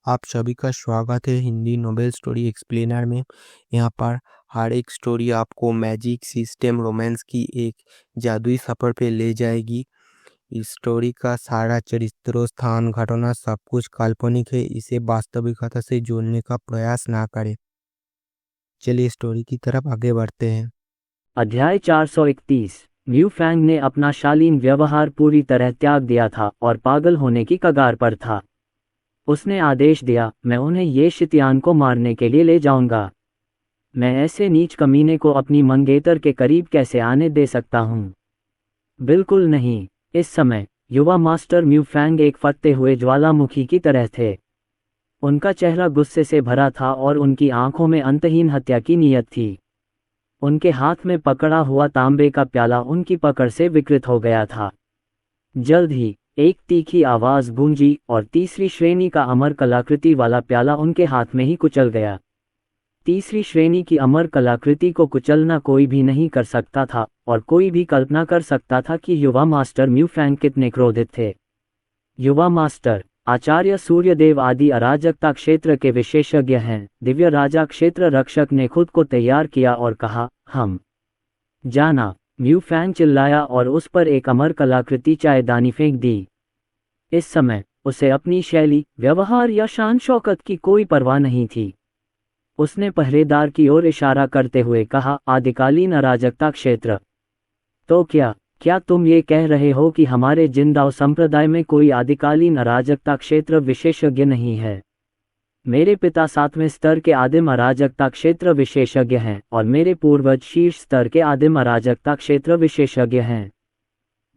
आप सभी का स्वागत है हिंदी नोवेल स्टोरी एक्सप्लेनर में। यहाँ पर हर एक स्टोरी आपको मैजिक सिस्टम रोमांस की एक जादुई सफ़र पे ले जाएगी। इस स्टोरी का सारा चरित्रों, स्थान, घटना सब कुछ काल्पनिक है। इसे वास्तविकता से जोड़ने का प्रयास ना करें। चलिए स्टोरी की तरफ आगे बढ़ते हैं। अध्याय 431। म्यू फैंग ने अपना शालीन व्यवहार पूरी तरह त्याग दिया था और पागल होने की कगार पर था। उसने आदेश दिया, मैं उन्हें ये शितियान को मारने के लिए ले जाऊंगा। मैं ऐसे नीच कमीने को अपनी मंगेतर के करीब कैसे आने दे सकता हूँ? बिल्कुल नहीं। इस समय युवा मास्टर म्यू फैंग एक फटते हुए ज्वालामुखी की तरह थे। उनका चेहरा गुस्से से भरा था और उनकी आंखों में अंतहीन हत्या की नीयत थी। उनके हाथ में पकड़ा हुआ तांबे का प्याला उनकी पकड़ से विकृत हो गया था। जल्द ही एक तीखी आवाज गूंजी और तीसरी श्रेणी का अमर कलाकृति वाला प्याला उनके हाथ में ही कुचल गया। तीसरी श्रेणी की अमर कलाकृति को कुचलना कोई भी नहीं कर सकता था और कोई भी कल्पना कर सकता था कि युवा मास्टर म्यू फैंग कितने क्रोधित थे। युवा मास्टर आचार्य सूर्यदेव आदि अराजकता क्षेत्र के विशेषज्ञ हैं। दिव्य राजा क्षेत्र रक्षक ने खुद को तैयार किया और कहा, हम जाना। म्यू फैंग चिल्लाया और उस पर एक अमर कलाकृति चायदानी फेंक दी। इस समय उसे अपनी शैली, व्यवहार या शान शौकत की कोई परवाह नहीं थी। उसने पहरेदार की ओर इशारा करते हुए कहा, आदिकालीन अराजकता क्षेत्र। तो क्या तुम ये कह रहे हो कि हमारे जिंदाओ संप्रदाय में कोई आदिकालीन अराजकता क्षेत्र विशेषज्ञ नहीं है? मेरे पिता 7वें स्तर के आदिम अराजकता क्षेत्र विशेषज्ञ हैं और मेरे पूर्वज शीर्ष स्तर के आदिम अराजकता क्षेत्र विशेषज्ञ हैं।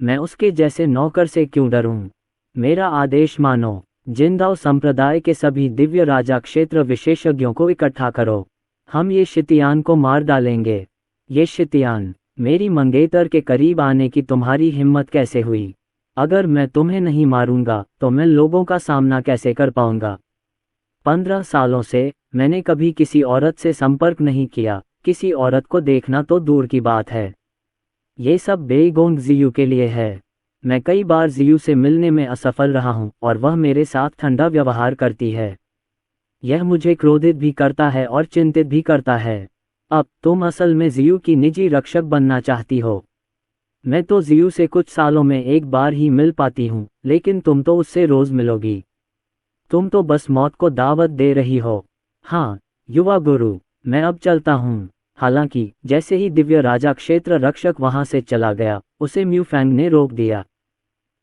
मैं उसके जैसे नौकर से क्यों डरूं? मेरा आदेश मानो। जिंदाओ संप्रदाय के सभी दिव्य राजा क्षेत्र विशेषज्ञों को इकट्ठा करो। हम ये शितियान को मार डालेंगे। ये शितियान, मेरी मंगेतर के करीब आने की तुम्हारी हिम्मत कैसे हुई? अगर मैं तुम्हें नहीं मारूंगा तो मैं लोगों का सामना कैसे कर पाऊंगा? 15 सालों से मैंने कभी किसी औरत से संपर्क नहीं किया। किसी औरत को देखना तो दूर की बात है। ये सब बेगोंग जियू के लिए है। मैं कई बार जियू से मिलने में असफल रहा हूँ और वह मेरे साथ ठंडा व्यवहार करती है। यह मुझे क्रोधित भी करता है और चिंतित भी करता है। अब तुम असल में जियू की निजी रक्षक बनना चाहती हो। मैं तो जियू से कुछ सालों में एक बार ही मिल पाती हूँ, लेकिन तुम तो उससे रोज मिलोगी। तुम तो बस मौत को दावत दे रही हो। हाँ युवा गुरु, मैं अब चलता हूँ। हालांकि जैसे ही दिव्य राजा क्षेत्र रक्षक वहां से चला गया, उसे म्यू फैंग ने रोक दिया।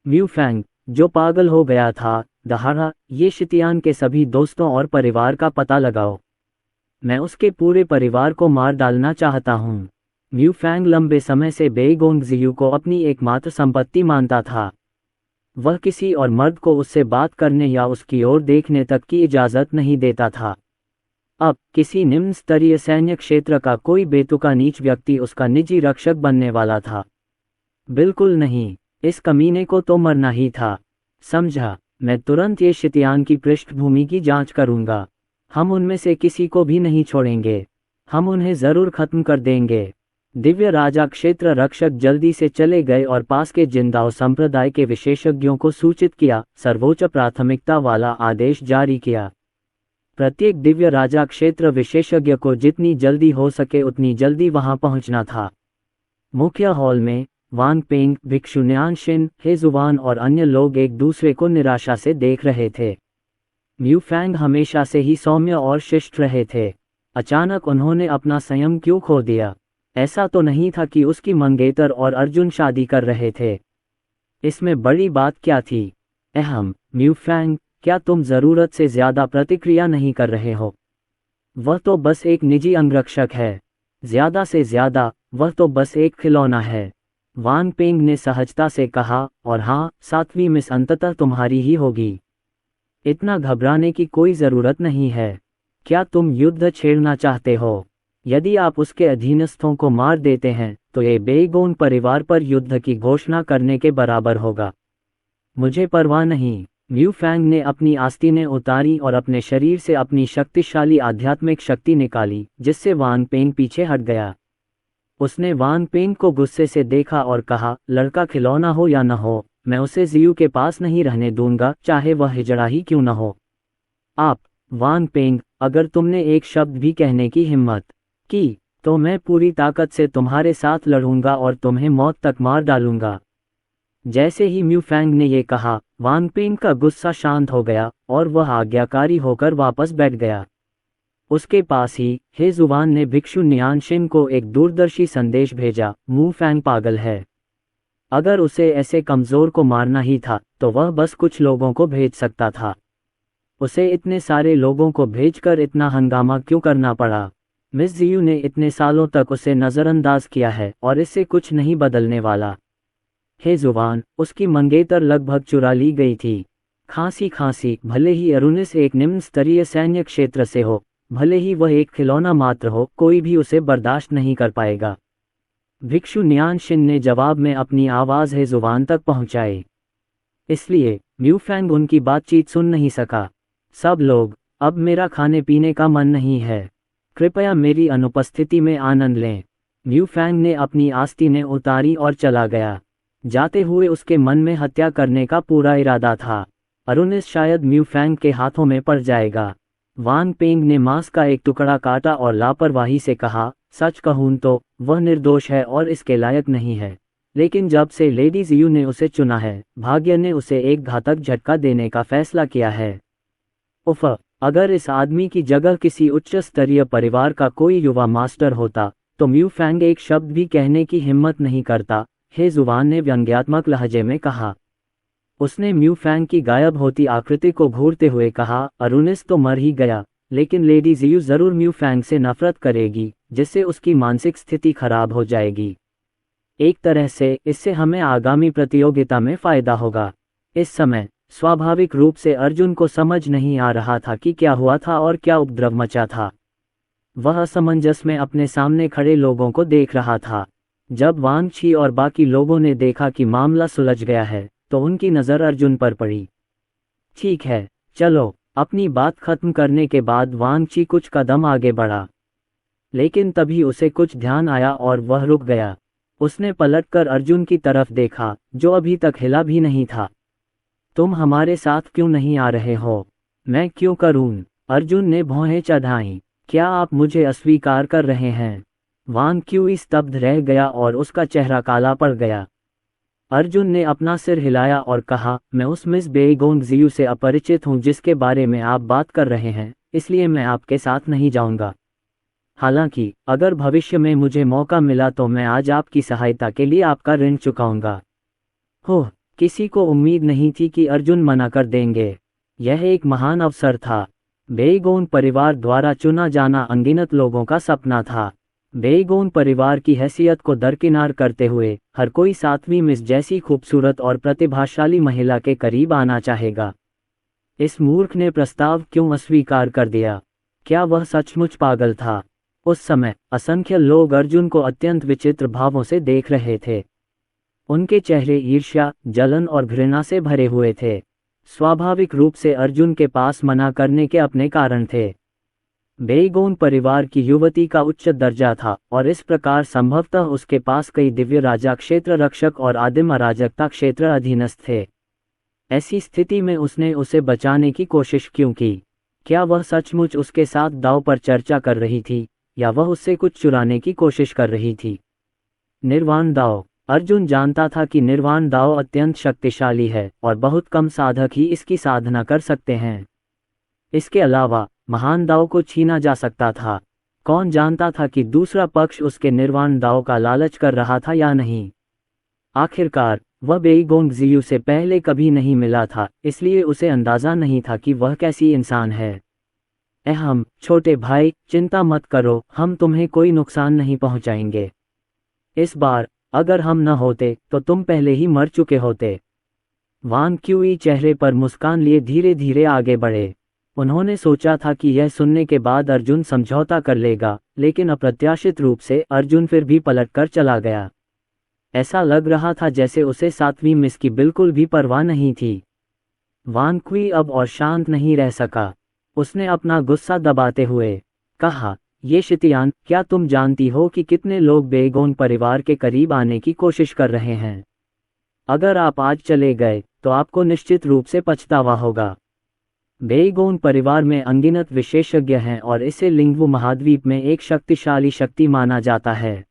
म्यू फैंग, जो पागल हो गया था, दहाड़ा, ये शितियान के सभी दोस्तों और परिवार का पता लगाओ। मैं उसके पूरे परिवार को मार डालना चाहता हूँ। म्यू फैंग लंबे समय से बेगोंग जियू को अपनी एकमात्र संपत्ति मानता था। वह किसी और मर्द को उससे बात करने या उसकी ओर देखने तक की इजाज़त नहीं देता था। अब किसी निम्न स्तरीय सैन्य क्षेत्र का कोई बेतुका नीच व्यक्ति उसका निजी रक्षक बनने वाला था? बिल्कुल नहीं। इस कमीने को तो मरना ही था। समझा? मैं तुरंत ये शितियान की पृष्ठभूमि की जांच करूंगा। हम उनमें से किसी को भी नहीं छोड़ेंगे। हम उन्हें जरूर खत्म कर देंगे। दिव्य राजा क्षेत्र रक्षक जल्दी से चले गए और पास के जिंदाओ संप्रदाय के विशेषज्ञों को सूचित किया, सर्वोच्च प्राथमिकता वाला आदेश जारी किया। प्रत्येक दिव्य राजा क्षेत्र विशेषज्ञ को जितनी जल्दी हो सके उतनी जल्दी वहां पहुंचना था। मुख्य हॉल में वांग पेंग, भिक्षु न्यानशिन, हेजुवान और अन्य लोग एक दूसरे को निराशा से देख रहे थे। म्यू फैंग हमेशा से ही सौम्य और शिष्ट रहे थे। अचानक उन्होंने अपना संयम क्यों खो दिया? ऐसा तो नहीं था कि उसकी मंगेतर और अर्जुन शादी कर रहे थे। इसमें बड़ी बात क्या थी? अहम म्यू फैंग, क्या तुम जरूरत से ज्यादा प्रतिक्रिया नहीं कर रहे हो? वह तो बस एक निजी अंगरक्षक है। ज्यादा से ज्यादा वह तो बस एक खिलौना है। वांग पेंग ने सहजता से कहा, और हाँ, 7वीं मिस अंततः तुम्हारी ही होगी। इतना घबराने की कोई जरूरत नहीं है। क्या तुम युद्ध छेड़ना चाहते हो? यदि आप उसके अधीनस्थों को मार देते हैं तो ये बेगोंग परिवार पर युद्ध की घोषणा करने के बराबर होगा। मुझे परवाह नहीं। म्यू फैंग ने अपनी आस्तीनें उतारी और अपने शरीर से अपनी शक्तिशाली आध्यात्मिक शक्ति निकाली, जिससे वांग पेंग पीछे हट गया। उसने वांग पेंग को गुस्से से देखा और कहा, लड़का खिलौना हो या न हो, मैं उसे जियू के पास नहीं रहने दूंगा, चाहे वह हिजड़ा ही क्यों न हो। आप, वांग पेंग, अगर तुमने एक शब्द भी कहने की हिम्मत की तो मैं पूरी ताकत से तुम्हारे साथ लड़ूंगा और तुम्हें मौत तक मार डालूंगा। जैसे ही म्यू फैंग ने ये कहा, वांग पेंग का गुस्सा शांत हो गया और वह आज्ञाकारी होकर वापस बैठ गया। उसके पास ही हे जुबान ने भिक्षु नियानशिन को एक दूरदर्शी संदेश भेजा, म्यू फैंग पागल है। अगर उसे ऐसे कमजोर को मारना ही था तो वह बस कुछ लोगों को भेज सकता था। उसे इतने सारे लोगों को भेजकर इतना हंगामा क्यों करना पड़ा? मिस जियू ने इतने सालों तक उसे नज़रअंदाज किया है और इससे कुछ नहीं बदलने वाला। हे जुबान, उसकी मंगेतर लगभग चुरा ली गई थी। खांसी, भले ही अरुनिस एक निम्न स्तरीय सैन्य क्षेत्र से हो, भले ही वह एक खिलौना मात्र हो, कोई भी उसे बर्दाश्त नहीं कर पाएगा। भिक्षु नियानशिन ने जवाब में अपनी आवाज़ हे जुबान तक पहुंचाई। इसलिए म्यू फैंग उनकी बातचीत सुन नहीं सका। सब लोग, अब मेरा खाने पीने का मन नहीं है, कृपया मेरी अनुपस्थिति में आनंद लें। म्यू फैंग ने अपनी आस्तीनें उतारी और चला गया। जाते हुए उसके मन में हत्या करने का पूरा इरादा था। अरुनिस शायद म्यू फैंग के हाथों में पड़ जाएगा। वांग पेंग ने मांस का एक टुकड़ा काटा और लापरवाही से कहा, सच कहूं तो वह निर्दोष है और इसके लायक नहीं है, लेकिन जब से लेडी जियू ने उसे चुना है, भाग्य ने उसे एक घातक झटका देने का फैसला किया है। उफ, अगर इस आदमी की जगह किसी उच्च स्तरीय परिवार का कोई युवा मास्टर होता तो म्यू फैंग एक शब्द भी कहने की हिम्मत नहीं करता, हे जुबान ने व्यंग्यात्मक लहजे में कहा। उसने म्यू फैंग की गायब होती आकृति को घूरते हुए कहा, अरुनिस तो मर ही गया, लेकिन लेडी जियू जरूर म्यू फैंग से नफरत करेगी, जिससे उसकी मानसिक स्थिति खराब हो जाएगी। एक तरह से इससे हमें आगामी प्रतियोगिता में फायदा होगा। इस समय स्वाभाविक रूप से अर्जुन को समझ नहीं आ रहा था कि क्या हुआ था और क्या उपद्रव मचा था। वह असमंजस में अपने सामने खड़े लोगों को देख रहा था। जब वांग छी और बाकी लोगों ने देखा कि मामला सुलझ गया है तो उनकी नज़र अर्जुन पर पड़ी। ठीक है, चलो। अपनी बात खत्म करने के बाद वांग छी कुछ कदम आगे बढ़ा, लेकिन तभी उसे कुछ ध्यान आया और वह रुक गया। उसने पलटकर अर्जुन की तरफ देखा, जो अभी तक हिला भी नहीं था। तुम हमारे साथ क्यों नहीं आ रहे हो? मैं क्यों करूं? अर्जुन ने भौहें चढ़ाईं। क्या आप मुझे अस्वीकार कर रहे हैं? वांग क्यों स्तब्ध रह गया और उसका चेहरा काला पड़ गया। अर्जुन ने अपना सिर हिलाया और कहा, मैं उस मिस बेईगोंग जियू से अपरिचित हूं जिसके बारे में आप बात कर रहे हैं, इसलिए मैं आपके साथ नहीं जाऊंगा। हालांकि अगर भविष्य में मुझे मौका मिला तो मैं आज आपकी सहायता के लिए आपका ऋण चुकाऊंगा। हो, किसी को उम्मीद नहीं थी कि अर्जुन मना कर देंगे। यह एक महान अवसर था। बेईगोन परिवार द्वारा चुना जाना अनगिनत लोगों का सपना था। बेईगोन परिवार की हैसियत को दरकिनार करते हुए हर कोई सातवीं मिस जैसी खूबसूरत और प्रतिभाशाली महिला के करीब आना चाहेगा। इस मूर्ख ने प्रस्ताव क्यों अस्वीकार कर दिया? क्या वह सचमुच पागल था? उस समय असंख्य लोग अर्जुन को अत्यंत विचित्र भावों से देख रहे थे। उनके चेहरे ईर्ष्या, जलन और घृणा से भरे हुए थे। स्वाभाविक रूप से अर्जुन के पास मना करने के अपने कारण थे। बेईगोन परिवार की युवती का उच्च दर्जा था और इस प्रकार संभवतः उसके पास कई दिव्य राजा क्षेत्र रक्षक और आदिम अराजकता क्षेत्र अधीनस्थ थे। ऐसी स्थिति में उसने उसे बचाने की कोशिश क्यों की? क्या वह सचमुच उसके साथ दांव पर चर्चा कर रही थी या वह उससे कुछ चुराने की कोशिश कर रही थी? निर्वाण दांव। अर्जुन जानता था कि निर्वाण दांव अत्यंत शक्तिशाली है और बहुत कम साधक ही इसकी साधना कर सकते हैं। इसके अलावा महान दांव को छीना जा सकता था। कौन जानता था कि दूसरा पक्ष उसके निर्वाण दांव का लालच कर रहा था या नहीं। आखिरकार वह बेईगोंग जियू से पहले कभी नहीं मिला था, इसलिए उसे अंदाजा नहीं था कि वह कैसी इंसान है। अहम, छोटे भाई, चिंता मत करो, हम तुम्हें कोई नुकसान नहीं पहुंचाएंगे। इस बार अगर हम न होते तो तुम पहले ही मर चुके होते। वांग क्यूई चेहरे पर मुस्कान लिए धीरे धीरे आगे बढ़े। उन्होंने सोचा था कि यह सुनने के बाद अर्जुन समझौता कर लेगा, लेकिन अप्रत्याशित रूप से अर्जुन फिर भी पलटकर चला गया। ऐसा लग रहा था जैसे उसे सातवीं मिस की बिल्कुल भी परवाह नहीं थी। वांग क्यूई अब और शांत नहीं रह सका। उसने अपना गुस्सा दबाते हुए कहा, ये शितियान, क्या तुम जानती हो कि कितने लोग बेईगोन परिवार के करीब आने की कोशिश कर रहे हैं? अगर आप आज चले गए तो आपको निश्चित रूप से पछतावा होगा। बेईगोन परिवार में अनगिनत विशेषज्ञ हैं और इसे लिंगवू महाद्वीप में एक शक्तिशाली शक्ति माना जाता है।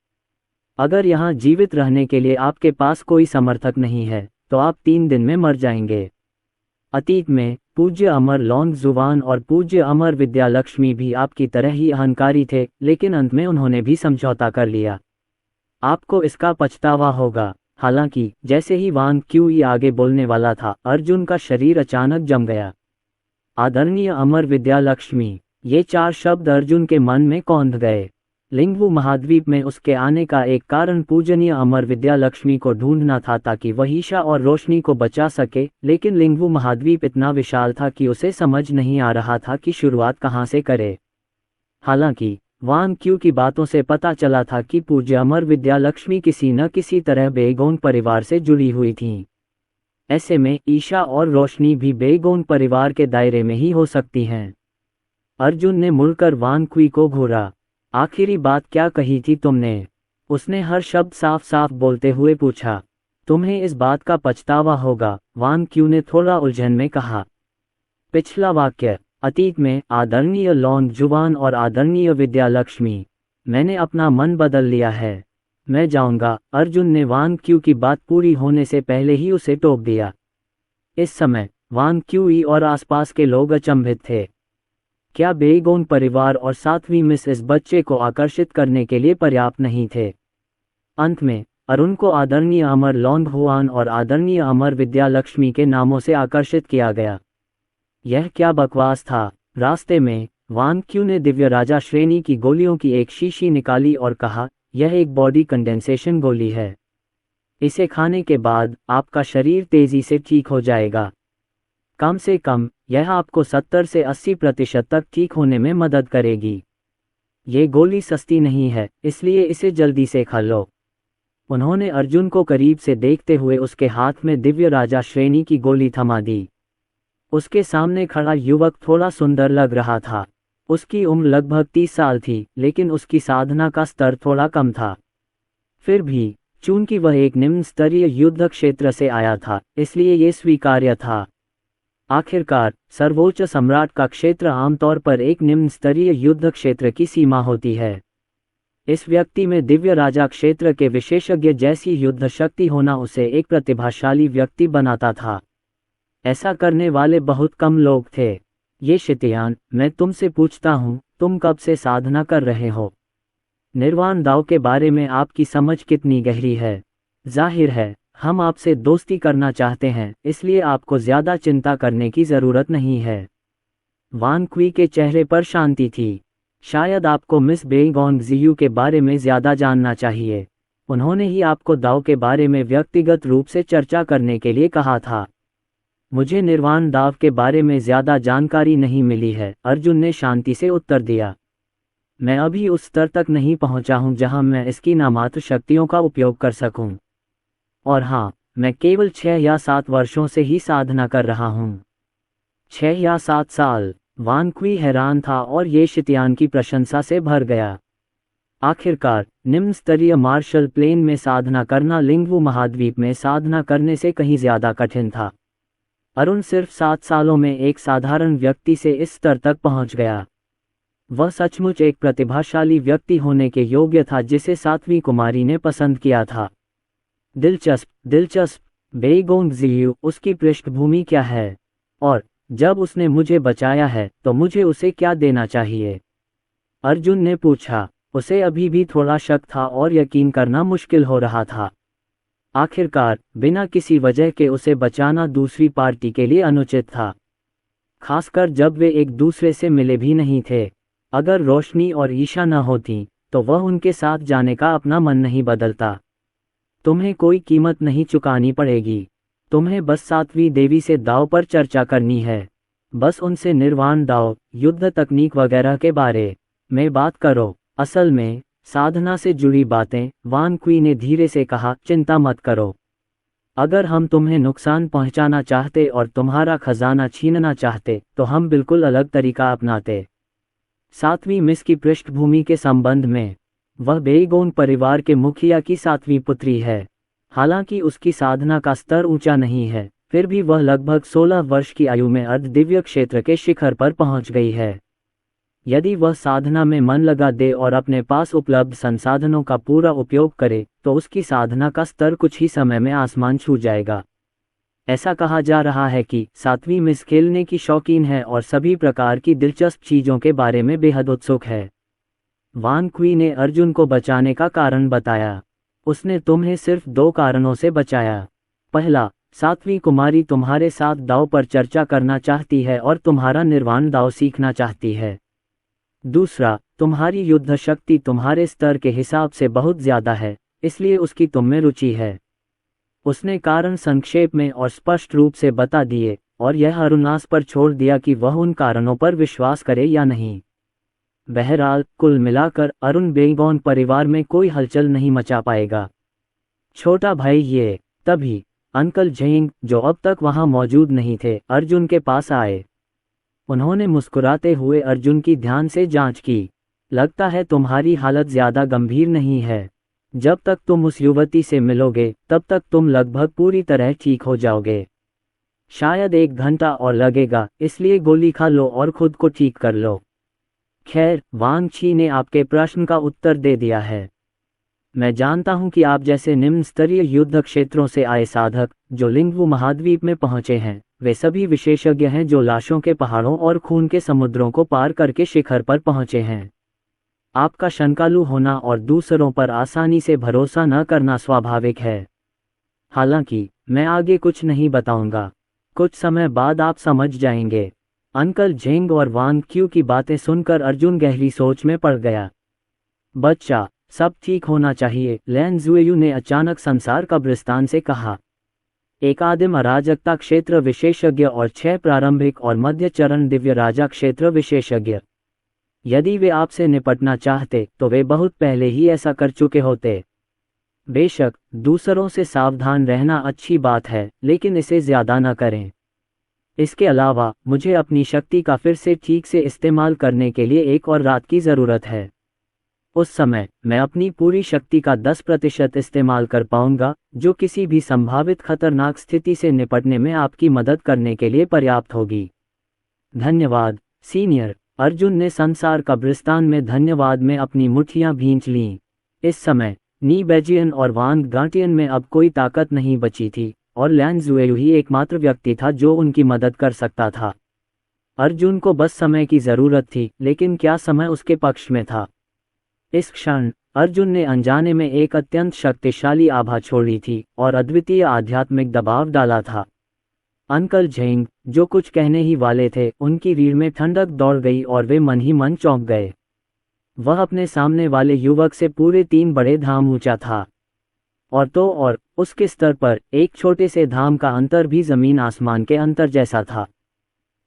अगर यहाँ जीवित रहने के लिए आपके पास कोई समर्थक नहीं है तो आप 3 दिन में मर जाएंगे। अतीत में पूज्य अमर लॉन्ग जुवान और पूज्य अमर विद्यालक्ष्मी भी आपकी तरह ही अहंकारी थे, लेकिन अंत में उन्होंने भी समझौता कर लिया। आपको इसका पछतावा होगा। हालांकि जैसे ही वांग क्यूई आगे बोलने वाला था, अर्जुन का शरीर अचानक जम गया। आदरणीय अमर विद्यालक्ष्मी, ये 4 शब्द अर्जुन के मन में कौंध गए। लिंगवू महाद्वीप में उसके आने का एक कारण पूजनीय अमर विद्यालक्ष्मी को ढूंढना था ताकि वह ईशा और रोशनी को बचा सके, लेकिन लिंगवू महाद्वीप इतना विशाल था कि उसे समझ नहीं आ रहा था कि शुरुआत कहाँ से करे। हालांकि वांग क्यू की बातों से पता चला था कि पूज्य अमर विद्यालक्ष्मी किसी न किसी तरह बेईगोन परिवार से जुड़ी हुई थीं। ऐसे में ईशा और रोशनी भी बेईगोन परिवार के दायरे में ही हो सकती हैं। अर्जुन ने मुड़कर वांग क्यू को घूरा। आखिरी बात क्या कही थी तुमने? उसने हर शब्द साफ साफ बोलते हुए पूछा। तुम्हें इस बात का पछतावा होगा, वांग क्यू ने थोड़ा उलझन में कहा। पिछला वाक्य, अतीत में आदरणीय लॉन्ग जुवान और आदरणीय विद्यालक्ष्मी, मैंने अपना मन बदल लिया है, मैं जाऊंगा। अर्जुन ने वांग क्यू की बात पूरी होने से पहले ही उसे टोक दिया। इस समय वांग क्यूई और आसपास के लोग अचंभित थे। क्या बेईगोन परिवार और 7वीं मिस इस बच्चे को आकर्षित करने के लिए पर्याप्त नहीं थे? अंत में अरुण को आदरणीय अमर लॉन्ग हुआन और आदरणीय अमर विद्यालक्ष्मी के नामों से आकर्षित किया गया। यह क्या बकवास था? रास्ते में वांग क्यू ने दिव्य राजा श्रेणी की गोलियों की एक शीशी निकाली और कहा, यह एक बॉडी कंडेंसेशन गोली है। इसे खाने के बाद आपका शरीर तेजी से ठीक हो जाएगा। कम से कम यह आपको 70 से 80% तक ठीक होने में मदद करेगी। ये गोली सस्ती नहीं है, इसलिए इसे जल्दी से खा लो। उन्होंने अर्जुन को करीब से देखते हुए उसके हाथ में दिव्य राजा श्रेणी की गोली थमा दी। उसके सामने खड़ा युवक थोड़ा सुंदर लग रहा था। उसकी उम्र लगभग 30 साल थी, लेकिन उसकी साधना का स्तर थोड़ा कम था। फिर भी चूंकि वह एक निम्न स्तरीय युद्ध क्षेत्र से आया था, इसलिए ये स्वीकार्य था। आखिरकार सर्वोच्च सम्राट का क्षेत्र आमतौर पर एक निम्न स्तरीय युद्ध क्षेत्र की सीमा होती है। इस व्यक्ति में दिव्य राजा क्षेत्र के विशेषज्ञ जैसी युद्ध शक्ति होना उसे एक प्रतिभाशाली व्यक्ति बनाता था। ऐसा करने वाले बहुत कम लोग थे। ये शितयान, मैं तुमसे पूछता हूँ, तुम कब से साधना कर रहे हो? निर्वाण दाव के बारे में आपकी समझ कितनी गहरी है? जाहिर है हम आपसे दोस्ती करना चाहते हैं, इसलिए आपको ज्यादा चिंता करने की जरूरत नहीं है। वांग क्वी के चेहरे पर शांति थी। शायद आपको मिस बेईगोन जियू के बारे में ज्यादा जानना चाहिए। उन्होंने ही आपको दाव के बारे में व्यक्तिगत रूप से चर्चा करने के लिए कहा था। मुझे निर्वाण दाव के बारे में ज्यादा जानकारी नहीं मिली है, अर्जुन ने शांति से उत्तर दिया। मैं अभी उस स्तर तक नहीं पहुंचा हूं जहां मैं इसकी नामात्र शक्तियों का उपयोग कर सकूं। और हाँ, मैं केवल 6 या 7 वर्षों से ही साधना कर रहा हूँ। 6 या 7 साल? वांग क्वी हैरान था और ये शितयान की प्रशंसा से भर गया। आखिरकार निम्न स्तरीय मार्शल प्लेन में साधना करना लिंगवू महाद्वीप में साधना करने से कहीं ज्यादा कठिन था। अरुण सिर्फ 7 सालों में एक साधारण व्यक्ति से इस स्तर तक पहुंच गया। वह सचमुच एक प्रतिभाशाली व्यक्ति होने के योग्य था जिसे 7वीं कुमारी ने पसंद किया था। दिलचस्प। बेईगोन जियू, उसकी पृष्ठभूमि क्या है? और जब उसने मुझे बचाया है तो मुझे उसे क्या देना चाहिए? अर्जुन ने पूछा। उसे अभी भी थोड़ा शक था और यकीन करना मुश्किल हो रहा था। आखिरकार बिना किसी वजह के उसे बचाना दूसरी पार्टी के लिए अनुचित था, खासकर जब वे एक दूसरे से मिले भी नहीं थे। अगर रोशनी और ईशा न होती तो वह उनके साथ जाने का अपना मन नहीं बदलता। तुम्हें कोई कीमत नहीं चुकानी पड़ेगी। तुम्हें बस 7वीं देवी से दाव पर चर्चा करनी है। बस उनसे निर्वाण दाव, युद्ध तकनीक वगैरह के बारे में बात करो। असल में साधना से जुड़ी बातें, वांग क्वी ने धीरे से कहा, चिंता मत करो। अगर हम तुम्हें नुकसान पहुंचाना चाहते और तुम्हारा खजाना छीनना चाहते तो हम बिल्कुल अलग तरीका अपनाते। 7वीं मिस की पृष्ठभूमि के संबंध में, वह बेईगोन परिवार के मुखिया की 7वीं पुत्री है। हालांकि उसकी साधना का स्तर ऊंचा नहीं है, फिर भी वह लगभग 16 वर्ष की आयु में अर्धदिव्य क्षेत्र के शिखर पर पहुंच गई है। यदि वह साधना में मन लगा दे और अपने पास उपलब्ध संसाधनों का पूरा उपयोग करे तो उसकी साधना का स्तर कुछ ही समय में आसमान छू जाएगा। ऐसा कहा जा रहा है कि सातवीं मिस खेलने की शौकीन है और सभी प्रकार की दिलचस्प चीज़ों के बारे में बेहद उत्सुक है। वान क्वी ने अर्जुन को बचाने का कारण बताया। उसने तुम्हें सिर्फ 2 कारणों से बचाया। पहला, सातवीं कुमारी तुम्हारे साथ दाव पर चर्चा करना चाहती है और तुम्हारा निर्वाण दाव सीखना चाहती है। दूसरा, तुम्हारी युद्ध शक्ति तुम्हारे स्तर के हिसाब से बहुत ज्यादा है, इसलिए उसकी तुम में रुचि है। उसने कारण संक्षेप में और स्पष्ट रूप से बता दिए और यह अरुणास पर छोड़ दिया कि वह उन कारणों पर विश्वास करे या नहीं। बहरहाल, कुल मिलाकर अरुण बेगोन परिवार में कोई हलचल नहीं मचा पाएगा। छोटा भाई ये तभी अंकल जेंग, जो अब तक वहां मौजूद नहीं थे, अर्जुन के पास आए। उन्होंने मुस्कुराते हुए अर्जुन की ध्यान से जांच की। लगता है तुम्हारी हालत ज्यादा गंभीर नहीं है। जब तक तुम उस युवती से मिलोगे तब तक तुम लगभग पूरी तरह ठीक हो जाओगे। शायद 1 घंटा और लगेगा, इसलिए गोली खा लो और खुद को ठीक कर लो। खैर, वांग छी ने आपके प्रश्न का उत्तर दे दिया है। मैं जानता हूं कि आप जैसे निम्न स्तरीय युद्ध क्षेत्रों से आए साधक जो लिंगवू महाद्वीप में पहुंचे हैं, वे सभी विशेषज्ञ हैं जो लाशों के पहाड़ों और खून के समुद्रों को पार करके शिखर पर पहुंचे हैं। आपका शंकालु होना और दूसरों पर आसानी से भरोसा न करना स्वाभाविक है। हालांकि मैं आगे कुछ नहीं बताऊंगा, कुछ समय बाद आप समझ जाएंगे। अंकल जेंग और वांग क्यू की बातें सुनकर अर्जुन गहरी सोच में पड़ गया। बच्चा, सब ठीक होना चाहिए, लैन जुएयू ने अचानक संसार कब्रिस्तान से कहा। एक आदिम अराजकता क्षेत्र विशेषज्ञ और 6 प्रारंभिक और मध्य चरण दिव्य राजा क्षेत्र विशेषज्ञ। यदि वे आपसे निपटना चाहते तो वे बहुत पहले ही ऐसा कर चुके होते। बेशक दूसरों से सावधान रहना अच्छी बात है, लेकिन इसे ज्यादा न करें। इसके अलावा मुझे अपनी शक्ति का फिर से ठीक से इस्तेमाल करने के लिए एक और रात की ज़रूरत है। उस समय मैं अपनी पूरी शक्ति का 10% इस्तेमाल कर पाऊंगा, जो किसी भी संभावित खतरनाक स्थिति से निपटने में आपकी मदद करने के लिए पर्याप्त होगी। धन्यवाद सीनियर। अर्जुन ने संसार कब्रिस्तान में धन्यवाद में अपनी मुट्ठियां भींच लीं। इस समय नी बेजियन और वांग गांटियन में अब कोई ताकत नहीं बची थी और लैन जुएयू ही एकमात्र व्यक्ति था जो उनकी मदद कर सकता था। अर्जुन को बस समय की जरूरत थी, लेकिन क्या समय उसके पक्ष में था? इस क्षण अर्जुन ने अनजाने में एक अत्यंत शक्तिशाली आभा छोड़ी थी और अद्वितीय आध्यात्मिक दबाव डाला था। अंकल झेंग, जो कुछ कहने ही वाले थे, उनकी रीढ़ में ठंडक दौड़ गई और वे मन ही मन चौंक गए। वह अपने सामने वाले युवक से पूरे 3 बड़े धाम ऊंचा था, और उसके स्तर पर एक छोटे से धाम का अंतर भी जमीन आसमान के अंतर जैसा था।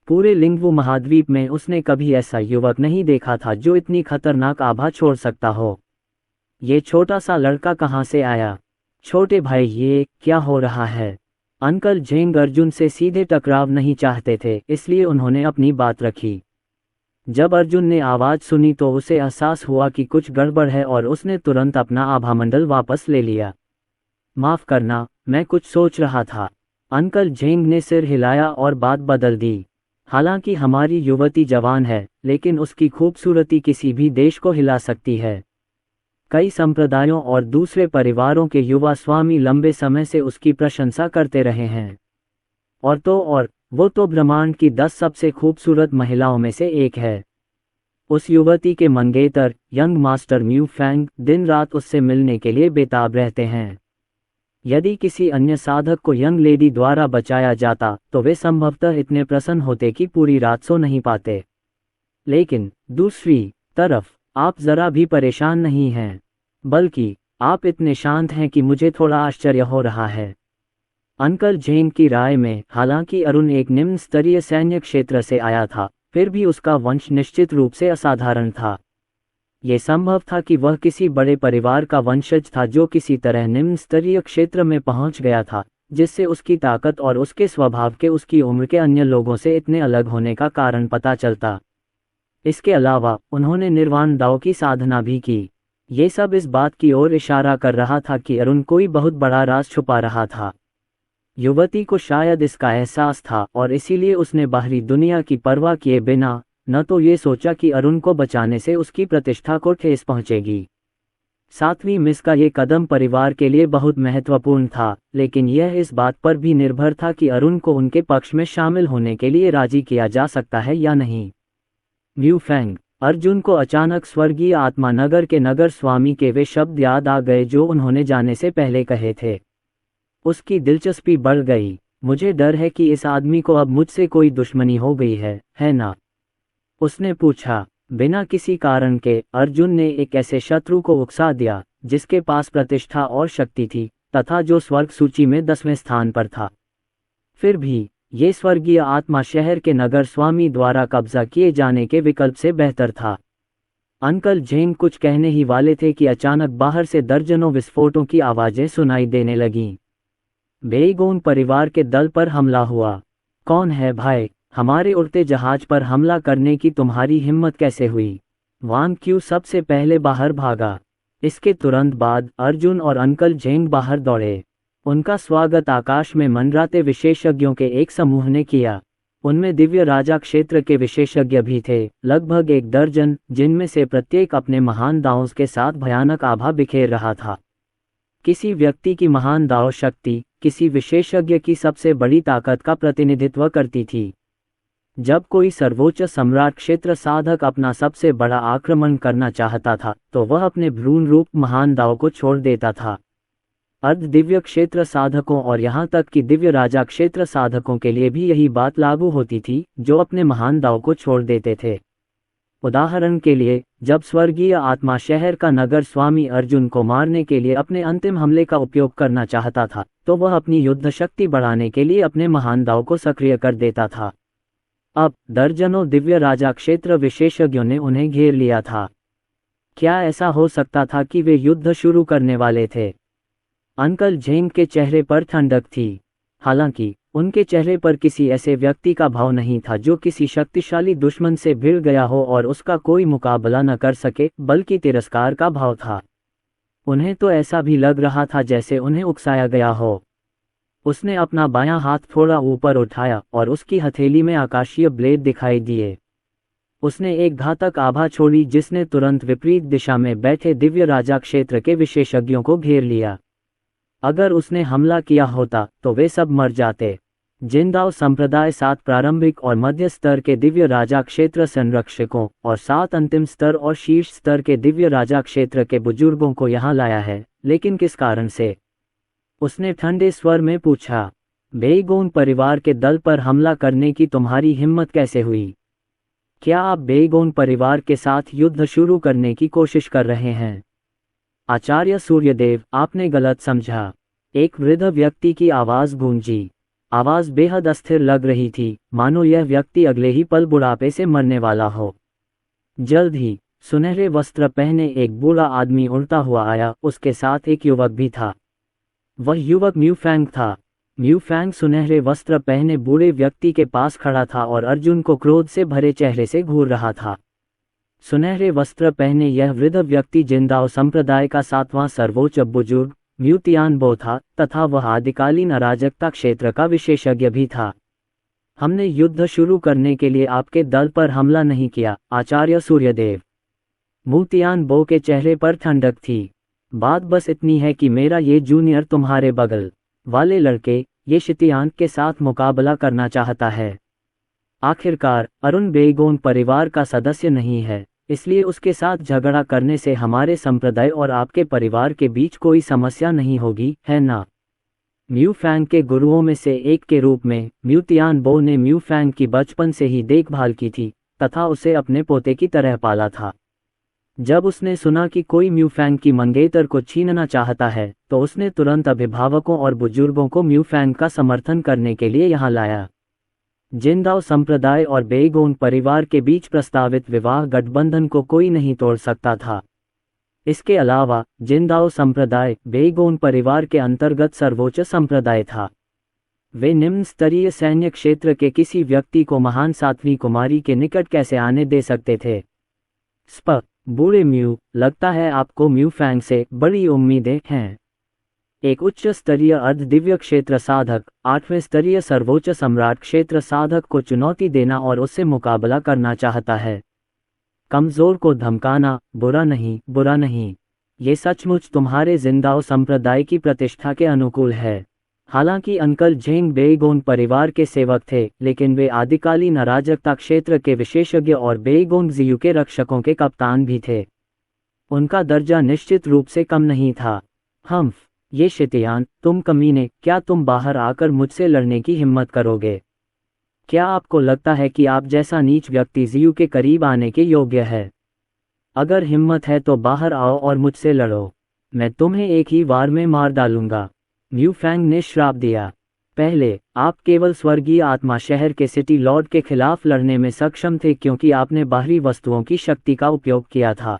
पूरे लिंगवू महाद्वीप में उसने कभी ऐसा युवक नहीं देखा था जो इतनी खतरनाक आभा छोड़ सकता हो। ये छोटा सा लड़का कहाँ से आया? छोटे भाई, ये क्या हो रहा है? अंकल झेंग अर्जुन से सीधे टकराव नहीं चाहते थे, इसलिए उन्होंने अपनी बात रखी। जब अर्जुन ने आवाज सुनी तो उसे एहसास हुआ कि कुछ गड़बड़ है और उसने तुरंत अपना आभामंडल वापस ले लिया। माफ करना, मैं कुछ सोच रहा था। अंकल झेंग ने सिर हिलाया और बात बदल दी। हालांकि हमारी युवती जवान है, लेकिन उसकी खूबसूरती किसी भी देश को हिला सकती है। कई संप्रदायों और दूसरे परिवारों के युवा स्वामी लंबे समय से उसकी प्रशंसा करते रहे हैं। और वो तो ब्रह्मांड की 10 सबसे खूबसूरत महिलाओं में से एक है। उस युवती के मंगेतर यंग मास्टर म्यू फैंग दिन रात उससे मिलने के लिए बेताब रहते हैं। यदि किसी अन्य साधक को यंग लेडी द्वारा बचाया जाता तो वे संभवतः इतने प्रसन्न होते कि पूरी रात सो नहीं पाते। लेकिन दूसरी तरफ आप जरा भी परेशान नहीं हैं, बल्कि आप इतने शांत हैं कि मुझे थोड़ा आश्चर्य हो रहा है। अंकल झेंग की राय में, हालांकि अरुण एक निम्न स्तरीय सैन्य क्षेत्र से आया था, फिर भी उसका वंश निश्चित रूप से असाधारण था। ये संभव था कि वह किसी बड़े परिवार का वंशज था जो किसी तरह निम्न स्तरीय क्षेत्र में पहुंच गया था, जिससे उसकी ताकत और उसके स्वभाव के उसकी उम्र के अन्य लोगों से इतने अलग होने का कारण पता चलता। इसके अलावा उन्होंने निर्वाण दाव की साधना भी की। ये सब इस बात की ओर इशारा कर रहा था कि अरुण कोई बहुत बड़ा राज छुपा रहा था। युवती को शायद इसका एहसास था और इसीलिए उसने बाहरी दुनिया की परवाह किए बिना न तो ये सोचा कि अरुण को बचाने से उसकी प्रतिष्ठा को ठेस पहुंचेगी। 7वीं मिस का ये कदम परिवार के लिए बहुत महत्वपूर्ण था, लेकिन यह इस बात पर भी निर्भर था कि अरुण को उनके पक्ष में शामिल होने के लिए राजी किया जा सकता है या नहीं। Mu Feng. अर्जुन को अचानक स्वर्गीय आत्मा नगर के नगर स्वामी के वे शब्द याद आ गए जो उन्होंने जाने से पहले कहे थे। उसकी दिलचस्पी बढ़ गई। मुझे डर है कि इस आदमी को अब मुझसे कोई दुश्मनी हो गई है ना? उसने पूछा। बिना किसी कारण के अर्जुन ने एक ऐसे शत्रु को उकसा दिया जिसके पास प्रतिष्ठा और शक्ति थी तथा जो स्वर्ग सूची में 10वें स्थान पर था। फिर भी ये स्वर्गीय आत्मा शहर के नगर स्वामी द्वारा कब्जा किए जाने के विकल्प से बेहतर था। अंकल जेंग कुछ कहने ही वाले थे कि अचानक बाहर से दर्जनों विस्फोटों की आवाजें सुनाई देने लगीं। बेईगोन परिवार के दल पर हमला हुआ। कौन है भाई? हमारे उड़ते जहाज पर हमला करने की तुम्हारी हिम्मत कैसे हुई? वांग क्यू सबसे पहले बाहर भागा। इसके तुरंत बाद अर्जुन और अंकल जेंग बाहर दौड़े। उनका स्वागत आकाश में मंडराते विशेषज्ञों के एक समूह ने किया। उनमें दिव्य राजा क्षेत्र के विशेषज्ञ भी थे, लगभग 1 दर्जन, जिनमें से प्रत्येक अपने महान दावों के साथ भयानक आभा बिखेर रहा था। किसी व्यक्ति की महान दाव शक्ति किसी विशेषज्ञ की सबसे बड़ी ताकत का प्रतिनिधित्व करती थी। जब कोई सर्वोच्च सम्राट क्षेत्र साधक अपना सबसे बड़ा आक्रमण करना चाहता था तो वह अपने भ्रूण रूप महान दाव को छोड़ देता था। अर्ध दिव्य क्षेत्र साधकों और यहाँ तक कि दिव्य राजा क्षेत्र साधकों के लिए भी यही बात लागू होती थी, जो अपने महान दाव को छोड़ देते थे। उदाहरण के लिए, जब स्वर्गीय आत्मा शहर का नगर स्वामी अर्जुन को मारने के लिए अपने अंतिम हमले का उपयोग करना चाहता था तो वह अपनी युद्ध शक्ति बढ़ाने के लिए अपने महान दाव को सक्रिय कर देता था। अब दर्जनों दिव्य राजा क्षेत्र विशेषज्ञों ने उन्हें घेर लिया था। क्या ऐसा हो सकता था कि वे युद्ध शुरू करने वाले थे? अंकल जेंग के चेहरे पर ठंडक थी। हालांकि उनके चेहरे पर किसी ऐसे व्यक्ति का भाव नहीं था जो किसी शक्तिशाली दुश्मन से भिड़ गया हो और उसका कोई मुकाबला न कर सके, बल्कि तिरस्कार का भाव था। उन्हें तो ऐसा भी लग रहा था जैसे उन्हें उकसाया गया हो। उसने अपना बायां हाथ थोड़ा ऊपर उठाया और उसकी हथेली में आकाशीय ब्लेड दिखाई दिए। उसने एक घातक आभा छोड़ी जिसने तुरंत विपरीत दिशा में बैठे दिव्य राजा क्षेत्र के विशेषज्ञों को घेर लिया। अगर उसने हमला किया होता तो वे सब मर जाते। जिनदाओ संप्रदाय 7 प्रारंभिक और मध्य स्तर के दिव्य राजा क्षेत्र संरक्षकों और 7 अंतिम स्तर और शीर्ष स्तर के दिव्य राजा क्षेत्र के बुजुर्गों को यहाँ लाया है, लेकिन किस कारण से? उसने ठंडे स्वर में पूछा। बेईगोन परिवार के दल पर हमला करने की तुम्हारी हिम्मत कैसे हुई? क्या आप बेईगोन परिवार के साथ युद्ध शुरू करने की कोशिश कर रहे हैं? आचार्य सूर्यदेव, आपने गलत समझा। एक वृद्ध व्यक्ति की आवाज गूंजी। आवाज बेहद अस्थिर लग रही थी, मानो यह व्यक्ति अगले ही पल बुढ़ापे से मरने वाला हो। जल्द ही सुनहरे वस्त्र पहने एक बूढ़ा आदमी उड़ता हुआ आया, उसके साथ एक युवक भी था। वह युवक म्यू फेंग था। म्यू फेंग सुनहरे वस्त्र पहने बूढ़े व्यक्ति के पास खड़ा था और अर्जुन को क्रोध से भरे चेहरे से घूर रहा था। सुनहरे वस्त्र पहने यह वृद्ध व्यक्ति जिनदाओ संप्रदाय का 7वां सर्वोच्च बुजुर्ग म्यू तियानबो था तथा वह आदिकालीन अराजकता क्षेत्र का विशेषज्ञ भी था। हमने युद्ध शुरू करने के लिए आपके दल पर हमला नहीं किया, आचार्य सूर्यदेव। म्यू तियानबो के चेहरे पर ठंडक थी। बात बस इतनी है कि मेरा ये जूनियर तुम्हारे बगल वाले लड़के ये शितियान के साथ मुकाबला करना चाहता है। आखिरकार अरुण बेईगोन परिवार का सदस्य नहीं है, इसलिए उसके साथ झगड़ा करने से हमारे संप्रदाय और आपके परिवार के बीच कोई समस्या नहीं होगी, है ना? म्यू फेंग के गुरुओं में से एक के रूप में म्यू तियानबो ने म्यू फेंग की बचपन से ही देखभाल की थी तथा उसे अपने पोते की तरह पाला था। जब उसने सुना कि कोई म्यू फेंग की मंगेतर को छीनना चाहता है तो उसने तुरंत अभिभावकों और बुजुर्गों को म्यू फेंग का समर्थन करने के लिए यहाँ लाया। जिनदाओ संप्रदाय और बेईगोन परिवार के बीच प्रस्तावित विवाह गठबंधन को कोई नहीं तोड़ सकता था। इसके अलावा जिनदाओ संप्रदाय बेईगोन परिवार के अंतर्गत सर्वोच्च संप्रदाय था। वे निम्न स्तरीय सैन्य क्षेत्र के किसी व्यक्ति को महान 7वीं कुमारी के निकट कैसे आने दे सकते थे? बूढ़े म्यू, लगता है आपको म्यू फेंग से बड़ी उम्मीदें हैं। एक उच्च स्तरीय अर्ध दिव्य क्षेत्र साधक 8वें स्तरीय सर्वोच्च सम्राट क्षेत्र साधक को चुनौती देना और उससे मुकाबला करना चाहता है। कमजोर को धमकाना बुरा नहीं। ये सचमुच तुम्हारे जिंदाओ संप्रदाय की प्रतिष्ठा के अनुकूल है। हालांकि अंकल झेंग बेईगोंग परिवार के सेवक थे, लेकिन वे आदिकालीन अराजकता क्षेत्र के विशेषज्ञ और बेईगोंग जियू के रक्षकों के कप्तान भी थे। उनका दर्जा निश्चित रूप से कम नहीं था। हम्फ, ये शितियान, तुम कमीने, क्या तुम बाहर आकर मुझसे लड़ने की हिम्मत करोगे? क्या आपको लगता है कि आप जैसा नीच व्यक्ति जियू के करीब आने के योग्य है? अगर हिम्मत है तो बाहर आओ और मुझसे लड़ो। मैं तुम्हें एक ही वार में मार डालूंगा, म्यू फैंग ने श्राप दिया। पहले, आप केवल स्वर्गीय आत्मा शहर के सिटी लॉर्ड के खिलाफ लड़ने में सक्षम थे क्योंकि आपने बाहरी वस्तुओं की शक्ति का उपयोग किया था।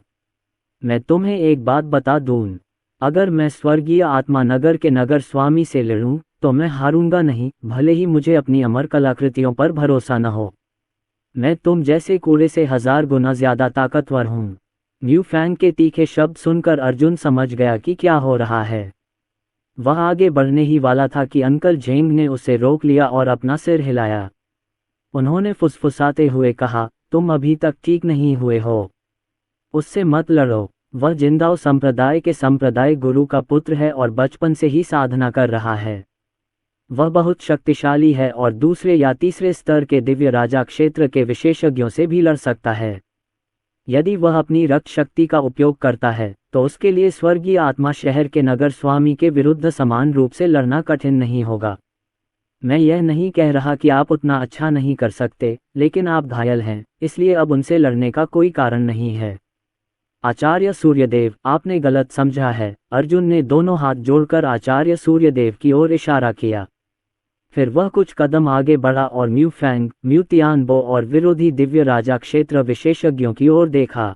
मैं तुम्हें एक बात बता दूं, अगर मैं स्वर्गीय आत्मा नगर के नगर स्वामी से लड़ूं, तो मैं हारूंगा नहीं, भले ही मुझे अपनी अमर कलाकृतियों पर भरोसा न हो। मैं तुम जैसे कूड़े से 1000 गुना ज्यादा ताकतवर हूं। म्यू फैंग के तीखे शब्द सुनकर अर्जुन समझ गया कि क्या हो रहा है। वह आगे बढ़ने ही वाला था कि अंकल झेंग ने उसे रोक लिया और अपना सिर हिलाया। उन्होंने फुसफुसाते हुए कहा, तुम अभी तक ठीक नहीं हुए हो। उससे मत लड़ो। वह जिंदाओ संप्रदाय के संप्रदाय गुरु का पुत्र है और बचपन से ही साधना कर रहा है। वह बहुत शक्तिशाली है और दूसरे या तीसरे स्तर के दिव्य राजा क्षेत्र के विशेषज्ञों से भी लड़ सकता है। यदि वह अपनी रक्त शक्ति का उपयोग करता है, तो उसके लिए स्वर्गीय आत्मा शहर के नगर स्वामी के विरुद्ध समान रूप से लड़ना कठिन नहीं होगा। मैं यह नहीं कह रहा कि आप उतना अच्छा नहीं कर सकते, लेकिन आप घायल हैं, इसलिए अब उनसे लड़ने का कोई कारण नहीं है। आचार्य सूर्यदेव, आपने गलत समझा है। अर्जुन ने दोनों हाथ जोड़कर आचार्य सूर्यदेव की ओर इशारा किया। फिर वह कुछ कदम आगे बढ़ा और म्यू फैंग, म्यू तियानबो और विरोधी दिव्य राजा क्षेत्र विशेषज्ञों की ओर देखा।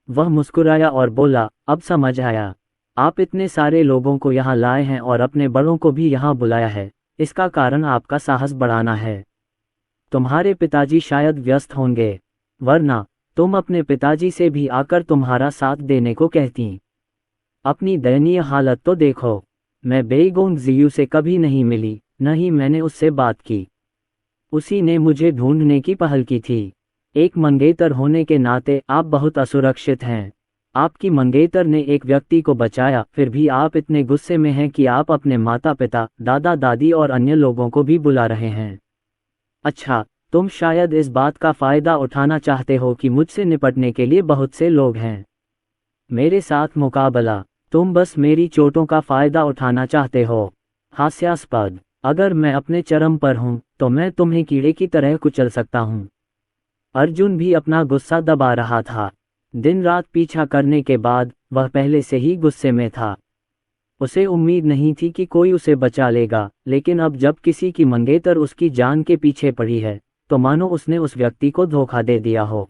वह मुस्कुराया और बोला, अब समझ आया। आप इतने सारे लोगों को यहाँ लाए हैं और अपने बड़ों को भी यहाँ बुलाया है, इसका कारण आपका साहस बढ़ाना है। तुम्हारे पिताजी शायद व्यस्त होंगे, वरना तुम अपने पिताजी से भी आकर तुम्हारा साथ देने को कहती। अपनी दयनीय हालत तो देखो। मैं बेईगोंग जियू से कभी नहीं मिली, न ही मैंने उससे बात की। उसी ने मुझे ढूंढने की पहल की थी। एक मंगेतर होने के नाते आप बहुत असुरक्षित हैं। आपकी मंगेतर ने एक व्यक्ति को बचाया, फिर भी आप इतने गुस्से में हैं कि आप अपने माता पिता, दादा दादी और अन्य लोगों को भी बुला रहे हैं। अच्छा, तुम शायद इस बात का फायदा उठाना चाहते हो कि मुझसे निपटने के लिए बहुत से लोग हैं। मेरे साथ मुकाबला, तुम बस मेरी चोटों का फायदा उठाना चाहते हो। हास्यास्पद। अगर मैं अपने चरम पर हूं, तो मैं तुम्हें कीड़े की तरह कुचल सकता हूं। अर्जुन भी अपना गुस्सा दबा रहा था। दिन रात पीछा करने के बाद वह पहले से ही गुस्से में था। उसे उम्मीद नहीं थी कि कोई उसे बचा लेगा, लेकिन अब जब किसी की मंगेतर उसकी जान के पीछे पड़ी है, तो मानो उसने उस व्यक्ति को धोखा दे दिया हो।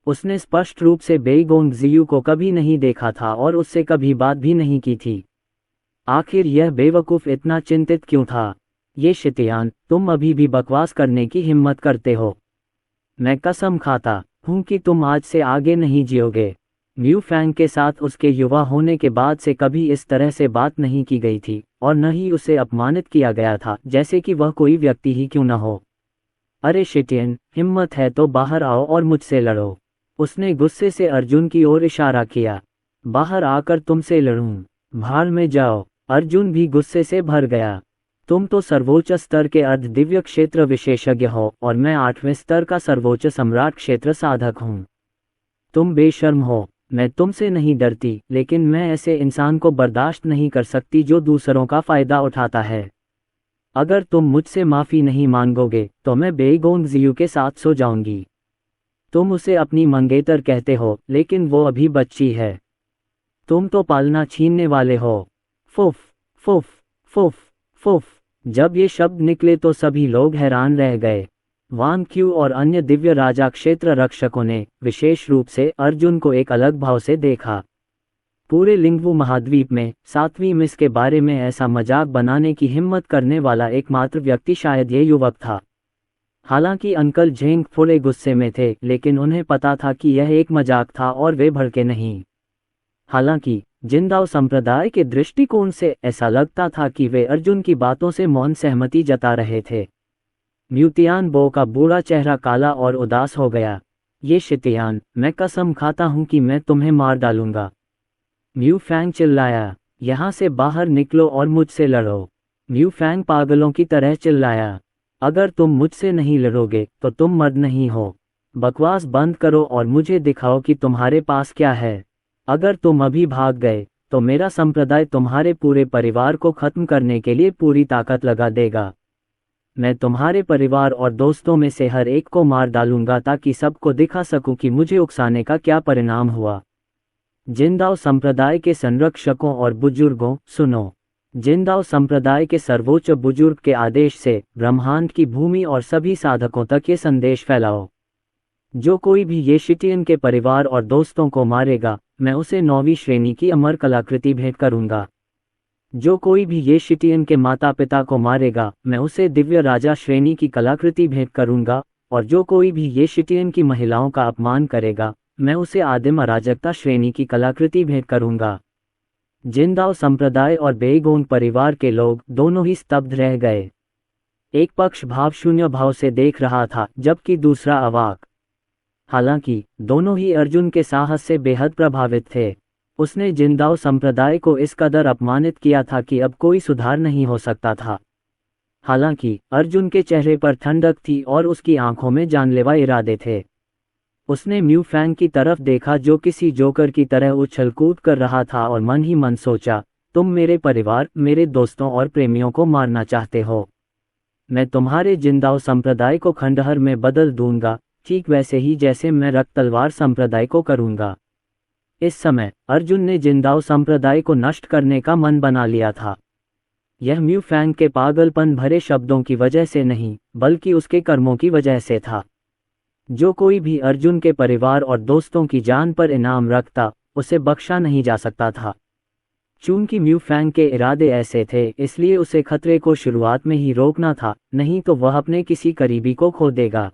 उसने स्पष्ट रूप से बेईगोंग जियू को कभी नहीं देखा था और उससे कभी बात भी नहीं की थी। आखिर यह बेवकूफ़ इतना चिंतित क्यों था? ये शितियान, तुम अभी भी बकवास करने की हिम्मत करते हो। मैं कसम खाता हूँ कि तुम आज से आगे नहीं जियोगे। म्यू फैंग के साथ उसके युवा होने के बाद से कभी इस तरह से बात नहीं की गई थी, और न ही उसे अपमानित किया गया था, जैसे कि वह कोई व्यक्ति ही क्यों न हो। अरे शिटियन, हिम्मत है तो बाहर आओ और मुझसे लड़ो। उसने गुस्से से अर्जुन की ओर इशारा किया। बाहर आकर तुमसे लड़ूं? भाड़ में जाओ। अर्जुन भी गुस्से से भर गया। तुम तो सर्वोच्च स्तर के अर्ध दिव्य क्षेत्र विशेषज्ञ हो और मैं 8वें स्तर का सर्वोच्च सम्राट क्षेत्र साधक हूँ। तुम बेशर्म हो। मैं तुमसे नहीं डरती, लेकिन मैं ऐसे इंसान को बर्दाश्त नहीं कर सकती जो दूसरों का फायदा उठाता है। अगर तुम मुझसे माफ़ी नहीं मांगोगे तो मैं बेईगोंग जियू के साथ सो जाऊंगी। तुम उसे अपनी मंगेतर कहते हो, लेकिन वो अभी बच्ची है। तुम तो पालना छीनने वाले हो। फुफ फुफ फुफ फुफ। जब ये शब्द निकले तो सभी लोग हैरान रह गए। वांग क्यू और अन्य दिव्य राजा क्षेत्र रक्षकों ने विशेष रूप से अर्जुन को एक अलग भाव से देखा। पूरे लिंगवू महाद्वीप में 7वीं मिस के बारे में ऐसा मजाक बनाने की हिम्मत करने वाला एकमात्र व्यक्ति शायद ये युवक था। हालांकि अंकल झेंग थोड़े गुस्से में थे, लेकिन उन्हें पता था कि यह एक मजाक था और वे भड़के नहीं। हालांकि जिंदाओ संप्रदाय के दृष्टिकोण से ऐसा लगता था कि वे अर्जुन की बातों से मौन सहमति जता रहे थे। म्यू तियानबो का बूढ़ा चेहरा काला और उदास हो गया। ये शितियान, मैं कसम खाता हूं कि मैं तुम्हें मार डालूंगा। म्यू फैंग चिल्लाया, यहाँ से बाहर निकलो और मुझसे लड़ो। म्यू फैंग पागलों की तरह चिल्लाया, अगर तुम मुझसे नहीं लड़ोगे तो तुम मर्द नहीं हो। बकवास बंद करो और मुझे दिखाओ कि तुम्हारे पास क्या है। अगर तुम अभी भाग गए तो मेरा संप्रदाय तुम्हारे पूरे परिवार को खत्म करने के लिए पूरी ताकत लगा देगा। मैं तुम्हारे परिवार और दोस्तों में से हर एक को मार डालूंगा ताकि सबको दिखा सकूं कि मुझे उकसाने का क्या परिणाम हुआ। जिंदाओ संप्रदाय के संरक्षकों और बुजुर्गों, सुनो। जिंदाओ संप्रदाय के सर्वोच्च बुजुर्ग के आदेश से ब्रह्मांड की भूमि और सभी साधकों तक ये संदेश फैलाओ। जो कोई भी ये शिटियन के परिवार और दोस्तों को मारेगा, मैं उसे 9वीं श्रेणी की अमर कलाकृति भेंट करूंगा। जो कोई भी ये शिटियन के माता पिता को मारेगा, मैं उसे दिव्य राजा श्रेणी की कलाकृति भेंट करूंगा। और जो कोई भी ये शिटियन की महिलाओं का अपमान करेगा, मैं उसे आदिम अराजकता श्रेणी की कलाकृति भेंट करूंगा। जिंदाओ संप्रदाय और बेगोंग परिवार के लोग दोनों ही स्तब्ध रह गए। एक पक्ष भावशून्य भाव से देख रहा था, जबकि दूसरा अवाक। हालांकि दोनों ही अर्जुन के साहस से बेहद प्रभावित थे। उसने जिंदाओ संप्रदाय को इस कदर अपमानित किया था कि अब कोई सुधार नहीं हो सकता था। हालांकि अर्जुन के चेहरे पर ठंडक थी और उसकी आंखों में जानलेवा इरादे थे। उसने म्यू फैंग की तरफ देखा जो किसी जोकर की तरह उछल कूद कर रहा था और मन ही मन सोचा, तुम मेरे परिवार, मेरे दोस्तों और प्रेमियों को मारना चाहते हो। मैं तुम्हारे जिंदाओ संप्रदाय को खंडहर में बदल दूंगा, ठीक वैसे ही जैसे मैं रक्त तलवार संप्रदाय को करूंगा। इस समय अर्जुन ने जिंदाओ संप्रदाय को नष्ट करने का मन बना लिया था। यह म्यू फैंग के पागलपन भरे शब्दों की वजह से नहीं, बल्कि उसके कर्मों की वजह से था। जो कोई भी अर्जुन के परिवार और दोस्तों की जान पर इनाम रखता, उसे बख्शा नहीं जा सकता था। चूंकि म्यू फैंग के इरादे ऐसे थे, इसलिए उसे खतरे को शुरुआत में ही रोकना था, नहीं तो वह अपने किसी करीबी को खो देगा।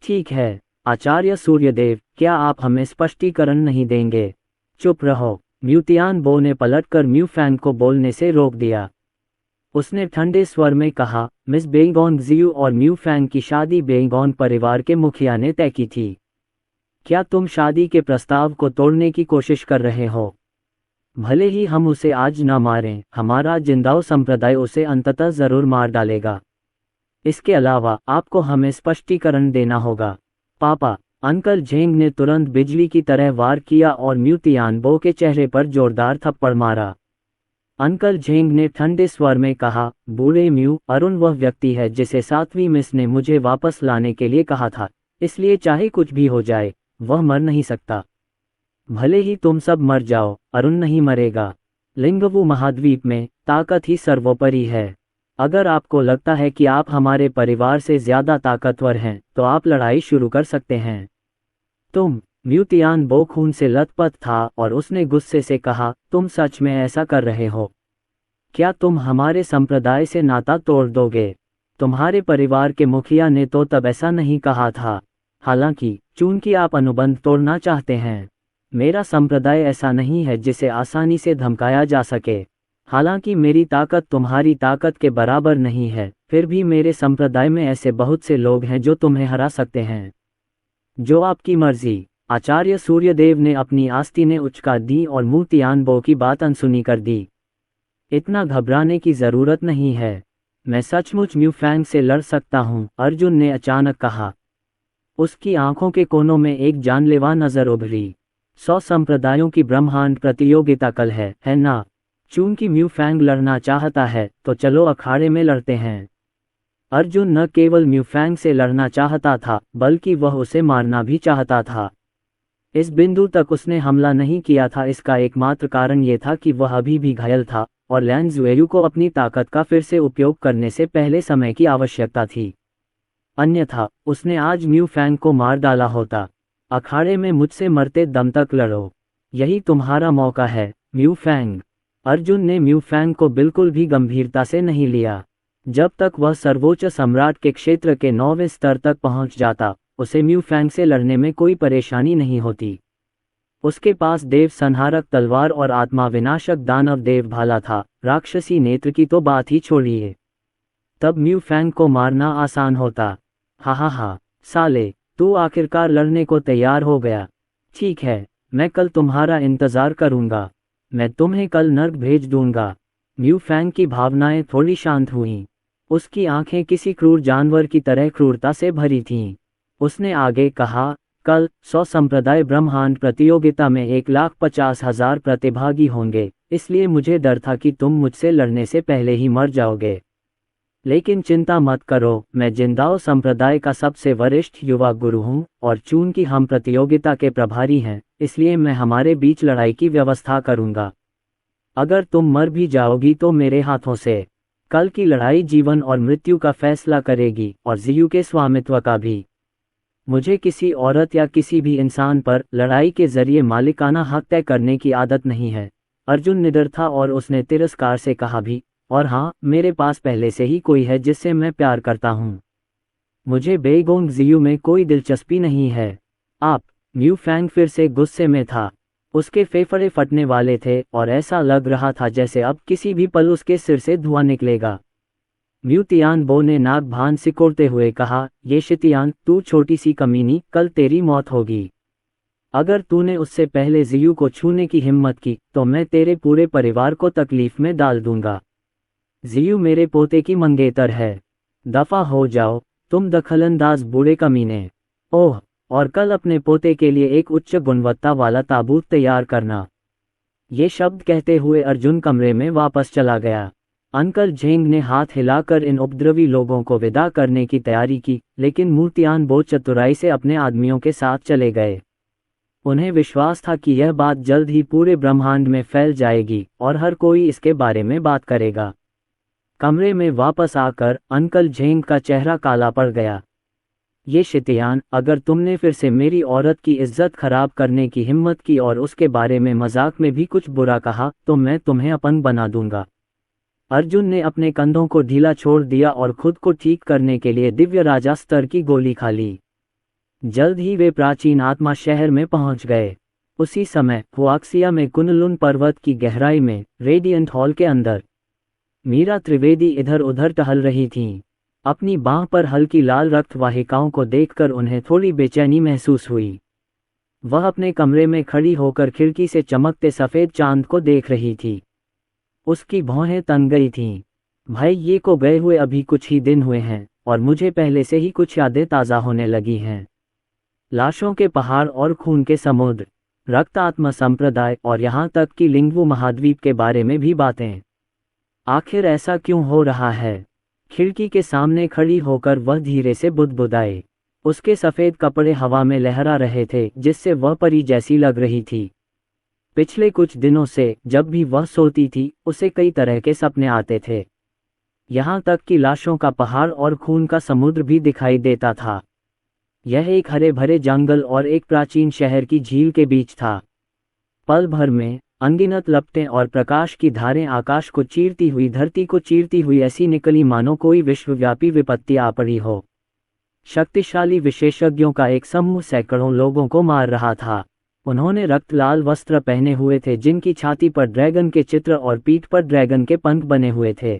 ठीक है आचार्य सूर्यदेव, क्या आप हमें स्पष्टीकरण नहीं देंगे? चुप रहो। म्यू तियानबो ने पलटकर म्यू फैंग को बोलने से रोक दिया। उसने ठंडे स्वर में कहा, मिस बेंगोन जियू और म्यू फैंग की शादी बेंगोन परिवार के मुखिया ने तय की थी। क्या तुम शादी के प्रस्ताव को तोड़ने की कोशिश कर रहे हो? भले ही हम उसे आज न मारें, हमारा जिंदाओ संप्रदाय उसे अंततः जरूर मार डालेगा। इसके अलावा आपको हमें स्पष्टीकरण देना होगा। पापा, अंकल झेंग ने तुरंत बिजली की तरह वार किया और म्यू तियानबो के चेहरे पर जोरदार थप्पड़ मारा। अंकल झेंग ने ठंडे स्वर में कहा, बूढ़े म्यू, अरुण वह व्यक्ति है जिसे 7वीं मिस ने मुझे वापस लाने के लिए कहा था, इसलिए चाहे कुछ भी हो जाए, वह मर नहीं सकता। भले ही तुम सब मर जाओ, अरुण नहीं मरेगा। लिंगवू महाद्वीप में ताकत ही सर्वोपरि है। अगर आपको लगता है कि आप हमारे परिवार से ज्यादा ताकतवर हैं, तो आप लड़ाई शुरू कर सकते हैं। म्यू तियानबो खून से लथपथ था और उसने गुस्से से कहा, तुम सच में ऐसा कर रहे हो? क्या तुम हमारे संप्रदाय से नाता तोड़ दोगे? तुम्हारे परिवार के मुखिया ने तो तब ऐसा नहीं कहा था। हालांकि चूंकि आप अनुबंध तोड़ना चाहते हैं, मेरा संप्रदाय ऐसा नहीं है जिसे आसानी से धमकाया जा सके। हालांकि मेरी ताकत तुम्हारी ताकत के बराबर नहीं है, फिर भी मेरे संप्रदाय में ऐसे बहुत से लोग हैं जो तुम्हें हरा सकते हैं। जो आपकी मर्जी। आचार्य सूर्यदेव ने अपनी आस्तीनें उचका दी और म्यू तियानबो की बात अनसुनी कर दी। इतना घबराने की जरूरत नहीं है, मैं सचमुच म्यू फैंग से लड़ सकता हूँ, अर्जुन ने अचानक कहा। उसकी आंखों के कोनों में एक जानलेवा नजर उभरी। 100 संप्रदायों की ब्रह्मांड प्रतियोगिता कल है ना? चूंकि म्यू फैंग लड़ना चाहता है, तो चलो अखाड़े में लड़ते हैं। अर्जुन न केवल म्यू फैंग से लड़ना चाहता था, बल्कि वह उसे मारना भी चाहता था। इस बिंदु तक उसने हमला नहीं किया था, इसका एकमात्र कारण ये था कि वह अभी भी घायल था और लैन ज़ुएयू को अपनी ताकत का फिर से उपयोग करने से पहले समय की आवश्यकता थी। अन्यथा उसने आज म्यू फैंग को मार डाला होता। अखाड़े में मुझसे मरते दम तक लड़ो, यही तुम्हारा मौका है म्यू फैंग। अर्जुन ने म्यू फैंग को बिल्कुल भी गंभीरता से नहीं लिया। जब तक वह सर्वोच्च सम्राट के क्षेत्र के 9वें स्तर तक पहुंच जाता, उसे म्यू फैंग से लड़ने में कोई परेशानी नहीं होती। उसके पास देव संहारक तलवार और आत्मा विनाशक दानव देव भाला था, राक्षसी नेत्र की तो बात ही छोड़िए। तब म्यू फैंग को मारना आसान होता। हा, साले, तू आखिरकार लड़ने को तैयार हो गया। ठीक है, मैं कल तुम्हारा इंतजार करूंगा। मैं तुम्हें कल नर्क भेज दूंगा। म्यू फैंग की भावनाएं थोड़ी शांत हुईं। उसकी आंखें किसी क्रूर जानवर की तरह क्रूरता से भरी थीं। उसने आगे कहा, कल 100 संप्रदाय ब्रह्मांड प्रतियोगिता में 1,50,000 प्रतिभागी होंगे, इसलिए मुझे डर था कि तुम मुझसे लड़ने से पहले ही मर जाओगे। लेकिन चिंता मत करो, मैं जिंदाओ संप्रदाय का सबसे वरिष्ठ युवा गुरु हूँ और चूंकि हम प्रतियोगिता के प्रभारी हैं, इसलिए मैं हमारे बीच लड़ाई की व्यवस्था करूँगा। अगर तुम मर भी जाओगी तो मेरे हाथों से। कल की लड़ाई जीवन और मृत्यु का फैसला करेगी और जियू के स्वामित्व का भी। मुझे किसी औरत या किसी भी इंसान पर लड़ाई के जरिए मालिकाना हक तय करने की आदत नहीं है। अर्जुन निडर था और उसने तिरस्कार से कहा भी, और हाँ, मेरे पास पहले से ही कोई है जिससे मैं प्यार करता हूँ। मुझे बेगोंग जियू में कोई दिलचस्पी नहीं है। आप। म्यू फैंग फिर से गुस्से में था। उसके फेफड़े फटने वाले थे और ऐसा लग रहा था जैसे अब किसी भी पल उसके सिर से धुआं निकलेगा। म्यू तियानबो ने नाक भान सिकोड़ते हुए कहा, ये शितियान, तू छोटी सी कमीनी, कल तेरी मौत होगी। अगर तूने उससे पहले जियू को छूने की हिम्मत की तो मैं तेरे पूरे परिवार को तकलीफ में डाल दूंगा। जियू मेरे पोते की मंगेतर है। दफा हो जाओ, तुम दखलंदाज बूढ़े कमीने। ओह, और कल अपने पोते के लिए एक उच्च गुणवत्ता वाला ताबूत तैयार करना। ये शब्द कहते हुए अर्जुन कमरे में वापस चला गया। अंकल झेंग ने हाथ हिलाकर इन उपद्रवी लोगों को विदा करने की तैयारी की, लेकिन म्यू तियानबो चतुराई से अपने आदमियों के साथ चले गए। उन्हें विश्वास था कि यह बात जल्द ही पूरे ब्रह्मांड में फैल जाएगी और हर कोई इसके बारे में बात करेगा। कमरे में वापस आकर अंकल झेंग का चेहरा काला पड़ गया। ये शितियान, अगर तुमने फिर से मेरी औरत की इज्जत खराब करने की हिम्मत की और उसके बारे में मजाक में भी कुछ बुरा कहा तो मैं तुम्हें अपंग बना दूंगा। अर्जुन ने अपने कंधों को ढीला छोड़ दिया और खुद को ठीक करने के लिए दिव्य राजा स्तर की गोली खा ली। जल्द ही वे प्राचीन आत्मा शहर में पहुंच गए। उसी समय हुआक्सिया में कुनलुन पर्वत की गहराई में रेडियंट हॉल के अंदर मीरा त्रिवेदी इधर उधर टहल रही थीं। अपनी बांह पर हल्की लाल रक्त वाहिकाओं को देखकर उन्हें थोड़ी बेचैनी महसूस हुई। वह अपने कमरे में खड़ी होकर खिड़की से चमकते सफ़ेद चांद को देख रही थी। उसकी भौहें तन गई थीं। भाई, ये को गए हुए अभी कुछ ही दिन हुए हैं और मुझे पहले से ही कुछ यादें ताज़ा होने लगी हैं। लाशों के पहाड़ और खून के समुद्र, रक्त आत्मा संप्रदाय और यहाँ तक कि लिंगवू महाद्वीप के बारे में भी बातें। आखिर ऐसा क्यों हो रहा है? खिड़की के सामने खड़ी होकर वह धीरे से बुदबुदाए। उसके सफ़ेद कपड़े हवा में लहरा रहे थे जिससे वह परी जैसी लग रही थी। पिछले कुछ दिनों से जब भी वह सोती थी उसे कई तरह के सपने आते थे। यहाँ तक कि लाशों का पहाड़ और खून का समुद्र भी दिखाई देता था। यह एक हरे भरे जंगल और एक प्राचीन शहर की झील के बीच था। पल भर में अनगिनत लपटें और प्रकाश की धारें आकाश को चीरती हुई, धरती को चीरती हुई ऐसी निकली मानो कोई विश्वव्यापी विपत्ति आ पड़ी हो। शक्तिशाली विशेषज्ञों का एक समूह सैकड़ों लोगों को मार रहा था। उन्होंने रक्त लाल वस्त्र पहने हुए थे जिनकी छाती पर ड्रैगन के चित्र और पीठ पर ड्रैगन के पंख बने हुए थे।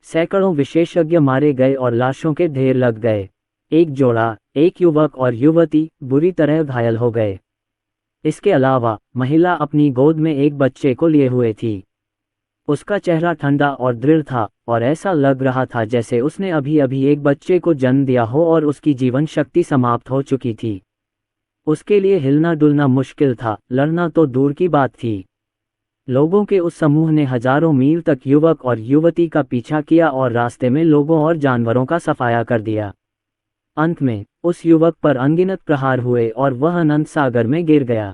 सैकड़ों विशेषज्ञ मारे गए और लाशों के ढेर लग गए। एक जोड़ा, एक युवक और युवती बुरी तरह घायल हो गए। इसके अलावा महिला अपनी गोद में एक बच्चे को लिए हुए थी। उसका चेहरा ठंडा और दृढ़ था और ऐसा लग रहा था जैसे उसने अभी अभी एक बच्चे को जन्म दिया हो और उसकी जीवन शक्ति समाप्त हो चुकी थी। उसके लिए हिलना डुलना मुश्किल था, लड़ना तो दूर की बात थी। लोगों के उस समूह ने हजारों मील तक युवक और युवती का पीछा किया और रास्ते में लोगों और जानवरों का सफाया कर दिया। अंत में उस युवक पर अनगिनत प्रहार हुए और वह अनंत सागर में गिर गया।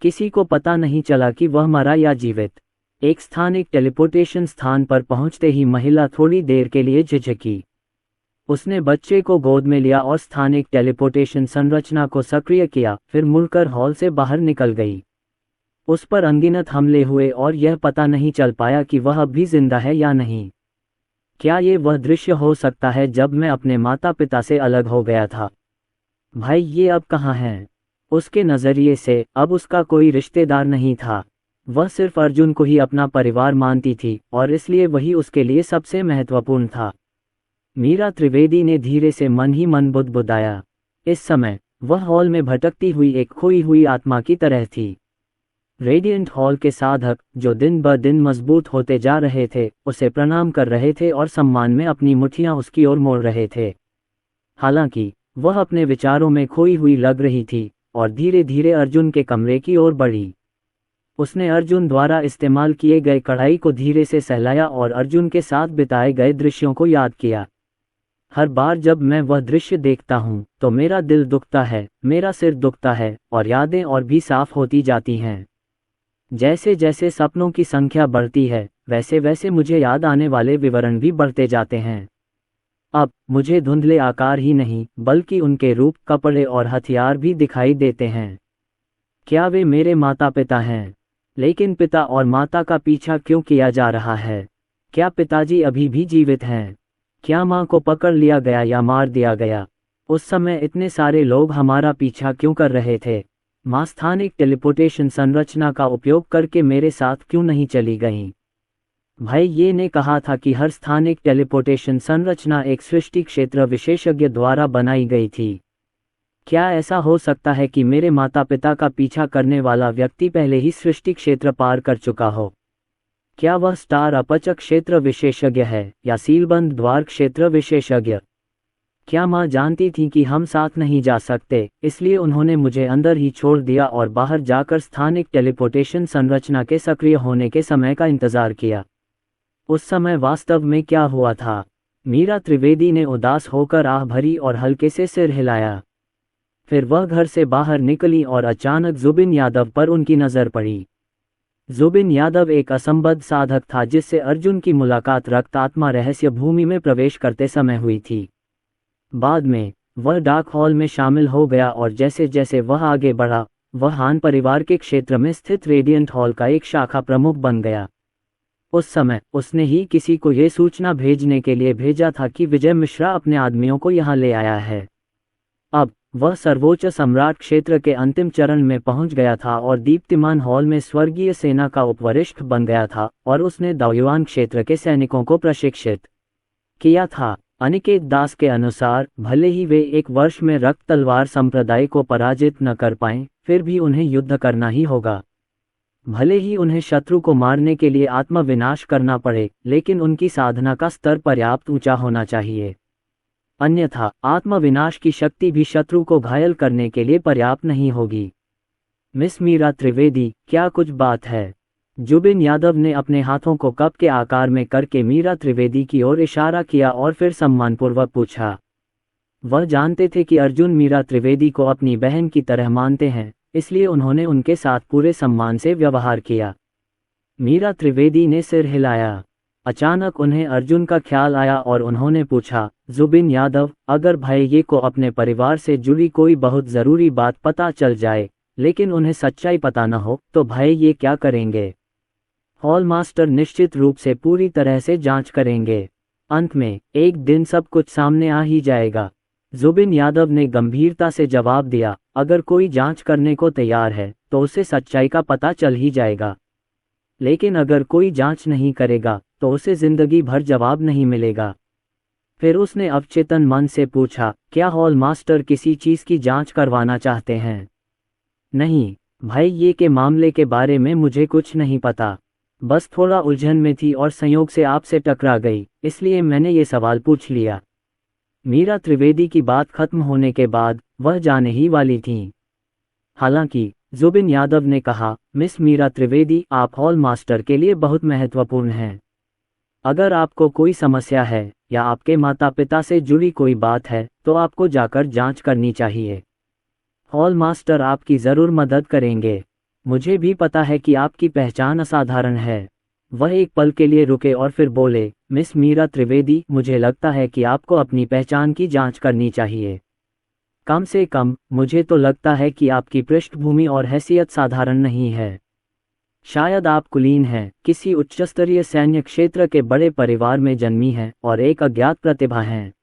किसी को पता नहीं चला कि वह मरा या जीवित। एक स्थानिक टेलीपोर्टेशन स्थान पर पहुंचते ही महिला थोड़ी देर के लिए झिझकी। उसने बच्चे को गोद में लिया और स्थानिक टेलीपोर्टेशन संरचना को सक्रिय किया, फिर मुड़कर हॉल से बाहर निकल गई। उस पर अनगिनत हमले हुए और यह पता नहीं चल पाया कि वह अब भी जिंदा है या नहीं। क्या ये वह दृश्य हो सकता है जब मैं अपने माता पिता से अलग हो गया था? भाई, ये अब कहाँ हैं? उसके नज़रिए से अब उसका कोई रिश्तेदार नहीं था। वह सिर्फ अर्जुन को ही अपना परिवार मानती थी और इसलिए वही उसके लिए सबसे महत्वपूर्ण था। मीरा त्रिवेदी ने धीरे से मन ही मन बुदबुदाया। इस समय वह हॉल में भटकती हुई एक खोई हुई आत्मा की तरह थी। रेडिएंट हॉल के साधक, जो दिन ब दिन मजबूत होते जा रहे थे, उसे प्रणाम कर रहे थे और सम्मान में अपनी मुट्ठियां उसकी ओर मोड़ रहे थे। हालांकि वह अपने विचारों में खोई हुई लग रही थी और धीरे धीरे अर्जुन के कमरे की ओर बढ़ी। उसने अर्जुन द्वारा इस्तेमाल किए गए कढ़ाई को धीरे से सहलाया और अर्जुन के साथ बिताए गए दृश्यों को याद किया। हर बार जब मैं वह दृश्य देखता हूँ तो मेरा दिल दुखता है, मेरा सिर दुखता है और यादें और भी साफ होती जाती हैं। जैसे जैसे सपनों की संख्या बढ़ती है, वैसे वैसे मुझे याद आने वाले विवरण भी बढ़ते जाते हैं। अब मुझे धुंधले आकार ही नहीं बल्कि उनके रूप, कपड़े और हथियार भी दिखाई देते हैं। क्या वे मेरे माता पिता हैं? लेकिन पिता और माता का पीछा क्यों किया जा रहा है? क्या पिताजी अभी भी जीवित हैं? क्या माँ को पकड़ लिया गया या मार दिया गया? उस समय इतने सारे लोग हमारा पीछा क्यों कर रहे थे? माँ स्थानिक टेलीपोर्टेशन संरचना का उपयोग करके मेरे साथ क्यों नहीं चली गईं? भाई ये ने कहा था कि हर स्थानिक टेलीपोर्टेशन संरचना एक सृष्टि क्षेत्र विशेषज्ञ द्वारा बनाई गई थी। क्या ऐसा हो सकता है कि मेरे माता पिता का पीछा करने वाला व्यक्ति पहले ही सृष्टि क्षेत्र पार कर चुका हो? क्या वह स्टार अपचक क्षेत्र विशेषज्ञ है या सीलबंद द्वार क्षेत्र विशेषज्ञ? क्या माँ जानती थी कि हम साथ नहीं जा सकते, इसलिए उन्होंने मुझे अंदर ही छोड़ दिया और बाहर जाकर स्थानिक टेलीपोर्टेशन संरचना के सक्रिय होने के समय का इंतजार किया? उस समय वास्तव में क्या हुआ था? मीरा त्रिवेदी ने उदास होकर आह भरी और हल्के से सिर हिलाया। फिर वह घर से बाहर निकली और अचानक जुबिन यादव पर उनकी नज़र पड़ी। जुबिन यादव एक असंबद्ध साधक था जिससे अर्जुन की मुलाकात रक्त आत्मा रहस्य भूमि में प्रवेश करते समय हुई थी। बाद में वह डाक हॉल में शामिल हो गया और जैसे जैसे वह आगे बढ़ा, वह हान परिवार के क्षेत्र में स्थित रेडिएंट हॉल का एक शाखा प्रमुख बन गया। उस समय उसने ही किसी को ये सूचना भेजने के लिए भेजा था कि विजय मिश्रा अपने आदमियों को यहाँ ले आया है। अब वह सर्वोच्च सम्राट क्षेत्र के अंतिम चरण में पहुंच गया था और दीप्तिमान हॉल में स्वर्गीय सेना का उपवरिष्ठ बन गया था और उसने दाव्युआन क्षेत्र के सैनिकों को प्रशिक्षित किया था। अनिकेत दास के अनुसार भले ही वे एक वर्ष में रक्त तलवार संप्रदाय को पराजित न कर पाएं, फिर भी उन्हें युद्ध करना ही होगा। भले ही उन्हें शत्रु को मारने के लिए आत्मविनाश करना पड़े, लेकिन उनकी साधना का स्तर पर्याप्त ऊंचा होना चाहिए। अन्यथा आत्मविनाश की शक्ति भी शत्रु को घायल करने के लिए पर्याप्त नहीं होगी। मिस मीरा त्रिवेदी, क्या कुछ बात है? जुबिन यादव ने अपने हाथों को कप के आकार में करके मीरा त्रिवेदी की ओर इशारा किया और फिर सम्मानपूर्वक पूछा। वह जानते थे कि अर्जुन मीरा त्रिवेदी को अपनी बहन की तरह मानते हैं, इसलिए उन्होंने उनके साथ पूरे सम्मान से व्यवहार किया। मीरा त्रिवेदी ने सिर हिलाया। अचानक उन्हें अर्जुन का ख्याल आया और उन्होंने पूछा, जुबिन यादव, अगर भाई ये को अपने परिवार से जुड़ी कोई बहुत ज़रूरी बात पता चल जाए, लेकिन उन्हें सच्चाई पता न हो, तो भाई ये क्या करेंगे? हॉल मास्टर निश्चित रूप से पूरी तरह से जांच करेंगे। अंत में एक दिन सब कुछ सामने आ ही जाएगा। जुबिन यादव ने गंभीरता से जवाब दिया, अगर कोई जांच करने को तैयार है तो उसे सच्चाई का पता चल ही जाएगा, लेकिन अगर कोई जांच नहीं करेगा तो उसे जिंदगी भर जवाब नहीं मिलेगा। फिर उसने अवचेतन मन से पूछा, क्या हॉल मास्टर किसी चीज़ की जांच करवाना चाहते हैं? नहीं भाई, ये के मामले के बारे में मुझे कुछ नहीं पता, बस थोड़ा उलझन में थी और संयोग से आपसे टकरा गई, इसलिए मैंने ये सवाल पूछ लिया। मीरा त्रिवेदी की बात खत्म होने के बाद वह जाने ही वाली थीं। हालांकि जुबिन यादव ने कहा, मिस मीरा त्रिवेदी, आप हॉल मास्टर के लिए बहुत महत्वपूर्ण हैं। अगर आपको कोई समस्या है या आपके माता पिता से जुड़ी कोई बात है तो आपको जाकर जांच करनी चाहिए। हॉल मास्टर आपकी ज़रूर मदद करेंगे। मुझे भी पता है कि आपकी पहचान असाधारण है। वह एक पल के लिए रुके और फिर बोले, मिस मीरा त्रिवेदी, मुझे लगता है कि आपको अपनी पहचान की जांच करनी चाहिए। कम से कम मुझे तो लगता है कि आपकी पृष्ठभूमि और हैसियत साधारण नहीं है। शायद आप कुलीन हैं, किसी उच्चस्तरीय सैन्य क्षेत्र के बड़े परिवार में जन्मी हैं और एक अज्ञात प्रतिभा हैं।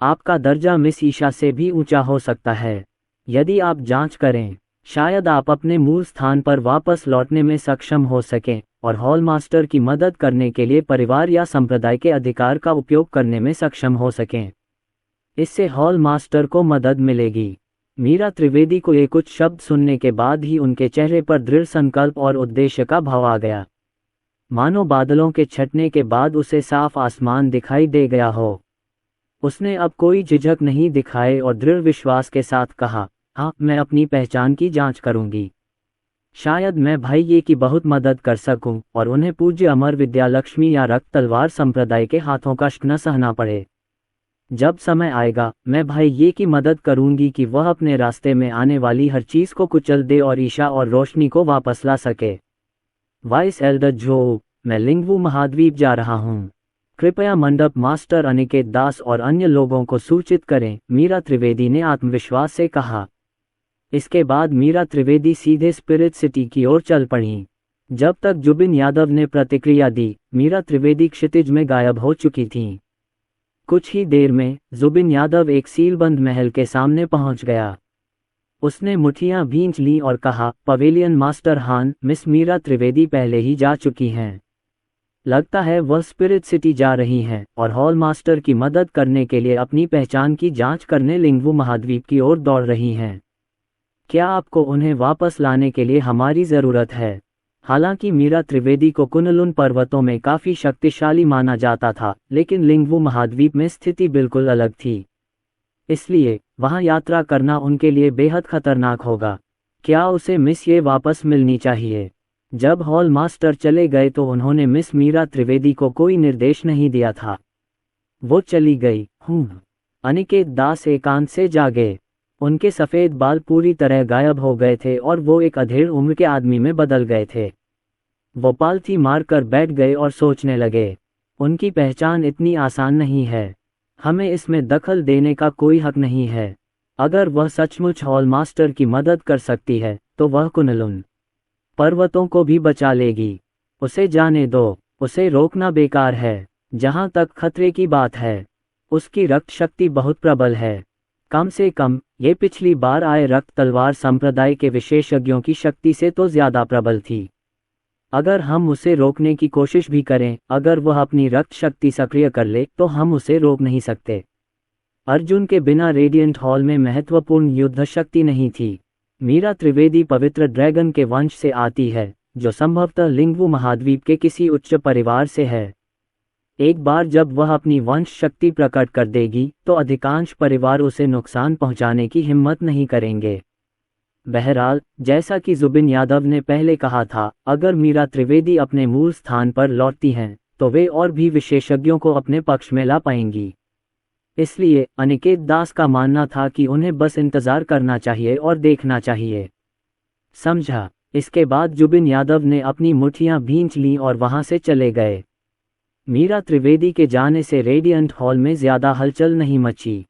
आपका दर्जा मिस ईशा से भी ऊंचा हो सकता है। यदि आप जांच करें, शायद आप अपने मूल स्थान पर वापस लौटने में सक्षम हो सकें और हॉल मास्टर की मदद करने के लिए परिवार या संप्रदाय के अधिकार का उपयोग करने में सक्षम हो सकें। इससे हॉल मास्टर को मदद मिलेगी। मीरा त्रिवेदी को ये कुछ शब्द सुनने के बाद ही उनके चेहरे पर दृढ़ संकल्प और उद्देश्य का भाव आ गया, मानो बादलों के छटने के बाद उसे साफ आसमान दिखाई दे गया हो। उसने अब कोई झिझक नहीं दिखाए और दृढ़ विश्वास के साथ कहा, हाँ, मैं अपनी पहचान की जांच करूंगी। शायद मैं भाई ये की बहुत मदद कर सकूं और उन्हें पूज्य अमर विद्यालक्ष्मी या रक्त तलवार संप्रदाय के हाथों का कष्ट न सहना पड़े। जब समय आएगा, मैं भाई ये की मदद करूंगी कि वह अपने रास्ते में आने वाली हर चीज को कुचल दे और ईशा और रोशनी को वापस ला सके। वाइस एल्डर जो, मैं लिंगवू महाद्वीप जा रहा हूँ। कृपया मंडप मास्टर अनिकेत दास और अन्य लोगों को सूचित करें, मीरा त्रिवेदी ने आत्मविश्वास से कहा। इसके बाद मीरा त्रिवेदी सीधे स्पिरिट सिटी की ओर चल पड़ी। जब तक जुबिन यादव ने प्रतिक्रिया दी, मीरा त्रिवेदी क्षितिज में गायब हो चुकी थीं। कुछ ही देर में जुबिन यादव एक सीलबंद महल के सामने पहुंच गया। उसने मुठियां भींच लीं और कहा, पवेलियन मास्टर हान, मिस मीरा त्रिवेदी पहले ही जा चुकी हैं। लगता है वह स्पिरिट सिटी जा रही हैं और हॉल मास्टर की मदद करने के लिए अपनी पहचान की जांच करने लिंगवू महाद्वीप की ओर दौड़ रही हैं। क्या आपको उन्हें वापस लाने के लिए हमारी ज़रूरत है? हालांकि मीरा त्रिवेदी को कुनलुन पर्वतों में काफ़ी शक्तिशाली माना जाता था, लेकिन लिंगवू महाद्वीप में स्थिति बिल्कुल अलग थी। इसलिए वहां यात्रा करना उनके लिए बेहद खतरनाक होगा। क्या उसे मिस ये वापस मिलनी चाहिए? जब हॉल मास्टर चले गए तो उन्होंने मिस मीरा त्रिवेदी को कोई निर्देश नहीं दिया था। वो चली गई। अनिकेत दास एकांत से जागे। उनके सफ़ेद बाल पूरी तरह गायब हो गए थे और वो एक अधेड़ उम्र के आदमी में बदल गए थे। वो पालथी मारकर बैठ गए और सोचने लगे, उनकी पहचान इतनी आसान नहीं है। हमें इसमें दखल देने का कोई हक नहीं है। अगर वह सचमुच हॉल मास्टर की मदद कर सकती है तो वह कुनलुन पर्वतों को भी बचा लेगी। उसे जाने दो, उसे रोकना बेकार है। जहां तक खतरे की बात है, उसकी रक्त शक्ति बहुत प्रबल है। कम से कम ये पिछली बार आए रक्त तलवार संप्रदाय के विशेषज्ञों की शक्ति से तो ज्यादा प्रबल थी। अगर हम उसे रोकने की कोशिश भी करें, अगर वह अपनी रक्त शक्ति सक्रिय कर ले तो हम उसे रोक नहीं सकते। अर्जुन के बिना रेडियंट हॉल में महत्वपूर्ण युद्ध शक्ति नहीं थी। मीरा त्रिवेदी पवित्र ड्रैगन के वंश से आती है, जो संभवतः लिंगवू महाद्वीप के किसी उच्च परिवार से है। एक बार जब वह अपनी वंश शक्ति प्रकट कर देगी तो अधिकांश परिवार उसे नुकसान पहुंचाने की हिम्मत नहीं करेंगे। बहरहाल, जैसा कि जुबिन यादव ने पहले कहा था, अगर मीरा त्रिवेदी अपने मूल स्थान पर लौटती हैं तो वे और भी विशेषज्ञों को अपने पक्ष में ला पाएंगी। इसलिए अनिकेत दास का मानना था कि उन्हें बस इंतजार करना चाहिए और देखना चाहिए। समझा। इसके बाद जुबिन यादव ने अपनी मुठियां भींच लीं और वहां से चले गए। मीरा त्रिवेदी के जाने से रेडियंट हॉल में ज्यादा हलचल नहीं मची।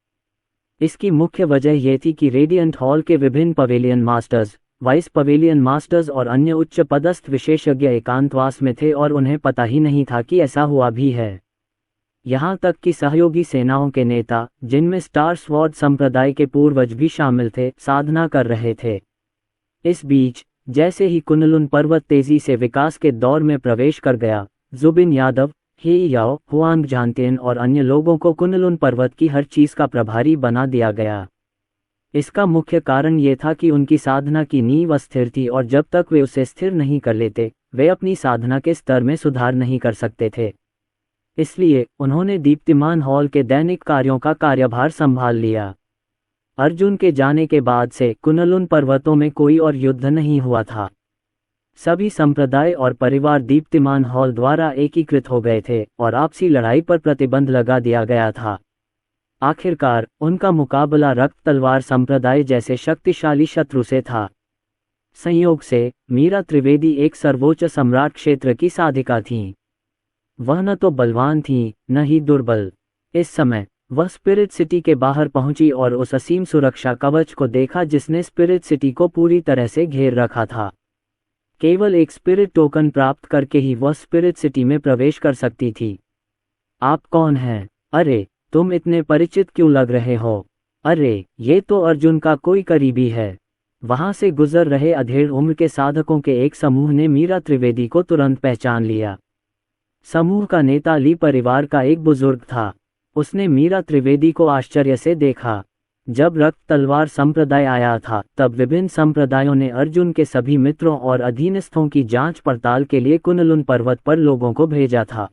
इसकी मुख्य वजह यह थी कि रेडियंट हॉल के विभिन्न pavilion masters, vice pavilion masters और अन्य उच्च पदस्थ विशेषज्ञ एकांतवास में थे और उन्हें पता ही नहीं था कि ऐसा हुआ भी है। यहाँ तक कि सहयोगी सेनाओं के नेता, जिनमें स्टार स्वॉर्ड संप्रदाय के पूर्वज भी शामिल थे, साधना कर रहे थे। इस बीच जैसे ही कुनलुन पर्वत तेजी से विकास के दौर में प्रवेश कर गया, जुबिन यादव, हे याओ, हुआंग झांतियन और अन्य लोगों को कुनलुन पर्वत की हर चीज का प्रभारी बना दिया गया। इसका मुख्य कारण ये था कि उनकी साधना की नींव अस्थिर थी और जब तक वे उसे स्थिर नहीं कर लेते, वे अपनी साधना के स्तर में सुधार नहीं कर सकते थे। इसलिए उन्होंने दीप्तिमान हॉल के दैनिक कार्यों का कार्यभार संभाल लिया। अर्जुन के जाने के बाद से कुनलुन पर्वतों में कोई और युद्ध नहीं हुआ था। सभी संप्रदाय और परिवार दीप्तिमान हॉल द्वारा एकीकृत हो गए थे और आपसी लड़ाई पर प्रतिबंध लगा दिया गया था। आखिरकार उनका मुकाबला रक्त तलवार संप्रदाय जैसे शक्तिशाली शत्रु से था। संयोग से मीरा त्रिवेदी एक सर्वोच्च सम्राट क्षेत्र की साधिका थीं। वह न तो बलवान थीं, न ही दुर्बल। इस समय वह स्पिरिट सिटी के बाहर पहुंची और उस असीम सुरक्षा कवच को देखा जिसने स्पिरिट सिटी को पूरी तरह से घेर रखा था। केवल एक स्पिरिट टोकन प्राप्त करके ही वह स्पिरिट सिटी में प्रवेश कर सकती थी। आप कौन हैं? अरे, तुम इतने परिचित क्यों लग रहे हो? अरे, ये तो अर्जुन का कोई करीबी है। वहां से गुजर रहे अधेड़ उम्र के साधकों के एक समूह ने मीरा त्रिवेदी को तुरंत पहचान लिया। समूह का नेता ली परिवार का एक बुजुर्ग था। उसने मीरा त्रिवेदी को आश्चर्य से देखा। जब रक्त तलवार संप्रदाय आया था, तब विभिन्न संप्रदायों ने अर्जुन के सभी मित्रों और अधीनस्थों की जांच पड़ताल के लिए कुनलुन पर्वत पर लोगों को भेजा था।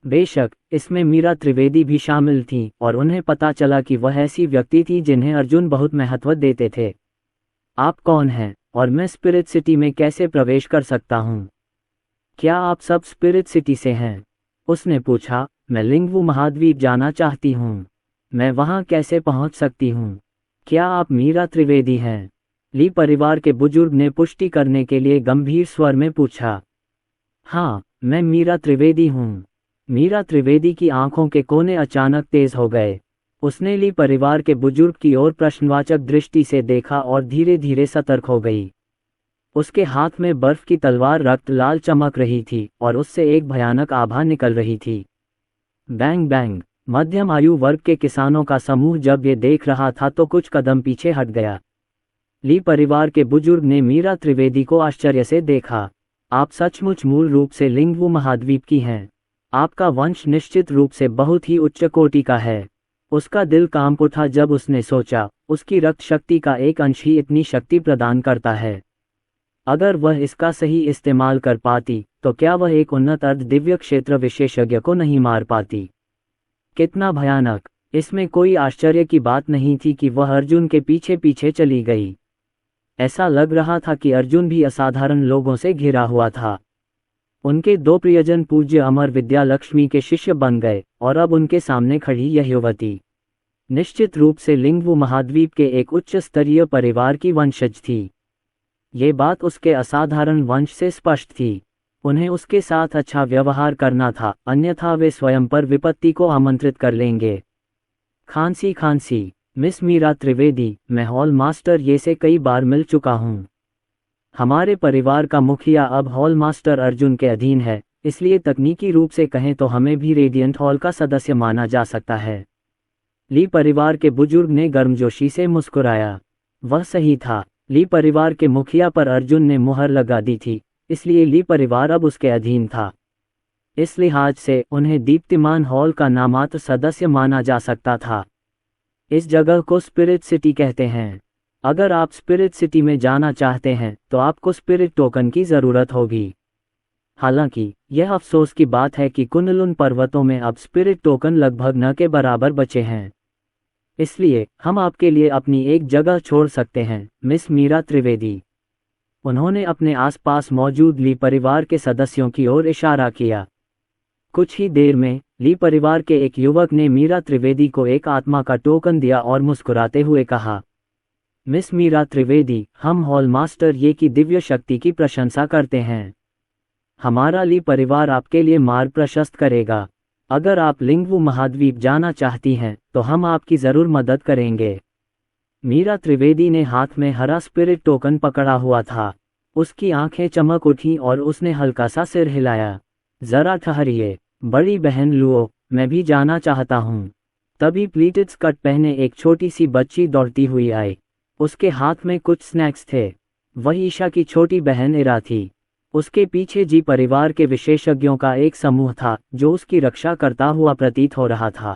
बेशक, इसमें मीरा त्रिवेदी भी शामिल थीं, और उन्हें पता चला कि वह ऐसी व्यक्ति थी जिन्हें अर्जुन बहुत महत्व देते थे। आप कौन हैं, और मैं स्पिरिट सिटी में कैसे प्रवेश कर सकता हूँ? क्या आप सब स्पिरिट सिटी से हैं? उसने पूछा। मैं लिंगवू महाद्वीप जाना चाहती हूँ। मैं वहाँ कैसे पहुँच सकती हूँ? क्या आप मीरा त्रिवेदी हैं? ली परिवार के बुजुर्ग ने पुष्टि करने के लिए गंभीर स्वर में पूछा। हाँ, मैं मीरा त्रिवेदी हूँ। मीरा त्रिवेदी की आंखों के कोने अचानक तेज हो गए। उसने ली परिवार के बुजुर्ग की ओर प्रश्नवाचक दृष्टि से देखा और धीरे धीरे सतर्क हो गई। उसके हाथ में बर्फ की तलवार रक्त लाल चमक रही थी, और उससे एक भयानक आभा निकल रही थी। Bang bang. मध्यम आयु वर्ग के किसानों का समूह जब ये देख रहा था तो कुछ कदम पीछे हट गया। ली परिवार के बुजुर्ग ने मीरा त्रिवेदी को आश्चर्य से देखा। आप सचमुच मूल रूप से लिंगवू महाद्वीप की हैं। आपका वंश निश्चित रूप से बहुत ही उच्च कोटि का है। उसका दिल कांप उठा जब उसने सोचा, उसकी रक्त शक्ति का एक अंश ही इतनी शक्ति प्रदान करता है। अगर वह इसका सही इस्तेमाल कर पाती, तो क्या वह एक उन्नत अर्ध दिव्य क्षेत्र विशेषज्ञ को नहीं मार पाती? कितना भयानक! इसमें कोई आश्चर्य की बात नहीं थी कि वह अर्जुन के पीछे पीछे चली गई। ऐसा लग रहा था कि अर्जुन भी असाधारण लोगों से घिरा हुआ था। उनके दो प्रियजन पूज्य अमर विद्या लक्ष्मी के शिष्य बन गए, और अब उनके सामने खड़ी यह युवती निश्चित रूप से लिंगवू महाद्वीप के एक उच्च स्तरीय परिवार की वंशज थी। ये बात उसके असाधारण वंश से स्पष्ट थी। उन्हें उसके साथ अच्छा व्यवहार करना था, अन्यथा वे स्वयं पर विपत्ति को आमंत्रित कर लेंगे। खांसी खांसी। मिस मीरा त्रिवेदी, मैं हॉल मास्टर ये से कई बार मिल चुका हूँ। हमारे परिवार का मुखिया अब हॉल मास्टर अर्जुन के अधीन है, इसलिए तकनीकी रूप से कहें तो हमें भी रेडियंट हॉल का सदस्य माना जा सकता है। ली परिवार के बुजुर्ग ने गर्मजोशी से मुस्कुराया। वह सही था। ली परिवार के मुखिया पर अर्जुन ने मुहर लगा दी थी, इसलिए ली परिवार अब उसके अधीन था। इस लिहाज से उन्हें दीप्तिमान हॉल का नामात्र सदस्य माना जा सकता था। इस जगह को स्पिरिट सिटी कहते हैं। अगर आप स्पिरिट सिटी में जाना चाहते हैं तो आपको स्पिरिट टोकन की ज़रूरत होगी। हालांकि यह अफसोस की बात है कि कुनलुन पर्वतों में अब स्पिरिट टोकन लगभग न के बराबर बचे हैं। इसलिए हम आपके लिए अपनी एक जगह छोड़ सकते हैं, मिस मीरा त्रिवेदी। उन्होंने अपने आसपास मौजूद ली परिवार के सदस्यों की ओर इशारा किया। कुछ ही देर में ली परिवार के एक युवक ने मीरा त्रिवेदी को एक आत्मा का टोकन दिया और मुस्कुराते हुए कहा, मिस मीरा त्रिवेदी, हम हॉल मास्टर ये की दिव्य शक्ति की प्रशंसा करते हैं। हमारा ली परिवार आपके लिए मार्ग प्रशस्त करेगा। अगर आप लिंगवू महाद्वीप जाना चाहती हैं तो हम आपकी ज़रूर मदद करेंगे। मीरा त्रिवेदी ने हाथ में हरा स्पिरिट टोकन पकड़ा हुआ था। उसकी आंखें चमक उठीं और उसने हल्का सा सिर हिलाया। जरा ठहरिए, बड़ी बहन लुओ, मैं भी जाना चाहता हूँ। तभी प्लीटेड स्कर्ट पहने एक छोटी सी बच्ची दौड़ती हुई आई। उसके हाथ में कुछ स्नैक्स थे। वही ईशा की छोटी बहन इरा थी। उसके पीछे जी परिवार के विशेषज्ञों का एक समूह था जो उसकी रक्षा करता हुआ प्रतीत हो रहा था।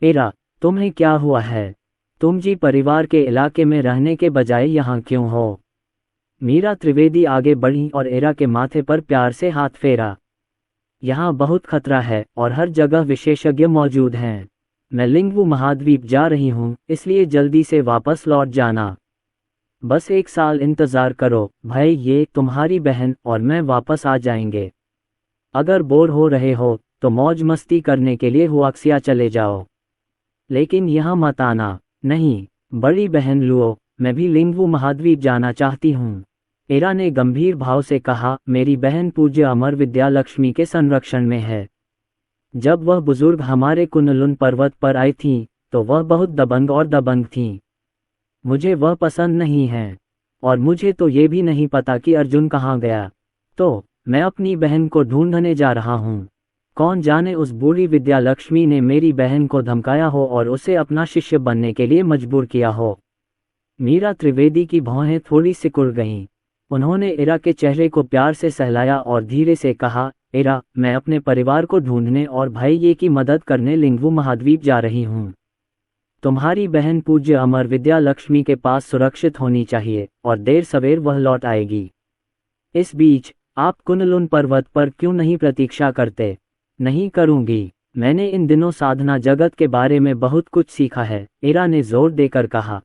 इरा, तुम्हें क्या हुआ है? तुम जी परिवार के इलाके में रहने के बजाय यहाँ क्यों हो? मीरा त्रिवेदी आगे बढ़ी और इरा के माथे पर प्यार से हाथ फेरा। यहाँ बहुत खतरा है और हर जगह विशेषज्ञ मौजूद हैं। मैं लिंगवू महाद्वीप जा रही हूँ, इसलिए जल्दी से वापस लौट जाना। बस 1 साल इंतज़ार करो भाई, ये तुम्हारी बहन और मैं वापस आ जाएंगे। अगर बोर हो रहे हो तो मौज मस्ती करने के लिए हुआक्सिया चले जाओ, लेकिन यहाँ मत आना। नहीं, बड़ी बहन लुओ, मैं भी लिंगवू महाद्वीप जाना चाहती हूँ। इरा ने गंभीर भाव से कहा, मेरी बहन पूज्य अमर विद्या लक्ष्मी के संरक्षण में है। जब वह बुजुर्ग हमारे कुनलुन पर्वत पर आई थीं, तो वह बहुत दबंग थीं। मुझे वह पसंद नहीं है, और मुझे तो ये भी नहीं पता कि अर्जुन कहाँ गया। तो मैं अपनी बहन को ढूंढने जा रहा हूँ। कौन जाने उस बूढ़ी विद्यालक्ष्मी ने मेरी बहन को धमकाया हो और उसे अपना शिष्य बनने के लिए मजबूर किया हो। मीरा त्रिवेदी की भौहें थोड़ी सिकुड़ गईं। उन्होंने इरा के चेहरे को प्यार से सहलाया और धीरे से कहा, इरा, मैं अपने परिवार को ढूंढने और भाई ये की मदद करने लिंगवू महाद्वीप जा रही हूँ। तुम्हारी बहन पूज्य अमर विद्यालक्ष्मी के पास सुरक्षित होनी चाहिए और देर सवेर वह लौट आएगी। इस बीच आप कुनलुन पर्वत पर क्यों नहीं प्रतीक्षा करते? नहीं करूंगी। मैंने इन दिनों साधना जगत के बारे में बहुत कुछ सीखा है, इरा ने जोर देकर कहा।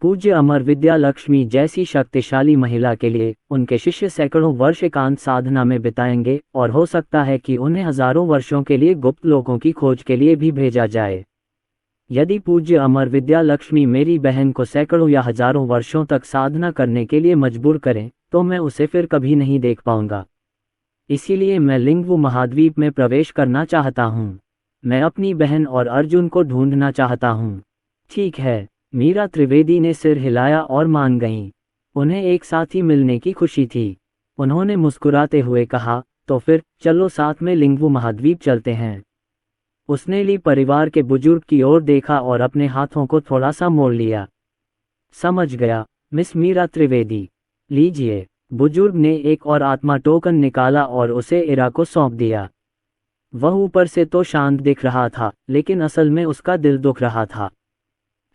पूज्य अमर विद्यालक्ष्मी जैसी शक्तिशाली महिला के लिए उनके शिष्य सैकड़ों वर्ष एकांत साधना में बिताएंगे और हो सकता है कि उन्हें हजारों वर्षों के लिए गुप्त लोकों की खोज के लिए भी भेजा जाए। यदि पूज्य अमर विद्यालक्ष्मी मेरी बहन को सैकड़ों या हजारों वर्षों तक साधना करने के लिए मजबूर करें तो मैं उसे फिर कभी नहीं देख पाऊंगा। इसीलिए मैं लिंगवू महाद्वीप में प्रवेश करना चाहता हूँ। मैं अपनी बहन और अर्जुन को ढूंढना चाहता हूँ। ठीक है, मीरा त्रिवेदी ने सिर हिलाया और मान गईं। उन्हें एक साथी मिलने की खुशी थी। उन्होंने मुस्कुराते हुए कहा, तो फिर चलो साथ में लिंगवू महाद्वीप चलते हैं। उसने ली परिवार के बुजुर्ग की ओर देखा और अपने हाथों को थोड़ा सा मोड़ लिया। समझ गया, मिस मीरा त्रिवेदी। लीजिए। बुजुर्ग ने एक और आत्मा टोकन निकाला और उसे इरा को सौंप दिया। वह ऊपर से तो शांत दिख रहा था, लेकिन असल में उसका दिल दुख रहा था।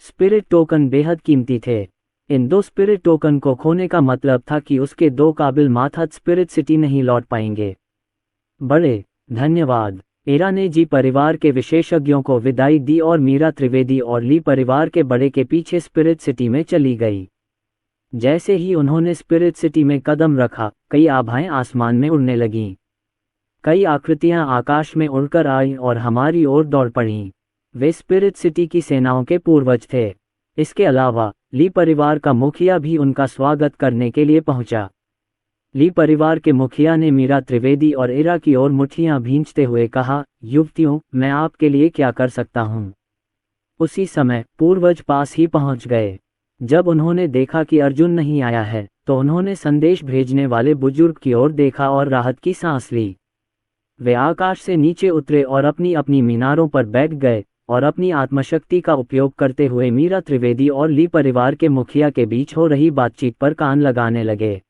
स्पिरिट टोकन बेहद कीमती थे। इन 2 स्पिरिट टोकन को खोने का मतलब था कि उसके 2 काबिल माथत स्पिरिट सिटी नहीं लौट पाएंगे। बड़े धन्यवाद। इरा ने जी परिवार के विशेषज्ञों को विदाई दी और मीरा त्रिवेदी और ली परिवार के बड़े के पीछे स्पिरिट सिटी में चली गई। जैसे ही उन्होंने स्पिरिट सिटी में कदम रखा, कई आभाएं आसमान में उड़ने लगीं। कई आकृतियां आकाश में उड़कर आईं और हमारी ओर दौड़ पड़ीं। वे स्पिरिट सिटी की सेनाओं के पूर्वज थे। इसके अलावा ली परिवार का मुखिया भी उनका स्वागत करने के लिए पहुंचा। ली परिवार के मुखिया ने मीरा त्रिवेदी और इरा की ओर मुट्ठियां भींचते हुए कहा, युवतियों, मैं आपके लिए क्या कर सकता हूं? उसी समय पूर्वज पास ही पहुंच गए। जब उन्होंने देखा कि अर्जुन नहीं आया है तो उन्होंने संदेश भेजने वाले बुजुर्ग की ओर देखा और राहत की सांस ली। वे आकाश से नीचे उतरे और अपनी अपनी मीनारों पर बैठ गए और अपनी आत्मशक्ति का उपयोग करते हुए मीरा त्रिवेदी और ली परिवार के मुखिया के बीच हो रही बातचीत पर कान लगाने लगे।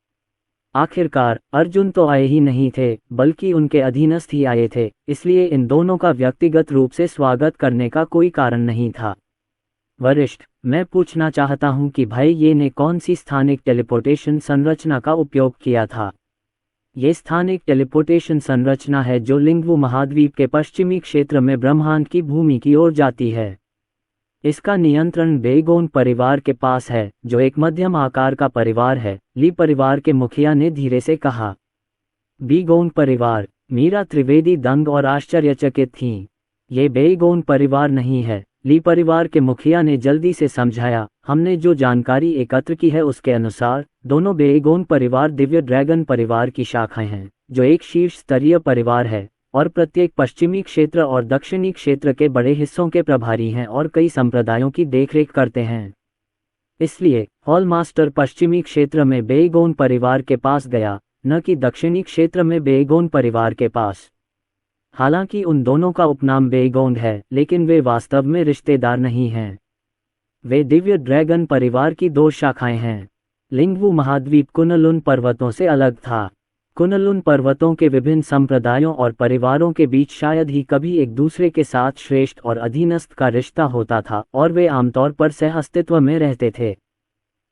आखिरकार अर्जुन तो आए ही नहीं थे, बल्कि उनके अधीनस्थ ही आए थे, इसलिए इन दोनों का व्यक्तिगत रूप से स्वागत करने का कोई कारण नहीं था। वरिष्ठ, मैं पूछना चाहता हूं कि भाई ये ने कौन सी स्थानिक टेलीपोर्टेशन संरचना का उपयोग किया था? ये स्थानिक टेलीपोर्टेशन संरचना है जो लिंगवू महाद्वीप के पश्चिमी क्षेत्र में ब्रह्मांड की भूमि की ओर जाती है। इसका नियंत्रण बेगोन परिवार के पास है, जो एक मध्यम आकार का परिवार है, ली परिवार के मुखिया ने धीरे से कहा। बेगोन परिवार? मीरा त्रिवेदी दंग और आश्चर्यचकित थीं। ये बेगोन परिवार नहीं है, ली परिवार के मुखिया ने जल्दी से समझाया। हमने जो जानकारी एकत्र की है उसके अनुसार दोनों बेगोन परिवार दिव्य ड्रैगन परिवार की शाखाएं हैं, जो एक शीर्ष स्तरीय परिवार है और प्रत्येक पश्चिमी क्षेत्र और दक्षिणी क्षेत्र के बड़े हिस्सों के प्रभारी हैं और कई संप्रदायों की देखरेख करते हैं। इसलिए हॉलमास्टर पश्चिमी क्षेत्र में बेगोन परिवार के पास गया, न कि दक्षिणी क्षेत्र में बेगोन परिवार के पास। हालांकि उन दोनों का उपनाम बेगोन है, लेकिन वे वास्तव में रिश्तेदार नहीं हैं। वे दिव्य ड्रैगन परिवार की 2 शाखाएं हैं। लिंगवू महाद्वीप कुनलुन पर्वतों से अलग था। कुनलुन पर्वतों के विभिन्न संप्रदायों और परिवारों के बीच शायद ही कभी एक दूसरे के साथ श्रेष्ठ और अधीनस्थ का रिश्ता होता था और वे आमतौर पर सह अस्तित्व में रहते थे।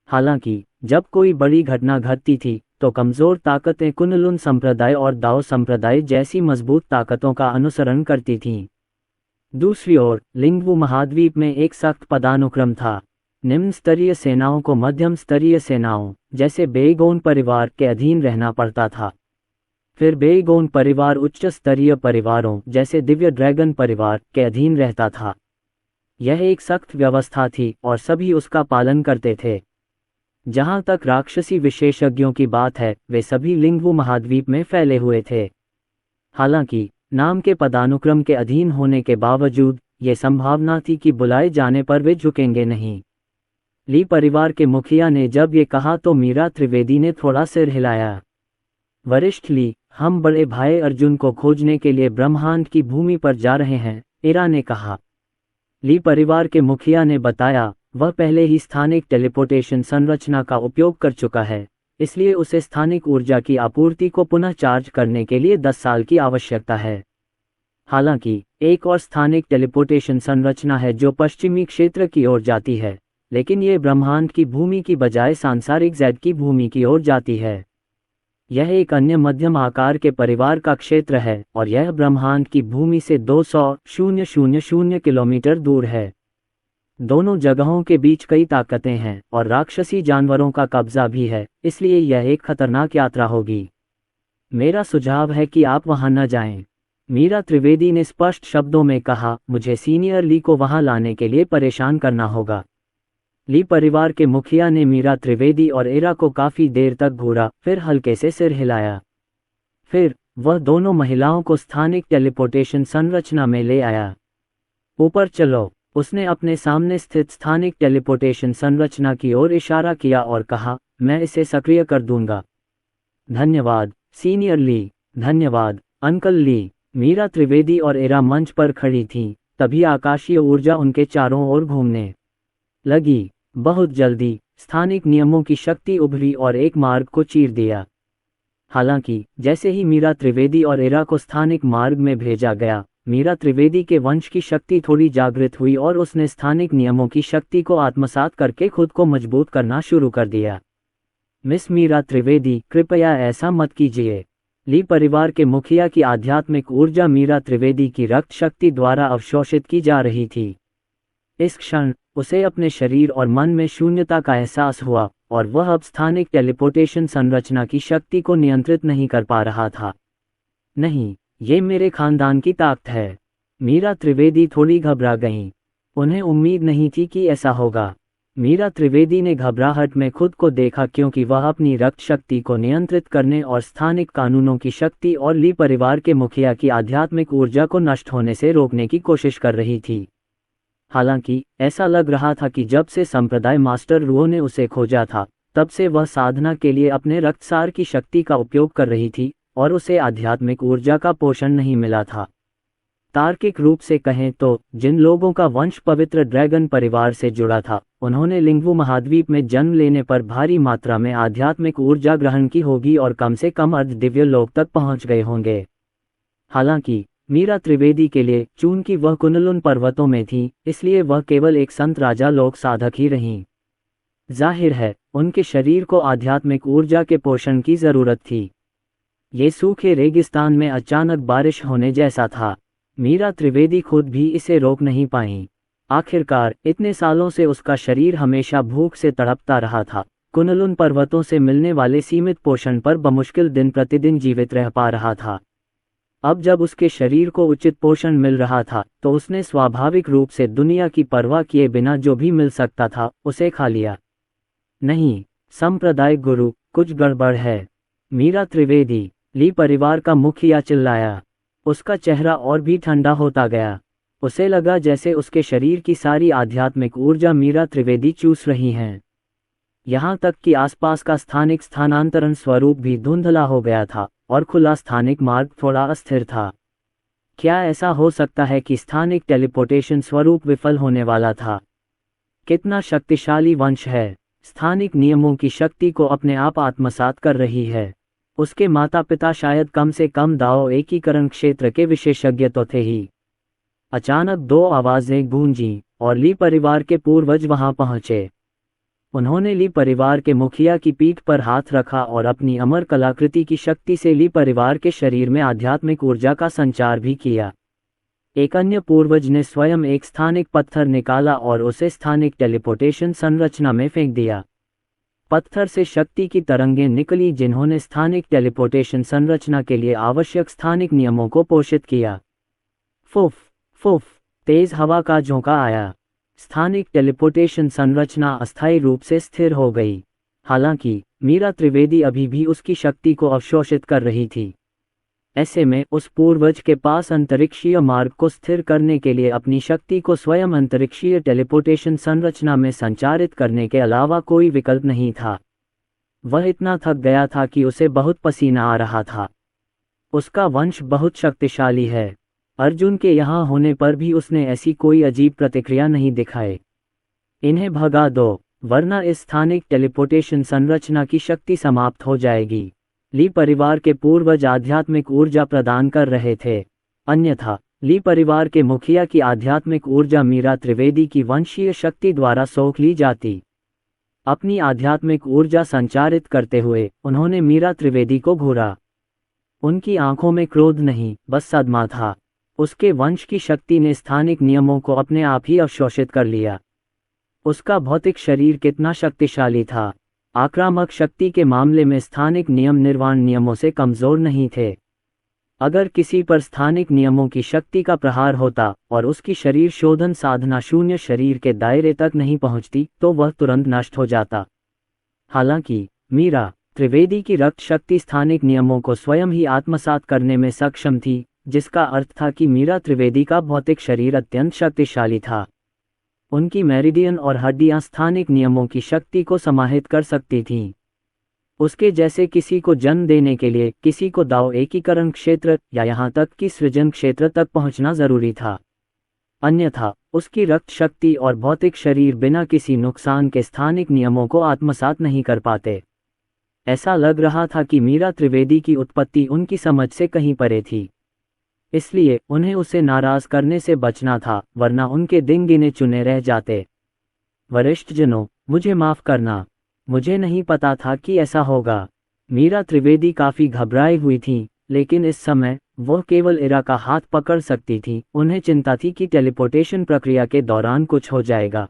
हालांकि जब कोई बड़ी घटना घटती थी तो कमजोर ताकतें कुनलुन संप्रदाय और दाओ संप्रदाय जैसी मजबूत ताकतों का अनुसरण करती थीं। दूसरी ओर लिंगवू महाद्वीप में एक सख्त पदानुक्रम था। निम्न स्तरीय सेनाओं को मध्यम स्तरीय सेनाओं जैसे बेगोन परिवार के अधीन रहना पड़ता था। फिर बेगोन परिवार उच्च स्तरीय परिवारों जैसे दिव्य ड्रैगन परिवार के अधीन रहता था। यह एक सख्त व्यवस्था थी और सभी उसका पालन करते थे। जहां तक राक्षसी विशेषज्ञों की बात है, वे सभी लिंगवू महाद्वीप में फैले हुए थे। हालांकि नाम के पदानुक्रम के अधीन होने के बावजूद ये संभावना थी कि बुलाए जाने पर वे झुकेंगे नहीं। ली परिवार के मुखिया ने जब ये कहा तो मीरा त्रिवेदी ने थोड़ा सिर हिलाया। वरिष्ठ ली, हम बड़े भाई अर्जुन को खोजने के लिए ब्रह्मांड की भूमि पर जा रहे हैं, एरा ने कहा। ली परिवार के मुखिया ने बताया, वह पहले ही स्थानिक टेलीपोर्टेशन संरचना का उपयोग कर चुका है, इसलिए उसे स्थानिक ऊर्जा की आपूर्ति को पुनः चार्ज करने के लिए 10 साल की आवश्यकता है। हालांकि एक और स्थानिक टेलीपोर्टेशन संरचना है जो पश्चिमी क्षेत्र की ओर जाती है, लेकिन ये ब्रह्मांड की भूमि की बजाय सांसारिक जेड की भूमि की ओर जाती है। यह एक अन्य मध्यम आकार के परिवार का क्षेत्र है और यह ब्रह्मांड की भूमि से 200,000 किलोमीटर दूर है। दोनों जगहों के बीच कई ताकतें हैं और राक्षसी जानवरों का कब्जा भी है, इसलिए यह एक खतरनाक यात्रा होगी। मेरा सुझाव है कि आप वहां न जाएं। मीरा त्रिवेदी ने स्पष्ट शब्दों में कहा, मुझे सीनियर ली को वहां लाने के लिए परेशान करना होगा। ली परिवार के मुखिया ने मीरा त्रिवेदी और एरा को काफी देर तक घूरा, फिर हल्के से सिर हिलाया। फिर वह दोनों महिलाओं को स्थानिक टेलीपोर्टेशन संरचना में ले आया। ऊपर चलो, उसने अपने सामने स्थित स्थानिक टेलीपोर्टेशन संरचना की ओर इशारा किया और कहा, मैं इसे सक्रिय कर दूंगा। धन्यवाद सीनियर ली। धन्यवाद अंकल ली। मीरा त्रिवेदी और एरा मंच पर खड़ी थीं, तभी आकाशीय ऊर्जा उनके चारों ओर घूमने लगी। बहुत जल्दी स्थानिक नियमों की शक्ति उभरी और एक मार्ग को चीर दिया। हालांकि जैसे ही मीरा त्रिवेदी और एरा को स्थानिक मार्ग में भेजा गया, मीरा त्रिवेदी के वंश की शक्ति थोड़ी जागृत हुई और उसने स्थानिक नियमों की शक्ति को आत्मसात करके खुद को मजबूत करना शुरू कर दिया। मिस मीरा त्रिवेदी, कृपया ऐसा मत कीजिए। ली परिवार के मुखिया की आध्यात्मिक ऊर्जा मीरा त्रिवेदी की रक्त शक्ति द्वारा अवशोषित की जा रही थी। इस क्षण उसे अपने शरीर और मन में शून्यता का एहसास हुआ और वह अब स्थानिक टेलीपोर्टेशन संरचना की शक्ति को नियंत्रित नहीं कर पा रहा था। नहीं, ये मेरे खानदान की ताकत है। मीरा त्रिवेदी थोड़ी घबरा गईं। उन्हें उम्मीद नहीं थी कि ऐसा होगा। मीरा त्रिवेदी ने घबराहट में खुद को देखा क्योंकि वह अपनी रक्त शक्ति को नियंत्रित करने और स्थानिक कानूनों की शक्ति और ली परिवार के मुखिया की आध्यात्मिक ऊर्जा को नष्ट होने से रोकने की कोशिश कर रही थी। हालांकि ऐसा लग रहा था कि जब से संप्रदाय मास्टर रुओ ने उसे खोजा था, तब से वह साधना के लिए अपने रक्तसार की शक्ति का उपयोग कर रही थी और उसे आध्यात्मिक ऊर्जा का पोषण नहीं मिला था। तार्किक रूप से कहें तो जिन लोगों का वंश पवित्र ड्रैगन परिवार से जुड़ा था, उन्होंने लिंगवू महाद्वीप में जन्म लेने पर भारी मात्रा में आध्यात्मिक ऊर्जा ग्रहण की होगी और कम से कम अर्ध दिव्य लोक तक पहुंच गए होंगे। हालांकि मीरा त्रिवेदी के लिए चूंकि वह कुनलुन पर्वतों में थी, इसलिए वह केवल एक संत राजा लोक साधक ही रहीं। जाहिर है उनके शरीर को आध्यात्मिक ऊर्जा के पोषण की जरूरत थी। ये सूखे रेगिस्तान में अचानक बारिश होने जैसा था। मीरा त्रिवेदी खुद भी इसे रोक नहीं पाईं। आखिरकार इतने सालों से उसका शरीर हमेशा भूख से तड़पता रहा था, कुनलुन पर्वतों से मिलने वाले सीमित पोषण पर बमुश्किल दिन प्रतिदिन जीवित रह पा रहा था। अब जब उसके शरीर को उचित पोषण मिल रहा था, तो उसने स्वाभाविक रूप से दुनिया की परवाह किए बिना जो भी मिल सकता था उसे खा लिया। नहीं, संप्रदाय गुरु, कुछ गड़बड़ है। मीरा त्रिवेदी, ली परिवार का मुखिया चिल्लाया। उसका चेहरा और भी ठंडा होता गया। उसे लगा जैसे उसके शरीर की सारी आध्यात्मिक ऊर्जा मीरा त्रिवेदी चूस रही हैं। यहाँ तक कि आसपास का स्थानिक स्थानांतरण स्वरूप भी धुंधला हो गया था और खुला स्थानिक मार्ग थोड़ा अस्थिर था। क्या ऐसा हो सकता है कि स्थानिक टेलीपोर्टेशन स्वरूप विफल होने वाला था? कितना शक्तिशाली वंश है, स्थानिक नियमों की शक्ति को अपने आप आत्मसात कर रही है। उसके माता पिता शायद कम से कम दाओ एकीकरण क्षेत्र के विशेषज्ञ तो थे ही। अचानक दो आवाजें गूंजीं और ली परिवार के पूर्वज वहां पहुंचे। उन्होंने ली परिवार के मुखिया की पीठ पर हाथ रखा और अपनी अमर कलाकृति की शक्ति से ली परिवार के शरीर में आध्यात्मिक ऊर्जा का संचार भी किया। एक अन्य पूर्वज ने स्वयं एक स्थानिक पत्थर निकाला और उसे स्थानिक टेलीपोर्टेशन संरचना में फेंक दिया। पत्थर से शक्ति की तरंगें निकली जिन्होंने स्थानिक टेलीपोर्टेशन संरचना के लिए आवश्यक स्थानिक नियमों को पोषित किया। फुफ फुफ, तेज हवा का झोंका आया। स्थानिक टेलीपोर्टेशन संरचना अस्थायी रूप से स्थिर हो गई। हालांकि मीरा त्रिवेदी अभी भी उसकी शक्ति को अवशोषित कर रही थी। ऐसे में उस पूर्वज के पास अंतरिक्षीय मार्ग को स्थिर करने के लिए अपनी शक्ति को स्वयं अंतरिक्षीय टेलीपोर्टेशन संरचना में संचारित करने के अलावा कोई विकल्प नहीं था। वह इतना थक गया था कि उसे बहुत पसीना आ रहा था। उसका वंश बहुत शक्तिशाली है। अर्जुन के यहाँ होने पर भी उसने ऐसी कोई अजीब प्रतिक्रिया नहीं दिखाई। इन्हें भगा दो, वरना इस स्थानिक टेलीपोर्टेशन संरचना की शक्ति समाप्त हो जाएगी। ली परिवार के पूर्वज आध्यात्मिक ऊर्जा प्रदान कर रहे थे, अन्यथा ली परिवार के मुखिया की आध्यात्मिक ऊर्जा मीरा त्रिवेदी की वंशीय शक्ति द्वारा सोख ली जाती। अपनी आध्यात्मिक ऊर्जा संचारित करते हुए उन्होंने मीरा त्रिवेदी को घूरा। उनकी आंखों में क्रोध नहीं, बस सदमा था। उसके वंश की शक्ति ने स्थानिक नियमों को अपने आप ही अवशोषित कर लिया। उसका भौतिक शरीर कितना शक्तिशाली था। आक्रामक शक्ति के मामले में स्थानिक नियम निर्वाण नियमों से कमजोर नहीं थे। अगर किसी पर स्थानिक नियमों की शक्ति का प्रहार होता और उसकी शरीर शोधन साधना शून्य शरीर के दायरे तक नहीं पहुंचती तो वह तुरंत नष्ट हो जाता। हालांकि मीरा त्रिवेदी की रक्त शक्ति स्थानिक नियमों को स्वयं ही आत्मसात करने में सक्षम थी, जिसका अर्थ था कि मीरा त्रिवेदी का भौतिक शरीर अत्यंत शक्तिशाली था। उनकी मेरिडियन और हड्डियां स्थानिक नियमों की शक्ति को समाहित कर सकती थीं। उसके जैसे किसी को जन्म देने के लिए किसी को दाव एकीकरण क्षेत्र या यहाँ तक कि सृजन क्षेत्र तक पहुंचना जरूरी था, अन्यथा उसकी रक्त शक्ति और भौतिक शरीर बिना किसी नुकसान के स्थानिक नियमों को आत्मसात नहीं कर पाते। ऐसा लग रहा था कि मीरा त्रिवेदी की उत्पत्ति उनकी समझ से कहीं परे थी, इसलिए उन्हें उसे नाराज करने से बचना था, वरना उनके दिन गिने चुने रह जाते। वरिष्ठजनों, मुझे माफ करना, मुझे नहीं पता था कि ऐसा होगा। मीरा त्रिवेदी काफी घबराई हुई थी, लेकिन इस समय वह केवल इरा का हाथ पकड़ सकती थी। उन्हें चिंता थी कि टेलीपोर्टेशन प्रक्रिया के दौरान कुछ हो जाएगा।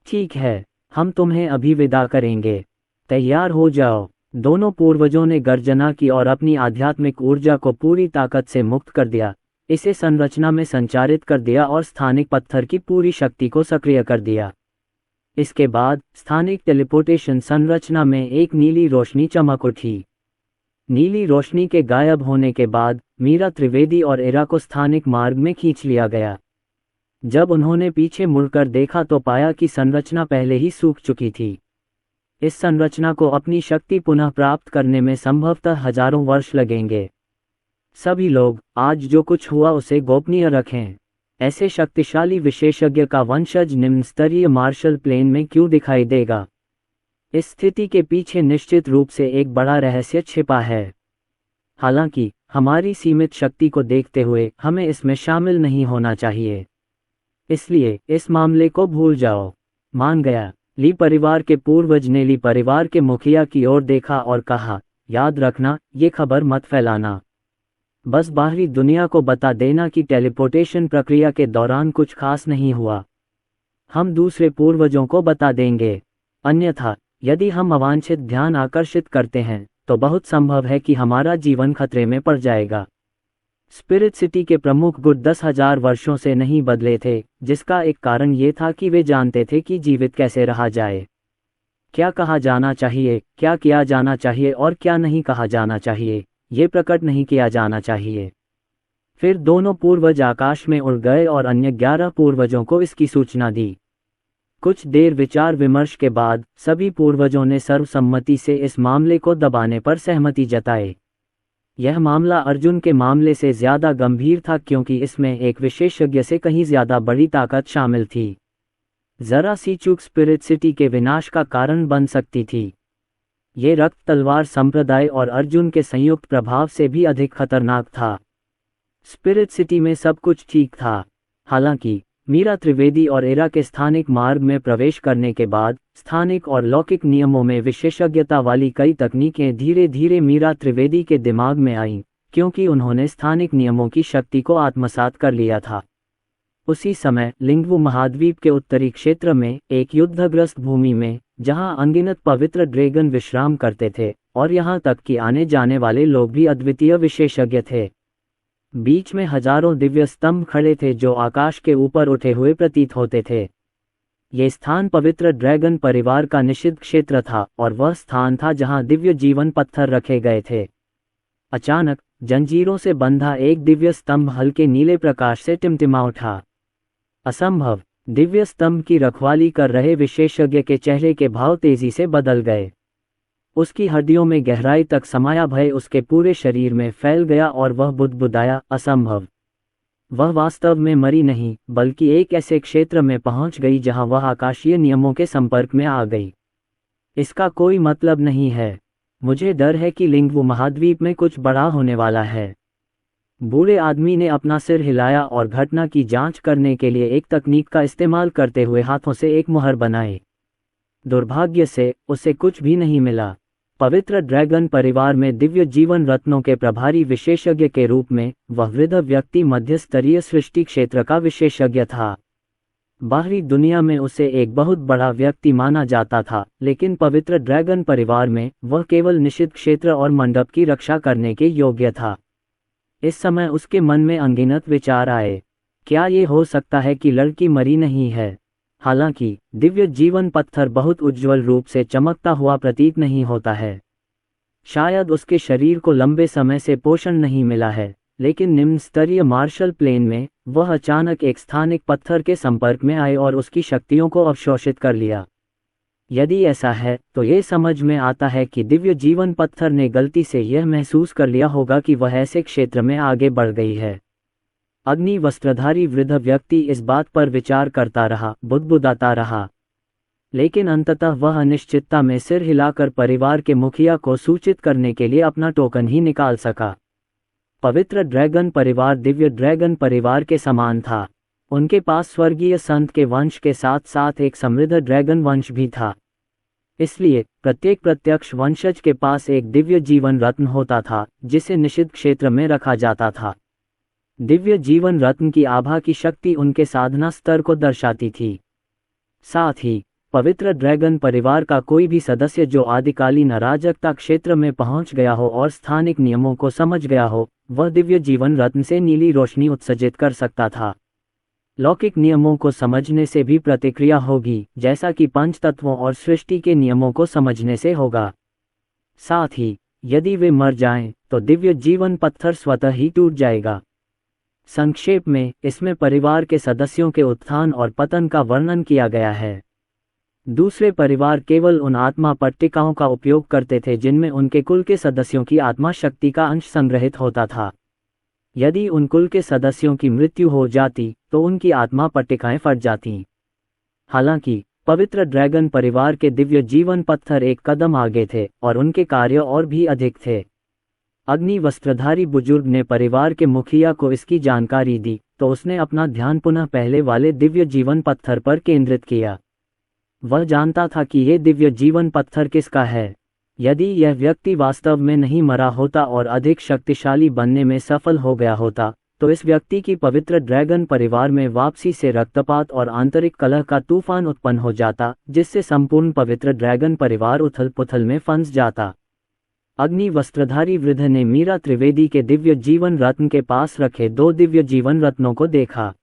ठीक है, हम तुम्हें अभी विदा करेंगे, तैयार हो जाओ। दोनों पूर्वजों ने गर्जना की और अपनी आध्यात्मिक ऊर्जा को पूरी ताकत से मुक्त कर दिया, इसे संरचना में संचारित कर दिया और स्थानिक पत्थर की पूरी शक्ति को सक्रिय कर दिया। इसके बाद स्थानिक टेलीपोर्टेशन संरचना में एक नीली रोशनी चमक उठी। नीली रोशनी के गायब होने के बाद मीरा त्रिवेदी और इरा को स्थानिक मार्ग में खींच लिया गया। जब उन्होंने पीछे मुड़कर देखा तो पाया कि संरचना पहले ही सूख चुकी थी। इस संरचना को अपनी शक्ति पुनः प्राप्त करने में संभवतः हजारों वर्ष लगेंगे। सभी लोग आज जो कुछ हुआ उसे गोपनीय रखें। ऐसे शक्तिशाली विशेषज्ञ का वंशज निम्न स्तरीय मार्शल प्लेन में क्यों दिखाई देगा? इस स्थिति के पीछे निश्चित रूप से एक बड़ा रहस्य छिपा है। हालांकि हमारी सीमित शक्ति को देखते हुए हमें इसमें शामिल नहीं होना चाहिए, इसलिए इस मामले को भूल जाओ। मान गया। ली परिवार के पूर्वज ने ली परिवार के मुखिया की ओर देखा और कहा, याद रखना, ये खबर मत फैलाना। बस बाहरी दुनिया को बता देना कि टेलीपोर्टेशन प्रक्रिया के दौरान कुछ खास नहीं हुआ। हम दूसरे पूर्वजों को बता देंगे। अन्यथा यदि हम अवांछित ध्यान आकर्षित करते हैं तो बहुत संभव है कि हमारा जीवन खतरे में पड़ जाएगा। स्पिरिट सिटी के प्रमुख गुट 10,000 वर्षों से नहीं बदले थे, जिसका एक कारण ये था कि वे जानते थे कि जीवित कैसे रहा जाए, क्या कहा जाना चाहिए, क्या किया जाना चाहिए और क्या नहीं कहा जाना चाहिए, ये प्रकट नहीं किया जाना चाहिए। फिर दोनों पूर्वज आकाश में उड़ गए और अन्य 11 पूर्वजों को इसकी सूचना दी। कुछ देर विचार विमर्श के बाद सभी पूर्वजों ने सर्वसम्मति से इस मामले को दबाने पर सहमति जताई। यह मामला अर्जुन के मामले से ज्यादा गंभीर था क्योंकि इसमें एक विशेषज्ञ से कहीं ज्यादा बड़ी ताकत शामिल थी। जरा सी चूक स्पिरिट सिटी के विनाश का कारण बन सकती थी। ये रक्त तलवार संप्रदाय और अर्जुन के संयुक्त प्रभाव से भी अधिक खतरनाक था। स्पिरिट सिटी में सब कुछ ठीक था। हालांकि मीरा त्रिवेदी और इरा के स्थानिक मार्ग में प्रवेश करने के बाद स्थानिक और लौकिक नियमों में विशेषज्ञता वाली कई तकनीकें धीरे धीरे मीरा त्रिवेदी के दिमाग में आईं, क्योंकि उन्होंने स्थानिक नियमों की शक्ति को आत्मसात कर लिया था। उसी समय लिंगवू महाद्वीप के उत्तरी क्षेत्र में एक युद्धग्रस्त भूमि में, जहां अनगिनत पवित्र ड्रैगन विश्राम करते थे और यहां तक कि आने जाने वाले लोग भी अद्वितीय विशेषज्ञ थे, बीच में हजारों दिव्य स्तंभ खड़े थे जो आकाश के ऊपर उठे हुए प्रतीत होते थे। ये स्थान पवित्र ड्रैगन परिवार का निषिद्ध क्षेत्र था और वह स्थान था जहां दिव्य जीवन पत्थर रखे गए थे। अचानक जंजीरों से बंधा एक दिव्य स्तंभ हल्के नीले प्रकाश से टिमटिमा उठा। असंभव! दिव्य स्तंभ की रखवाली कर रहे विशेषज्ञ के चेहरे के भाव तेजी से बदल गए। उसकी हड्डियों में गहराई तक समाया भय उसके पूरे शरीर में फैल गया और वह बुदबुदाया, असंभव। वह वास्तव में मरी नहीं, बल्कि एक ऐसे क्षेत्र में पहुंच गई जहां वह आकाशीय नियमों के संपर्क में आ गई। इसका कोई मतलब नहीं है। मुझे डर है कि लिंगवू महाद्वीप में कुछ बड़ा होने वाला है। बूढ़े आदमी ने अपना सिर हिलाया और घटना की जांच करने के लिए एक तकनीक का इस्तेमाल करते हुए हाथों से एक मुहर बनाई। दुर्भाग्य से उसे कुछ भी नहीं मिला। पवित्र ड्रैगन परिवार में दिव्य जीवन रत्नों के प्रभारी विशेषज्ञ के रूप में वह वृद्ध व्यक्ति मध्य स्तरीय सृष्टि क्षेत्र का विशेषज्ञ था। बाहरी दुनिया में उसे एक बहुत बड़ा व्यक्ति माना जाता था, लेकिन पवित्र ड्रैगन परिवार में वह केवल निषिद्ध क्षेत्र और मंडप की रक्षा करने के योग्य था। इस समय उसके मन में अनगिनत विचार आए। क्या ये हो सकता है कि लड़की मरी नहीं है? हालांकि दिव्य जीवन पत्थर बहुत उज्ज्वल रूप से चमकता हुआ प्रतीत नहीं होता है। शायद उसके शरीर को लंबे समय से पोषण नहीं मिला है, लेकिन निम्न स्तरीय मार्शल प्लेन में वह अचानक एक स्थानिक पत्थर के संपर्क में आए और उसकी शक्तियों को अवशोषित कर लिया। यदि ऐसा है तो ये समझ में आता है कि दिव्य जीवन पत्थर ने गलती से यह महसूस कर लिया होगा कि वह ऐसे क्षेत्र में आगे बढ़ गई है। अग्नि वस्त्रधारी वृद्ध व्यक्ति इस बात पर विचार करता रहा, बुदबुदाता रहा, लेकिन अंततः वह अनिश्चितता में सिर हिलाकर परिवार के मुखिया को सूचित करने के लिए अपना टोकन ही निकाल सका। पवित्र ड्रैगन परिवार दिव्य ड्रैगन परिवार के समान था। उनके पास स्वर्गीय संत के वंश के साथ साथ एक समृद्ध ड्रैगन वंश भी था। इसलिए प्रत्येक प्रत्यक्ष वंशज के पास एक दिव्य जीवन रत्न होता था, जिसे निषिद्ध क्षेत्र में रखा जाता था। दिव्य जीवन रत्न की आभा की शक्ति उनके साधना स्तर को दर्शाती थी। साथ ही पवित्र ड्रैगन परिवार का कोई भी सदस्य जो आदिकालीन अराजकता क्षेत्र में पहुंच गया हो और स्थानिक नियमों को समझ गया हो, वह दिव्य जीवन रत्न से नीली रोशनी उत्सर्जित कर सकता था। लौकिक नियमों को समझने से भी प्रतिक्रिया होगी, जैसा कि पंच तत्वों और सृष्टि के नियमों को समझने से होगा। साथ ही यदि वे मर जाएं, तो दिव्य जीवन पत्थर स्वतः ही टूट जाएगा। संक्षेप में, इसमें परिवार के सदस्यों के उत्थान और पतन का वर्णन किया गया है। दूसरे परिवार केवल उन आत्मा पट्टिकाओं का उपयोग करते थे जिनमें उनके कुल के सदस्यों की आत्मा शक्ति का अंश संग्रहित होता था। यदि उन कुल के सदस्यों की मृत्यु हो जाती तो उनकी आत्मा पट्टिकाएं फट जातीं। हालांकि पवित्र ड्रैगन परिवार के दिव्य जीवन पत्थर एक कदम आगे थे और उनके कार्य और भी अधिक थे। अग्नि वस्त्रधारी बुजुर्ग ने परिवार के मुखिया को इसकी जानकारी दी तो उसने अपना ध्यान पुनः पहले वाले दिव्य जीवन पत्थर पर केंद्रित किया। वह जानता था कि ये दिव्य जीवन पत्थर किसका है। यदि यह व्यक्ति वास्तव में नहीं मरा होता और अधिक शक्तिशाली बनने में सफल हो गया होता, तो इस व्यक्ति की पवित्र ड्रैगन परिवार में वापसी से रक्तपात और आंतरिक कलह का तूफान उत्पन्न हो जाता, जिससे संपूर्ण पवित्र ड्रैगन परिवार उथल पुथल में फंस जाता। अग्नि वस्त्रधारी वृद्ध ने मीरा त्रिवेदी के दिव्य जीवन रत्न के पास रखे 2 दिव्य जीवन रत्नों को देखा।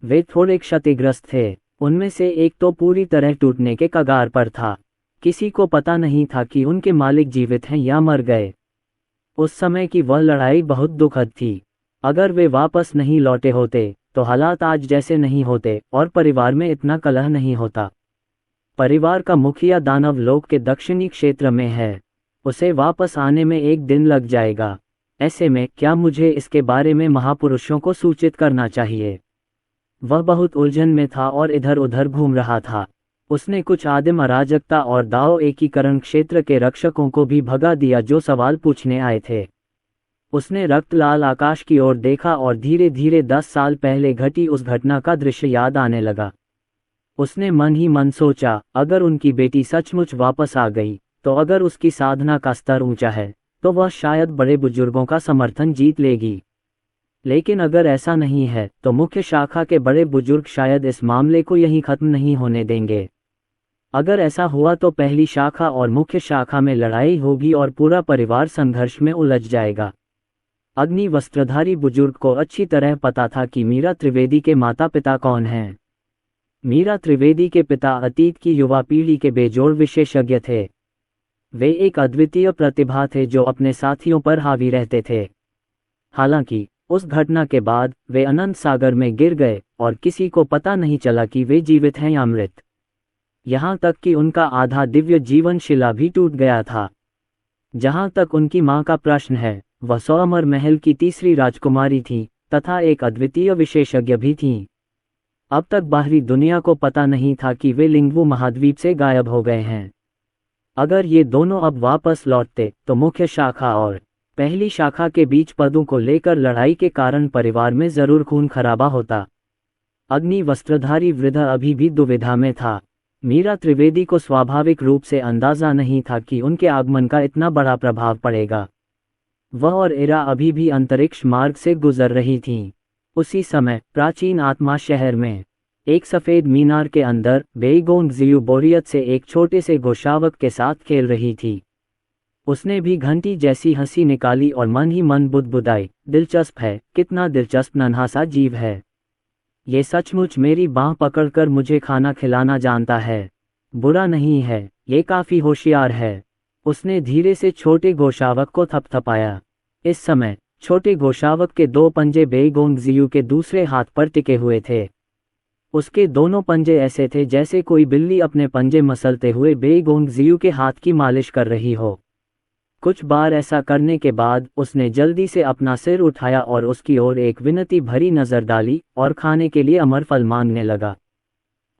वे थोड़े क्षतिग्रस्त थे। उनमें से एक तो पूरी तरह टूटने के कगार पर था। किसी को पता नहीं था कि उनके मालिक जीवित हैं या मर गए। उस समय की वह लड़ाई बहुत दुखद थी। अगर वे वापस नहीं लौटे होते तो हालात आज जैसे नहीं होते और परिवार में इतना कलह नहीं होता। परिवार का मुखिया दानव लोक के दक्षिणी क्षेत्र में है। उसे वापस आने में 1 दिन लग जाएगा। ऐसे में क्या मुझे इसके बारे में महापुरुषों को सूचित करना चाहिए? वह बहुत उलझन में था और इधर उधर घूम रहा था। उसने कुछ आदिम अराजकता और दाओ एकीकरण क्षेत्र के रक्षकों को भी भगा दिया जो सवाल पूछने आए थे। उसने रक्त लाल आकाश की ओर देखा और धीरे धीरे 10 साल पहले घटी उस घटना का दृश्य याद आने लगा। उसने मन ही मन सोचा, अगर उनकी बेटी सचमुच वापस आ गई, तो अगर उसकी साधना का स्तर ऊंचा है, तो वह शायद बड़े बुजुर्गों का समर्थन जीत लेगी। लेकिन अगर ऐसा नहीं है, तो मुख्य शाखा के बड़े बुजुर्ग शायद इस मामले को यहीं खत्म नहीं होने देंगे। अगर ऐसा हुआ तो पहली शाखा और मुख्य शाखा में लड़ाई होगी और पूरा परिवार संघर्ष में उलझ जाएगा। अग्नि वस्त्रधारी बुजुर्ग को अच्छी तरह पता था कि मीरा त्रिवेदी के माता पिता कौन हैं। मीरा त्रिवेदी के पिता अतीत की युवा पीढ़ी के बेजोड़ विशेषज्ञ थे। वे एक अद्वितीय प्रतिभा थे जो अपने साथियों पर हावी रहते थे। हालांकि उस घटना के बाद वे अनंत सागर में गिर गए और किसी को पता नहीं चला कि वे जीवित हैं या मृत। यहाँ तक कि उनका आधा दिव्य जीवन शिला भी टूट गया था। जहाँ तक उनकी माँ का प्रश्न है, वह सौअमर महल की तीसरी राजकुमारी थी तथा एक अद्वितीय विशेषज्ञ भी थीं। अब तक बाहरी दुनिया को पता नहीं था कि वे लिंगवू महाद्वीप से गायब हो गए हैं। अगर ये दोनों अब वापस लौटते तो मुख्य शाखा और पहली शाखा के बीच पदों को लेकर लड़ाई के कारण परिवार में जरूर खून खराबा होता। अग्नि वस्त्रधारी वृद्ध अभी भी दुविधा में था। मीरा त्रिवेदी को स्वाभाविक रूप से अंदाजा नहीं था कि उनके आगमन का इतना बड़ा प्रभाव पड़ेगा। वह और इरा अभी भी अंतरिक्ष मार्ग से गुजर रही थीं। उसी समय प्राचीन आत्मा शहर में एक सफेद मीनार के अंदर बेईगोंग जियू बोरियत से एक छोटे से गोशावक के साथ खेल रही थी। उसने भी घंटी जैसी हंसी निकाली और मन ही मन बुदबुदाई, दिलचस्प है, कितना दिलचस्प नन्हा सा जीव है। ये सचमुच मेरी बाँह पकड़कर मुझे खाना खिलाना जानता है। बुरा नहीं है, ये काफी होशियार है। उसने धीरे से छोटे गोशावक को थपथपाया। इस समय छोटे गोशावक के दो पंजे बेईगोंग जियू के दूसरे हाथ पर टिके हुए थे। उसके दोनों पंजे ऐसे थे जैसे कोई बिल्ली अपने पंजे मसलते हुए बेईगोंग जियू के हाथ की मालिश कर रही हो। कुछ बार ऐसा करने के बाद उसने जल्दी से अपना सिर उठाया और उसकी ओर एक विनती भरी नजर डाली और खाने के लिए अमर फल मांगने लगा।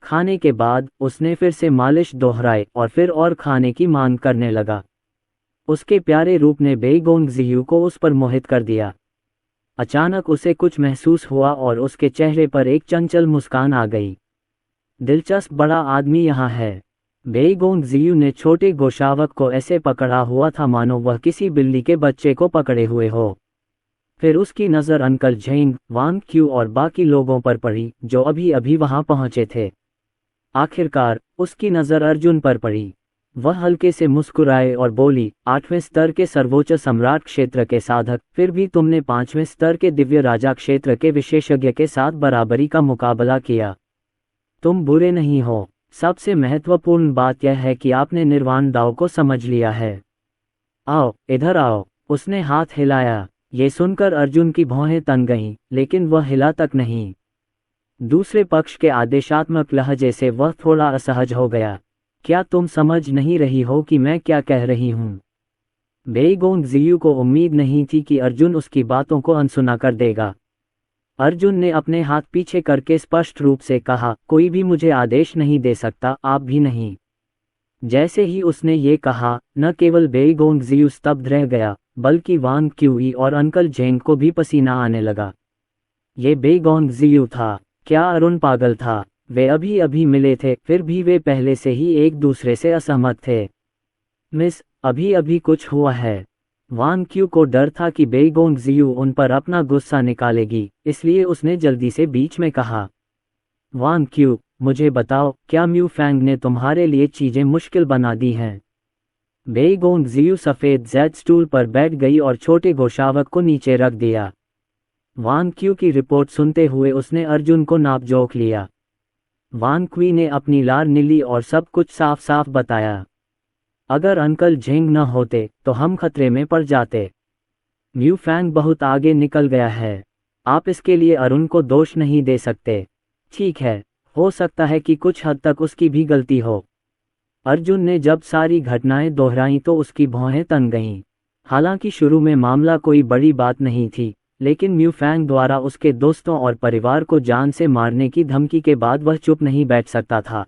खाने के बाद उसने फिर से मालिश दोहराई और फिर और खाने की मांग करने लगा। उसके प्यारे रूप ने बेईगोंग जियू को उस पर मोहित कर दिया। अचानक उसे कुछ महसूस हुआ और उसके चेहरे पर एक चंचल मुस्कान आ गई। दिलचस्प बड़ा आदमी यहाँ है। बेईगोंग जियू ने छोटे गोशावक को ऐसे पकड़ा हुआ था मानो वह किसी बिल्ली के बच्चे को पकड़े हुए हो। फिर उसकी नज़र अंकल झेंग, वांग क्यू और बाकी लोगों पर पड़ी जो अभी अभी वहां पहुंचे थे। आखिरकार उसकी नज़र अर्जुन पर पड़ी। वह हल्के से मुस्कुराए और बोली, 8वें स्तर के सर्वोच्च सम्राट क्षेत्र के साधक, फिर भी तुमने 5वें स्तर के दिव्य राजा क्षेत्र के विशेषज्ञ के साथ बराबरी का मुकाबला किया। तुम बुरे नहीं हो। सबसे महत्वपूर्ण बात यह है कि आपने निर्वाण दाव को समझ लिया है। आओ, इधर आओ। उसने हाथ हिलाया। ये सुनकर अर्जुन की भौहें तन गईं, लेकिन वह हिला तक नहीं। दूसरे पक्ष के आदेशात्मक लहजे से वह थोड़ा असहज हो गया। क्या तुम समझ नहीं रही हो कि मैं क्या कह रही हूँ? बेईगोंग जियू को उम्मीद नहीं थी कि अर्जुन उसकी बातों को अनसुना कर देगा। अर्जुन ने अपने हाथ पीछे करके स्पष्ट रूप से कहा, कोई भी मुझे आदेश नहीं दे सकता, आप भी नहीं। जैसे ही उसने ये कहा, न केवल बेईगोंग जियू स्तब्ध रह गया, बल्कि वांग क्यूई और अंकल झेंग को भी पसीना आने लगा। ये बेईगोंग जियू था, क्या अरुण पागल था? वे अभी अभी मिले थे, फिर भी वे पहले से ही एक दूसरे से असहमत थे। मिस, अभी अभी कुछ हुआ है। वांग क्यू को डर था कि बेईगोंग जियू उन पर अपना गुस्सा निकालेगी, इसलिए उसने जल्दी से बीच में कहा, वांग क्यू, मुझे बताओ, क्या म्यू फैंग ने तुम्हारे लिए चीजें मुश्किल बना दी हैं? बेईगोंग जियू सफेद जेड स्टूल पर बैठ गई और छोटे गोशावक को नीचे रख दिया। वांग क्यू की रिपोर्ट सुनते हुए उसने अर्जुन को नाप जोख लिया। वांग क्वी ने अपनी लार नीली और सब कुछ साफ साफ बताया। अगर अंकल झेंग न होते तो हम खतरे में पड़ जाते। म्यू फैंग बहुत आगे निकल गया है। आप इसके लिए अरुण को दोष नहीं दे सकते। ठीक है, हो सकता है कि कुछ हद तक उसकी भी गलती हो। अर्जुन ने जब सारी घटनाएं दोहराईं तो उसकी भौहें तन गईं। हालांकि शुरू में मामला कोई बड़ी बात नहीं थी, लेकिन म्यू फैंग द्वारा उसके दोस्तों और परिवार को जान से मारने की धमकी के बाद वह चुप नहीं बैठ सकता था।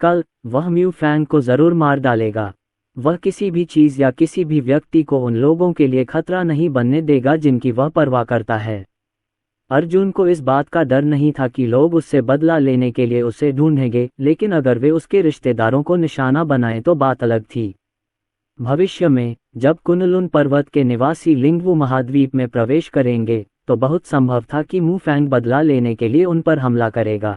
कल वह म्यू फैंग को जरूर मार डालेगा। वह किसी भी चीज या किसी भी व्यक्ति को उन लोगों के लिए खतरा नहीं बनने देगा जिनकी वह परवाह करता है। अर्जुन को इस बात का डर नहीं था कि लोग उससे बदला लेने के लिए उसे ढूंढेंगे, लेकिन अगर वे उसके रिश्तेदारों को निशाना बनाएं तो बात अलग थी। भविष्य में जब कुनलुन पर्वत के निवासी लिंगवू महाद्वीप में प्रवेश करेंगे तो बहुत संभव था कि मू फैंग बदला लेने के लिए उन पर हमला करेगा।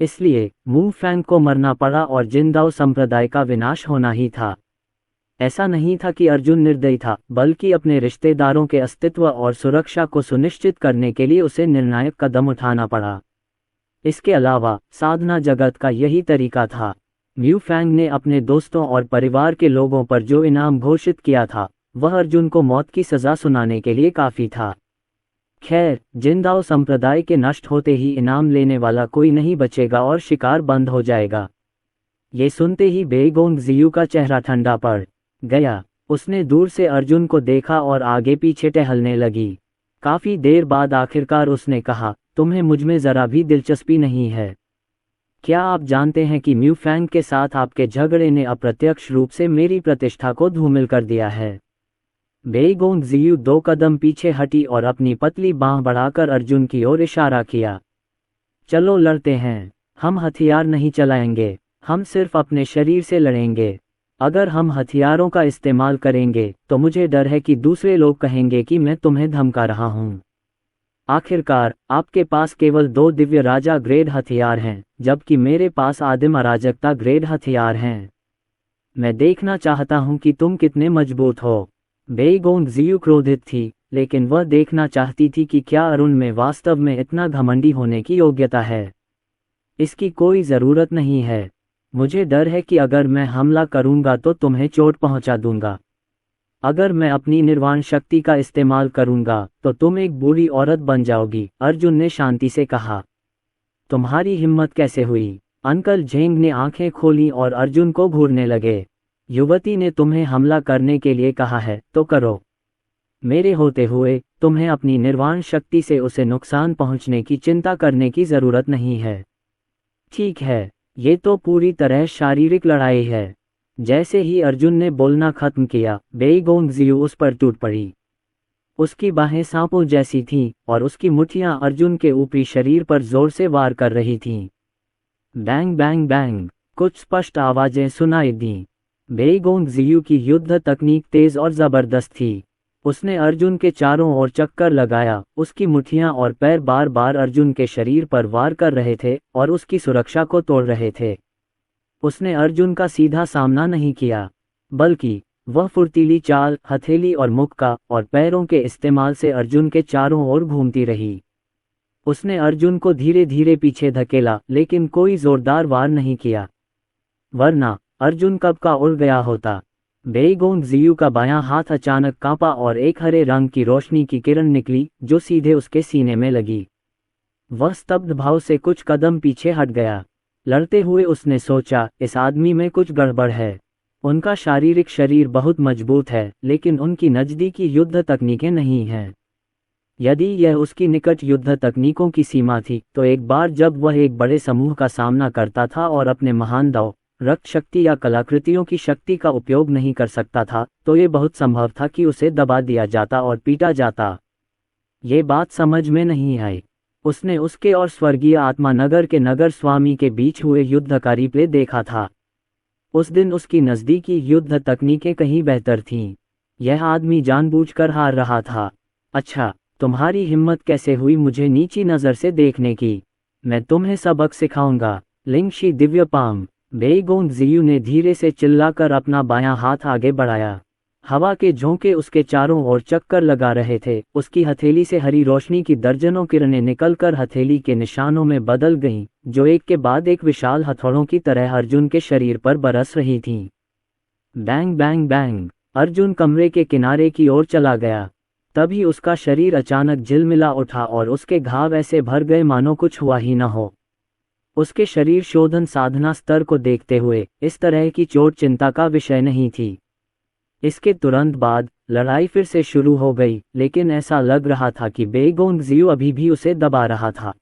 इसलिए मू फैंग को मरना पड़ा और जिंदाओ संप्रदाय का विनाश होना ही था। ऐसा नहीं था कि अर्जुन निर्दयी था, बल्कि अपने रिश्तेदारों के अस्तित्व और सुरक्षा को सुनिश्चित करने के लिए उसे निर्णायक कदम उठाना पड़ा। इसके अलावा साधना जगत का यही तरीका था। म्यू फैंग ने अपने दोस्तों और परिवार के लोगों पर जो इनाम घोषित किया था, वह अर्जुन को मौत की सजा सुनाने के लिए काफी था। खैर, जिंदाओ संप्रदाय के नष्ट होते ही इनाम लेने वाला कोई नहीं बचेगा और शिकार बंद हो जाएगा। ये सुनते ही बेगोंग जियू का चेहरा ठंडा पड़ गया। उसने दूर से अर्जुन को देखा और आगे पीछे टहलने लगी। काफी देर बाद आखिरकार उसने कहा, तुम्हें मुझमें जरा भी दिलचस्पी नहीं है। क्या आप जानते हैं कि म्यू फैंग के साथ आपके झगड़े ने अप्रत्यक्ष रूप से मेरी प्रतिष्ठा को धूमिल कर दिया है। बेगोंग जियू 2 कदम पीछे हटी और अपनी पतली बांह बढ़ाकर अर्जुन की ओर इशारा किया। चलो लड़ते हैं। हम हथियार नहीं चलाएंगे, हम सिर्फ अपने शरीर से लड़ेंगे। अगर हम हथियारों का इस्तेमाल करेंगे तो मुझे डर है कि दूसरे लोग कहेंगे कि मैं तुम्हें धमका रहा हूँ। आखिरकार आपके पास केवल 2 दिव्य राजा ग्रेड हथियार हैं, जबकि मेरे पास आदिम अराजकता ग्रेड हथियार हैं। मैं देखना चाहता हूं कि तुम कितने मजबूत हो। बेगोंग जियू क्रोधित थी, लेकिन वह देखना चाहती थी कि क्या अरुण में वास्तव में इतना घमंडी होने की योग्यता है। इसकी कोई ज़रूरत नहीं है। मुझे डर है कि अगर मैं हमला करूंगा तो तुम्हें चोट पहुंचा दूंगा। अगर मैं अपनी निर्वाण शक्ति का इस्तेमाल करूंगा तो तुम एक बूढ़ी औरत बन जाओगी, अर्जुन ने शांति से कहा। तुम्हारी हिम्मत कैसे हुई? अंकल झेंग ने आंखें खोली और अर्जुन को घूरने लगे। युवती ने तुम्हें हमला करने के लिए कहा है तो करो। मेरे होते हुए तुम्हें अपनी निर्वाण शक्ति से उसे नुकसान पहुंचने की चिंता करने की जरूरत नहीं है। ठीक है, ये तो पूरी तरह शारीरिक लड़ाई है। जैसे ही अर्जुन ने बोलना खत्म किया, बेगोंग जियू उस पर टूट पड़ी। उसकी बाहें सांपों जैसी थीं और उसकी मुट्ठियां अर्जुन के ऊपरी शरीर पर जोर से वार कर रही थीं। बैंग बैंग बैंग, कुछ स्पष्ट आवाजें सुनाई दीं। बेगोंग जियू की युद्ध तकनीक तेज और जबरदस्त थी। उसने अर्जुन के चारों ओर चक्कर लगाया। उसकी मुट्ठियां और पैर बार बार अर्जुन के शरीर पर वार कर रहे थे और उसकी सुरक्षा को तोड़ रहे थे। उसने अर्जुन का सीधा सामना नहीं किया, बल्कि वह फुर्तीली चाल, हथेली और मुक्का और पैरों के इस्तेमाल से अर्जुन के चारों ओर घूमती रही। उसने अर्जुन को धीरे धीरे पीछे धकेला, लेकिन कोई जोरदार वार नहीं किया, वरना अर्जुन कब का उड़ गया होता। बेगोंग जियू का बायां हाथ अचानक कांपा और एक हरे रंग की रोशनी की किरण निकली जो सीधे उसके सीने में लगी। वह स्तब्ध भाव से कुछ कदम पीछे हट गया। लड़ते हुए उसने सोचा, इस आदमी में कुछ गड़बड़ है। उनका शारीरिक शरीर बहुत मजबूत है, लेकिन उनकी नज़दीकी युद्ध तकनीकें नहीं हैं। यदि यह उसकी निकट युद्ध तकनीकों की सीमा थी, तो एक बार जब वह एक बड़े समूह का सामना करता था और अपने महान दाव, रक्त शक्ति या कलाकृतियों की शक्ति का उपयोग नहीं कर सकता था, तो ये बहुत संभव था कि उसे दबा दिया जाता और पीटा जाता। ये बात समझ में नहीं आई। उसने उसके और स्वर्गीय आत्मा नगर के नगर स्वामी के बीच हुए युद्ध का रिप्ले देखा था। उस दिन उसकी नज़दीकी युद्ध तकनीकें कहीं बेहतर थीं। यह आदमी जानबूझकर हार रहा था। अच्छा, तुम्हारी हिम्मत कैसे हुई मुझे नीची नज़र से देखने की? मैं तुम्हें सबक सिखाऊंगा। लिंगशी दिव्य पाम। बेगोंग जियू ने धीरे से चिल्लाकर अपना बायां हाथ आगे बढ़ाया। हवा के झोंके उसके चारों ओर चक्कर लगा रहे थे। उसकी हथेली से हरी रोशनी की दर्जनों किरणें निकलकर हथेली के निशानों में बदल गईं, जो एक के बाद एक विशाल हथौड़ों की तरह अर्जुन के शरीर पर बरस रही थीं। बैंग बैंग बैंग, अर्जुन कमरे के किनारे की ओर चला गया। तभी उसका शरीर अचानक झिलमिला उठा और उसके घाव ऐसे भर गए मानो कुछ हुआ ही न हो। उसके शरीर शोधन साधना स्तर को देखते हुए इस तरह की चोट चिंता का विषय नहीं थी। इसके तुरंत बाद लड़ाई फिर से शुरू हो गई, लेकिन ऐसा लग रहा था कि बेगोंग जियू अभी भी उसे दबा रहा था।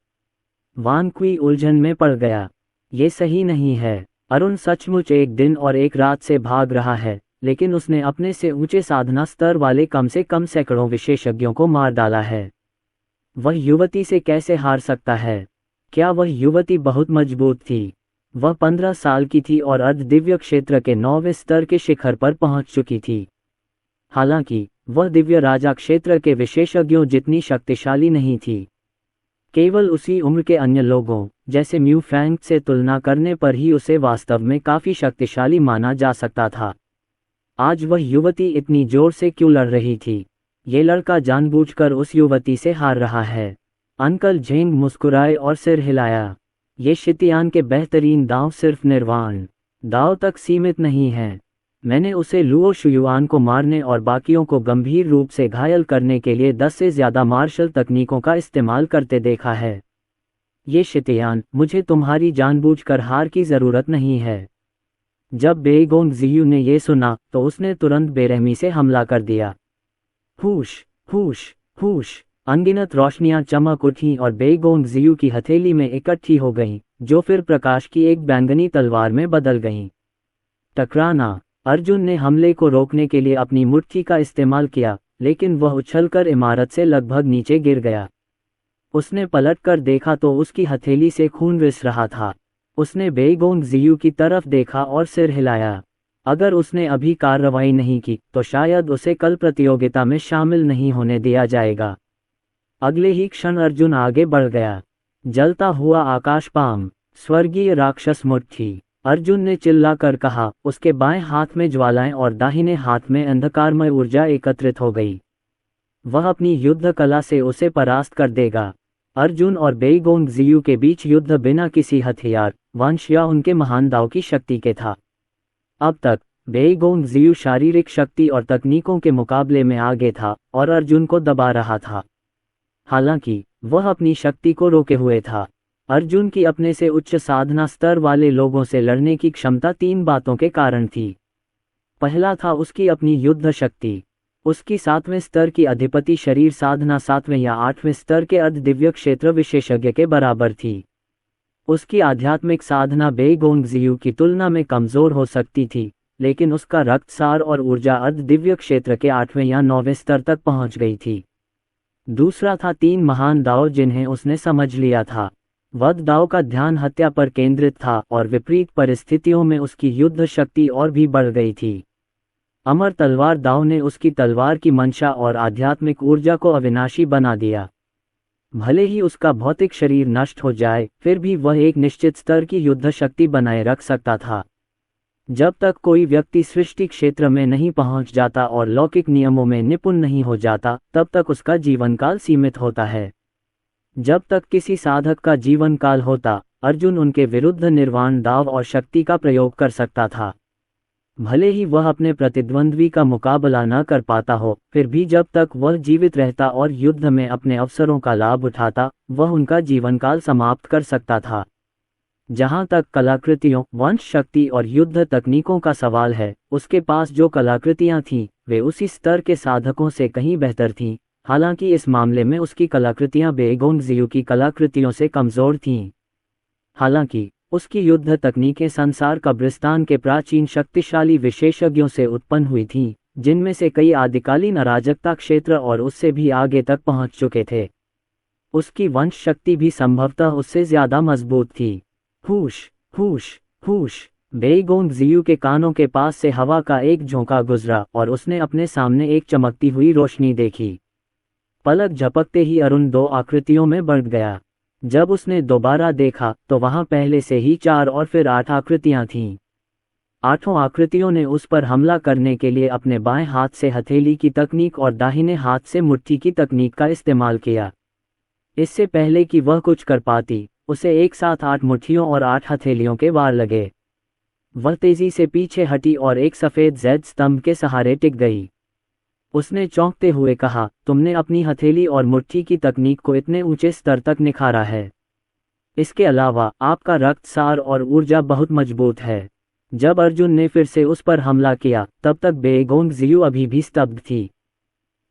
वान क्वी उलझन में पड़ गया। ये सही नहीं है। अरुण सचमुच एक दिन और एक रात से भाग रहा है, लेकिन उसने अपने से ऊंचे साधना स्तर वाले कम से कम सैकड़ों विशेषज्ञों को मार डाला है। वह युवती से कैसे हार सकता है? क्या वह युवती बहुत मजबूत थी? वह 15 साल की थी और अर्ध दिव्य क्षेत्र के 9वें स्तर के शिखर पर पहुंच चुकी थी। हालांकि वह दिव्य राजा क्षेत्र के विशेषज्ञों जितनी शक्तिशाली नहीं थी। केवल उसी उम्र के अन्य लोगों जैसे म्यू फैंग से तुलना करने पर ही उसे वास्तव में काफी शक्तिशाली माना जा सकता था। आज वह युवती इतनी जोर से क्यों लड़ रही थी? ये लड़का जानबूझकर उस युवती से हार रहा है। अंकल झेंग मुस्कुराए और सिर हिलाया। ये शितियान के बेहतरीन दांव सिर्फ निर्वाण दांव तक सीमित नहीं हैं। मैंने उसे लुओ शुयुआन को मारने और बाकियों को गंभीर रूप से घायल करने के लिए 10 से ज़्यादा मार्शल तकनीकों का इस्तेमाल करते देखा है। ये शितियान, मुझे तुम्हारी जानबूझकर हार की ज़रूरत नहीं है। जब बेईगोंग जियू ने ये सुना तो उसने तुरंत बेरहमी से हमला कर दिया। हुश हुश हुश, अनगिनत रोशनियां चमक उठी और बेईगोंग जियू की हथेली में इकट्ठी हो गईं, जो फिर प्रकाश की एक बैंगनी तलवार में बदल गईं। टकराना। अर्जुन ने हमले को रोकने के लिए अपनी मुट्ठी का इस्तेमाल किया, लेकिन वह उछलकर इमारत से लगभग नीचे गिर गया। उसने पलटकर देखा तो उसकी हथेली से खून रिस रहा था। उसने बेईगोंग जियू की तरफ देखा और सिर हिलाया। अगर उसने अभी कार्रवाई नहीं की तो शायद उसे कल प्रतियोगिता में शामिल नहीं होने दिया जाएगा। अगले ही क्षण अर्जुन आगे बढ़ गया। जलता हुआ आकाश पाम, स्वर्गीय राक्षस मुट्ठी, अर्जुन ने चिल्लाकर कहा। उसके बाएं हाथ में ज्वालाएं और दाहिने हाथ में अंधकारमय ऊर्जा एकत्रित हो गई। वह अपनी युद्ध कला से उसे परास्त कर देगा। अर्जुन और बेईगोंग जियू के बीच युद्ध बिना किसी हथियार, वंश या उनके महान दाव की शक्ति के था। अब तक बेईगोंग जियू शारीरिक शक्ति और तकनीकों के मुकाबले में आगे था और अर्जुन को दबा रहा था। हालांकि वह अपनी शक्ति को रोके हुए था। अर्जुन की अपने से उच्च साधना स्तर वाले लोगों से लड़ने की क्षमता 3 बातों के कारण थी। पहला था उसकी अपनी युद्ध शक्ति। उसकी 7वें स्तर की अधिपति शरीर साधना 7वें या 8वें स्तर के अर्ध दिव्य क्षेत्र विशेषज्ञ के बराबर थी। उसकी आध्यात्मिक साधना बेईगोंग जियू की तुलना में कमजोर हो सकती थी, लेकिन उसका रक्तसार और ऊर्जा अर्ध दिव्य क्षेत्र के 8वें या 9वें स्तर तक पहुंच गई थी। दूसरा था 3 महान दाव जिन्हें उसने समझ लिया था। वध दाव का ध्यान हत्या पर केंद्रित था और विपरीत परिस्थितियों में उसकी युद्ध शक्ति और भी बढ़ गई थी। अमर तलवार दाव ने उसकी तलवार की मंशा और आध्यात्मिक ऊर्जा को अविनाशी बना दिया। भले ही उसका भौतिक शरीर नष्ट हो जाए, फिर भी वह एक निश्चित स्तर की युद्ध शक्ति बनाए रख सकता था। जब तक कोई व्यक्ति सृष्टि क्षेत्र में नहीं पहुंच जाता और लौकिक नियमों में निपुण नहीं हो जाता, तब तक उसका जीवनकाल सीमित होता है। जब तक किसी साधक का जीवनकाल होता, अर्जुन उनके विरुद्ध निर्वाण दाव और शक्ति का प्रयोग कर सकता था। भले ही वह अपने प्रतिद्वंद्वी का मुकाबला न कर पाता हो, फिर भी जब तक वह जीवित रहता और युद्ध में अपने अवसरों का लाभ उठाता, वह उनका जीवनकाल समाप्त कर सकता था। जहां तक कलाकृतियों, वंश शक्ति और युद्ध तकनीकों का सवाल है, उसके पास जो कलाकृतियां थीं, वे उसी स्तर के साधकों से कहीं बेहतर थीं। हालांकि इस मामले में उसकी कलाकृतियां बेईगोंग जियू की कलाकृतियों से कमजोर थीं। हालांकि उसकी युद्ध तकनीकें संसार कब्रिस्तान के प्राचीन शक्तिशाली विशेषज्ञों से उत्पन्न हुई थीं, जिनमें से कई आदिकालीन अराजकता क्षेत्र और उससे भी आगे तक पहुंच चुके थे। उसकी वंश शक्ति भी संभवतः उससे ज्यादा मजबूत थी। हुश हुश हुश, बेईगोंग जियू के कानों के पास से हवा का एक झोंका गुजरा और उसने अपने सामने एक चमकती हुई रोशनी देखी। पलक झपकते ही अरुण 2 आकृतियों में बढ़ गया। जब उसने दोबारा देखा तो वहां पहले से ही 4 और फिर 8 आकृतियां थीं। 8 आकृतियों ने उस पर हमला करने के लिए अपने बाएं हाथ से हथेली की तकनीक और दाहिने हाथ से मुट्ठी की तकनीक का इस्तेमाल किया। इससे पहले कि वह कुछ कर पाती, उसे एक साथ 8 मुट्ठियों और 8 हथेलियों के वार लगे। वह तेजी से पीछे हटी और एक सफेद जेड स्तंभ के सहारे टिक गई। उसने चौंकते हुए कहा, तुमने अपनी हथेली और मुट्ठी की तकनीक को इतने ऊंचे स्तर तक निखारा है। इसके अलावा आपका रक्तसार और ऊर्जा बहुत मजबूत है। जब अर्जुन ने फिर से उस पर हमला किया, तब तक बेईगोंग जियू अभी भी स्तब्ध थी।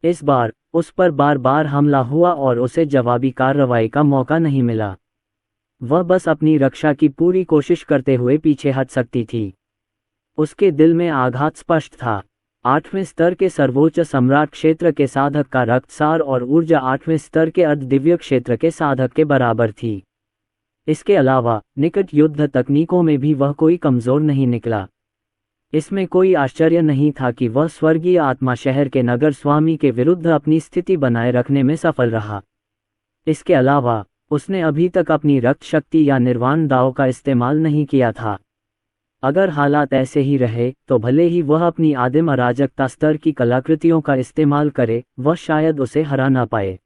इस बार उस पर बार बार हमला हुआ और उसे जवाबी कार्रवाई का मौका नहीं मिला। वह बस अपनी रक्षा की पूरी कोशिश करते हुए पीछे हट सकती थी। उसके दिल में आघात स्पष्ट था। 8वें स्तर के सर्वोच्च सम्राट क्षेत्र के साधक का रक्तसार और ऊर्जा 8वें स्तर के अर्ध दिव्य क्षेत्र के साधक के बराबर थी। इसके अलावा निकट युद्ध तकनीकों में भी वह कोई कमजोर नहीं निकला। इसमें कोई आश्चर्य नहीं था कि वह स्वर्गीय आत्मा शहर के नगर स्वामी के विरुद्ध अपनी स्थिति बनाए रखने में सफल रहा। इसके अलावा उसने अभी तक अपनी रक्त शक्ति या निर्वाण दाव का इस्तेमाल नहीं किया था। अगर हालात ऐसे ही रहे तो भले ही वह अपनी आदिम अराजकता स्तर की कलाकृतियों का इस्तेमाल करे, वह शायद उसे हरा ना पाए।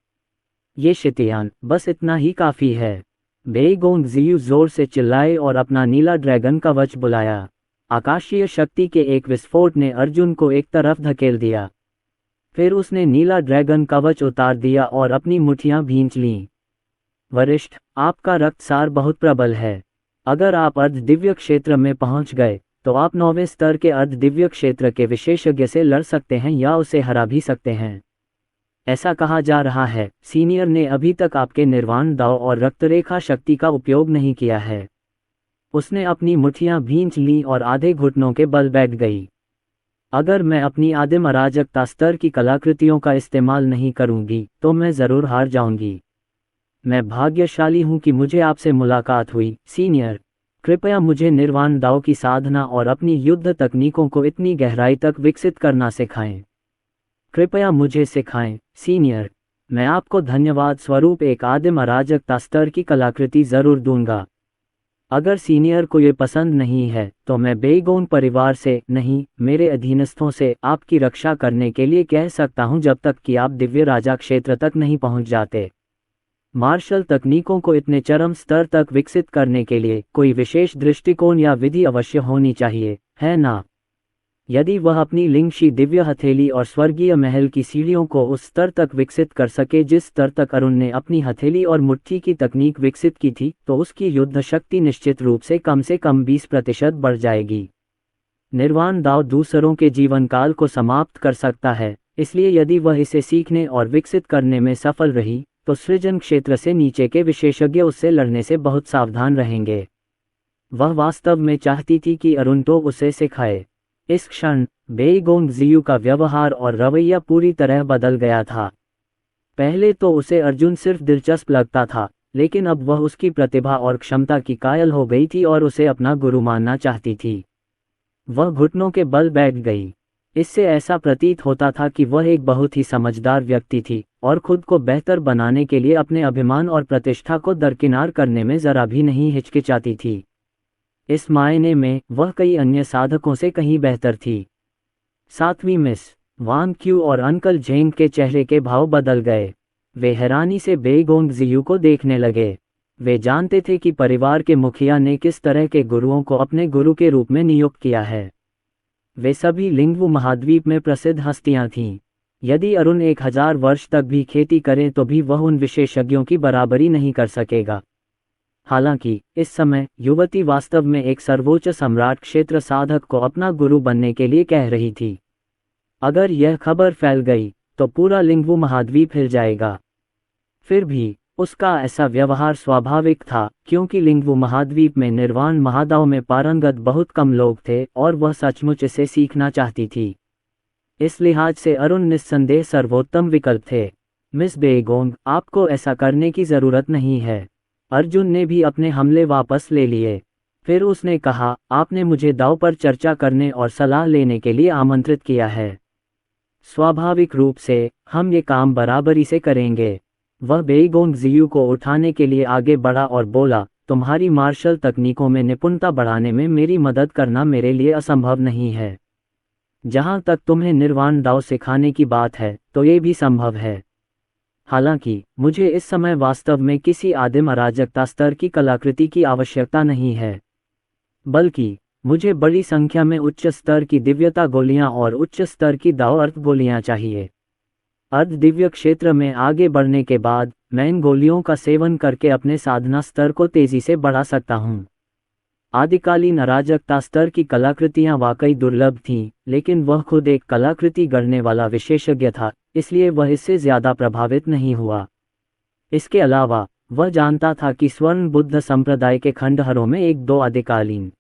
ये शितयान, बस इतना ही काफी है। बेईगोंग जियू जोर से चिल्लाए और अपना नीला ड्रैगन कवच बुलाया। आकाशीय शक्ति के एक विस्फोट ने अर्जुन को एक तरफ धकेल दिया। फिर उसने नीला ड्रैगन कवच उतार दिया और अपनी मुट्ठियां भींच लीं। वरिष्ठ, आपका रक्तसार बहुत प्रबल है। अगर आप अर्ध दिव्य क्षेत्र में पहुंच गए तो आप 9वें स्तर के अर्ध दिव्य क्षेत्र के विशेषज्ञ से लड़ सकते हैं या उसे हरा भी सकते हैं। ऐसा कहा जा रहा है, सीनियर ने अभी तक आपके निर्वाण दाव और रक्तरेखा शक्ति का उपयोग नहीं किया है। उसने अपनी मुट्ठियां भींच लीं और आधे घुटनों के बल बैठ गई। अगर मैं अपनी आदिम अराजकता स्तर की कलाकृतियों का इस्तेमाल नहीं करूंगी तो मैं जरूर हार जाऊंगी। मैं भाग्यशाली हूं कि मुझे आपसे मुलाकात हुई, सीनियर। कृपया मुझे निर्वाण दाव की साधना और अपनी युद्ध तकनीकों को इतनी गहराई तक विकसित करना सिखाएं। कृपया मुझे सिखाएं, सीनियर। मैं आपको धन्यवाद स्वरूप एक आदिम अराजकता स्तर की कलाकृति जरूर दूंगा। अगर सीनियर को ये पसंद नहीं है तो मैं बेगोन परिवार से नहीं, मेरे अधीनस्थों से आपकी रक्षा करने के लिए कह सकता हूं जब तक कि आप दिव्य राजा क्षेत्र तक नहीं पहुंच जाते। मार्शल तकनीकों को इतने चरम स्तर तक विकसित करने के लिए कोई विशेष दृष्टिकोण या विधि अवश्य होनी चाहिए, है ना? यदि वह अपनी लिंगशी दिव्य हथेली और स्वर्गीय महल की सीढ़ियों को उस स्तर तक विकसित कर सके जिस स्तर तक अरुण ने अपनी हथेली और मुट्ठी की तकनीक विकसित की थी, तो उसकी युद्ध शक्ति निश्चित रूप से कम 20% बढ़ जाएगी। निर्वाण दाव दूसरों के जीवन काल को समाप्त कर सकता है, इसलिए यदि वह इसे सीखने और विकसित करने में सफल रही तो सृजन क्षेत्र से नीचे के विशेषज्ञ उससे लड़ने से बहुत सावधान रहेंगे। वह वास्तव में चाहती थी कि अरुण तो उसे सिखाए। इस क्षण बेईगोंग जियू का व्यवहार और रवैया पूरी तरह बदल गया था। पहले तो उसे अर्जुन सिर्फ दिलचस्प लगता था, लेकिन अब वह उसकी प्रतिभा और क्षमता की कायल हो गई थी और उसे अपना गुरु मानना चाहती थी। वह घुटनों के बल बैठ गई। इससे ऐसा प्रतीत होता था कि वह एक बहुत ही समझदार व्यक्ति थी और खुद को बेहतर बनाने के लिए अपने अभिमान और प्रतिष्ठा को दरकिनार करने में जरा भी नहीं हिचकिचाती थी। इस मायने में वह कई अन्य साधकों से कहीं बेहतर थी। 7वीं मिस वांग क्यू और अंकल जेंग के चेहरे के भाव बदल गए। वे हैरानी से बेगोंग जियू को देखने लगे। वे जानते थे कि परिवार के मुखिया ने किस तरह के गुरुओं को अपने गुरु के रूप में नियुक्त किया है। वे सभी लिंगवू महाद्वीप में प्रसिद्ध हस्तियां थीं। यदि अरुण 1000 वर्ष तक भी खेती करे तो भी वह उन विशेषज्ञों की बराबरी नहीं कर सकेगा। हालांकि इस समय युवती वास्तव में एक सर्वोच्च सम्राट क्षेत्र साधक को अपना गुरु बनने के लिए कह रही थी। अगर यह खबर फैल गई तो पूरा लिंगवू महाद्वीप हिल जाएगा। फिर भी उसका ऐसा व्यवहार स्वाभाविक था, क्योंकि लिंगवू महाद्वीप में निर्वाण महादाव में पारंगत बहुत कम लोग थे और वह सचमुच इसे सीखना चाहती थी। इस लिहाज से अरुण निस्संदेह सर्वोत्तम विकल्प थे। मिस बेगोंग, आपको ऐसा करने की जरूरत नहीं है। अर्जुन ने भी अपने हमले वापस ले लिए। फिर उसने कहा, आपने मुझे दाव पर चर्चा करने और सलाह लेने के लिए आमंत्रित किया है। स्वाभाविक रूप से हम ये काम बराबरी से करेंगे। वह बेईगोंग जियू को उठाने के लिए आगे बढ़ा और बोला, तुम्हारी मार्शल तकनीकों में निपुणता बढ़ाने में मेरी मदद करना मेरे लिए असंभव नहीं है। जहां तक तुम्हें निर्वाण दाव सिखाने की बात है तो ये भी संभव है। हालांकि मुझे इस समय वास्तव में किसी आदिम अराजकता स्तर की कलाकृति की आवश्यकता नहीं है, बल्कि मुझे बड़ी संख्या में उच्च स्तर की दिव्यता गोलियां और उच्च स्तर की दाव अर्थ गोलियां चाहिए। अर्ध दिव्य क्षेत्र में आगे बढ़ने के बाद मैं इन गोलियों का सेवन करके अपने साधना स्तर को तेजी से बढ़ा सकता हूं। आदिकालीन अराजकता स्तर की कलाकृतियां वाकई दुर्लभ थीं, लेकिन वह खुद एक कलाकृति गढ़ने वाला विशेषज्ञ था, इसलिए वह इससे ज्यादा प्रभावित नहीं हुआ। इसके अलावा वह जानता था कि स्वर्ण बुद्ध संप्रदाय के खंडहरों में 1-2 आदिकालीन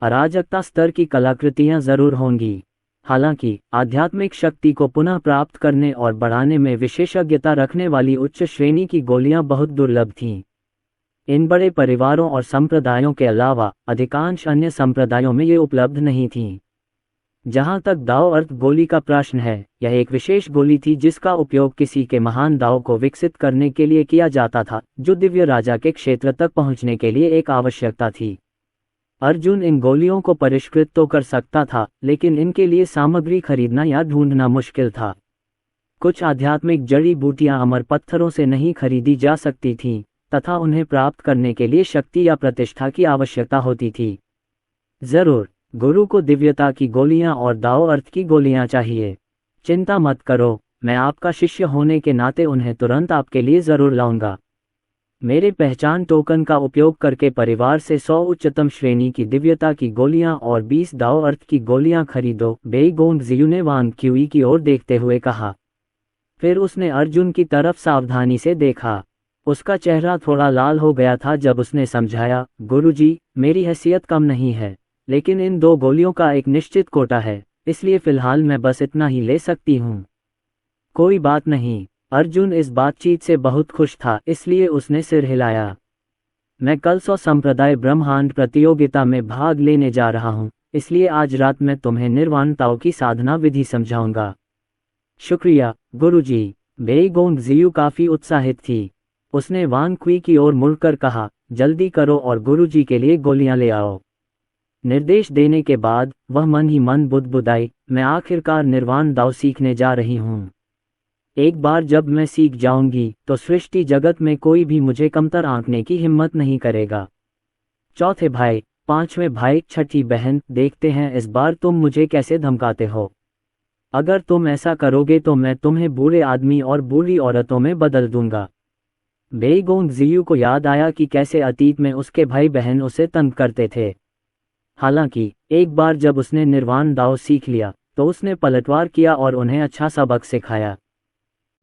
अराजकता स्तर की कलाकृतियां जरूर होंगी। हालांकि आध्यात्मिक शक्ति को पुनः प्राप्त करने और बढ़ाने में विशेषज्ञता रखने वाली उच्च श्रेणी की गोलियां बहुत दुर्लभ थीं। इन बड़े परिवारों और संप्रदायों के अलावा अधिकांश अन्य संप्रदायों में ये उपलब्ध नहीं थीं। जहां तक दाव अर्थ गोली का प्रश्न है, यह एक विशेष गोली थी जिसका उपयोग किसी के महान दाव को विकसित करने के लिए किया जाता था, जो दिव्य राजा के क्षेत्र तक पहुंचने के लिए एक आवश्यकता थी। अर्जुन इन गोलियों को परिष्कृत तो कर सकता था, लेकिन इनके लिए सामग्री खरीदना या ढूंढना मुश्किल था। कुछ आध्यात्मिक जड़ी बूटियां अमर पत्थरों से नहीं खरीदी जा सकती थीं, तथा उन्हें प्राप्त करने के लिए शक्ति या प्रतिष्ठा की आवश्यकता होती थी। जरूर गुरु को दिव्यता की गोलियां और दाव अर्थ की गोलियां चाहिए। चिंता मत करो, मैं आपका शिष्य होने के नाते उन्हें तुरंत आपके लिए जरूर लाऊंगा। मेरे पहचान टोकन का उपयोग करके परिवार से 100 उच्चतम श्रेणी की दिव्यता की गोलियां और 20 दाव अर्थ की गोलियां खरीदो, बेई गोंग जियू ने वांग क्यूई की ओर देखते हुए कहा। फिर उसने अर्जुन की तरफ सावधानी से देखा। उसका चेहरा थोड़ा लाल हो गया था जब उसने समझाया, गुरुजी, मेरी हैसियत कम नहीं है, लेकिन इन 2 गोलियों का एक निश्चित कोटा है, इसलिए फिलहाल मैं बस इतना ही ले सकती हूँ। कोई बात नहीं। अर्जुन इस बातचीत से बहुत खुश था, इसलिए उसने सिर हिलाया। मैं कल 100 संप्रदाय ब्रह्मांड प्रतियोगिता में भाग लेने जा रहा हूँ, इसलिए आज रात मैं तुम्हें निर्वाण ताओ की साधना विधि समझाऊंगा। शुक्रिया, गुरुजी। बेई गोंग जियू काफी उत्साहित थी। उसने वांग क्वी की ओर मुड़कर कहा, जल्दी करो और गुरुजी के लिए गोलियां ले आओ। निर्देश देने के बाद वह मन ही मन बुदबुदाई, मैं आखिरकार निर्वाण दाव सीखने जा रही हूँ। एक बार जब मैं सीख जाऊंगी तो सृष्टि जगत में कोई भी मुझे कमतर आंकने की हिम्मत नहीं करेगा। चौथे भाई, 5वें भाई, छठी बहन, देखते हैं इस बार तुम मुझे कैसे धमकाते हो। अगर तुम ऐसा करोगे तो मैं तुम्हें बुरे आदमी और बुरी औरतों में बदल दूंगा। बेई गोंग जियू को याद आया कि कैसे अतीत में उसके भाई बहन उसे तंग करते थे। हालांकि एक बार जब उसने निर्वाण दाव सीख लिया तो उसने पलटवार किया और उन्हें अच्छा सबक सिखाया।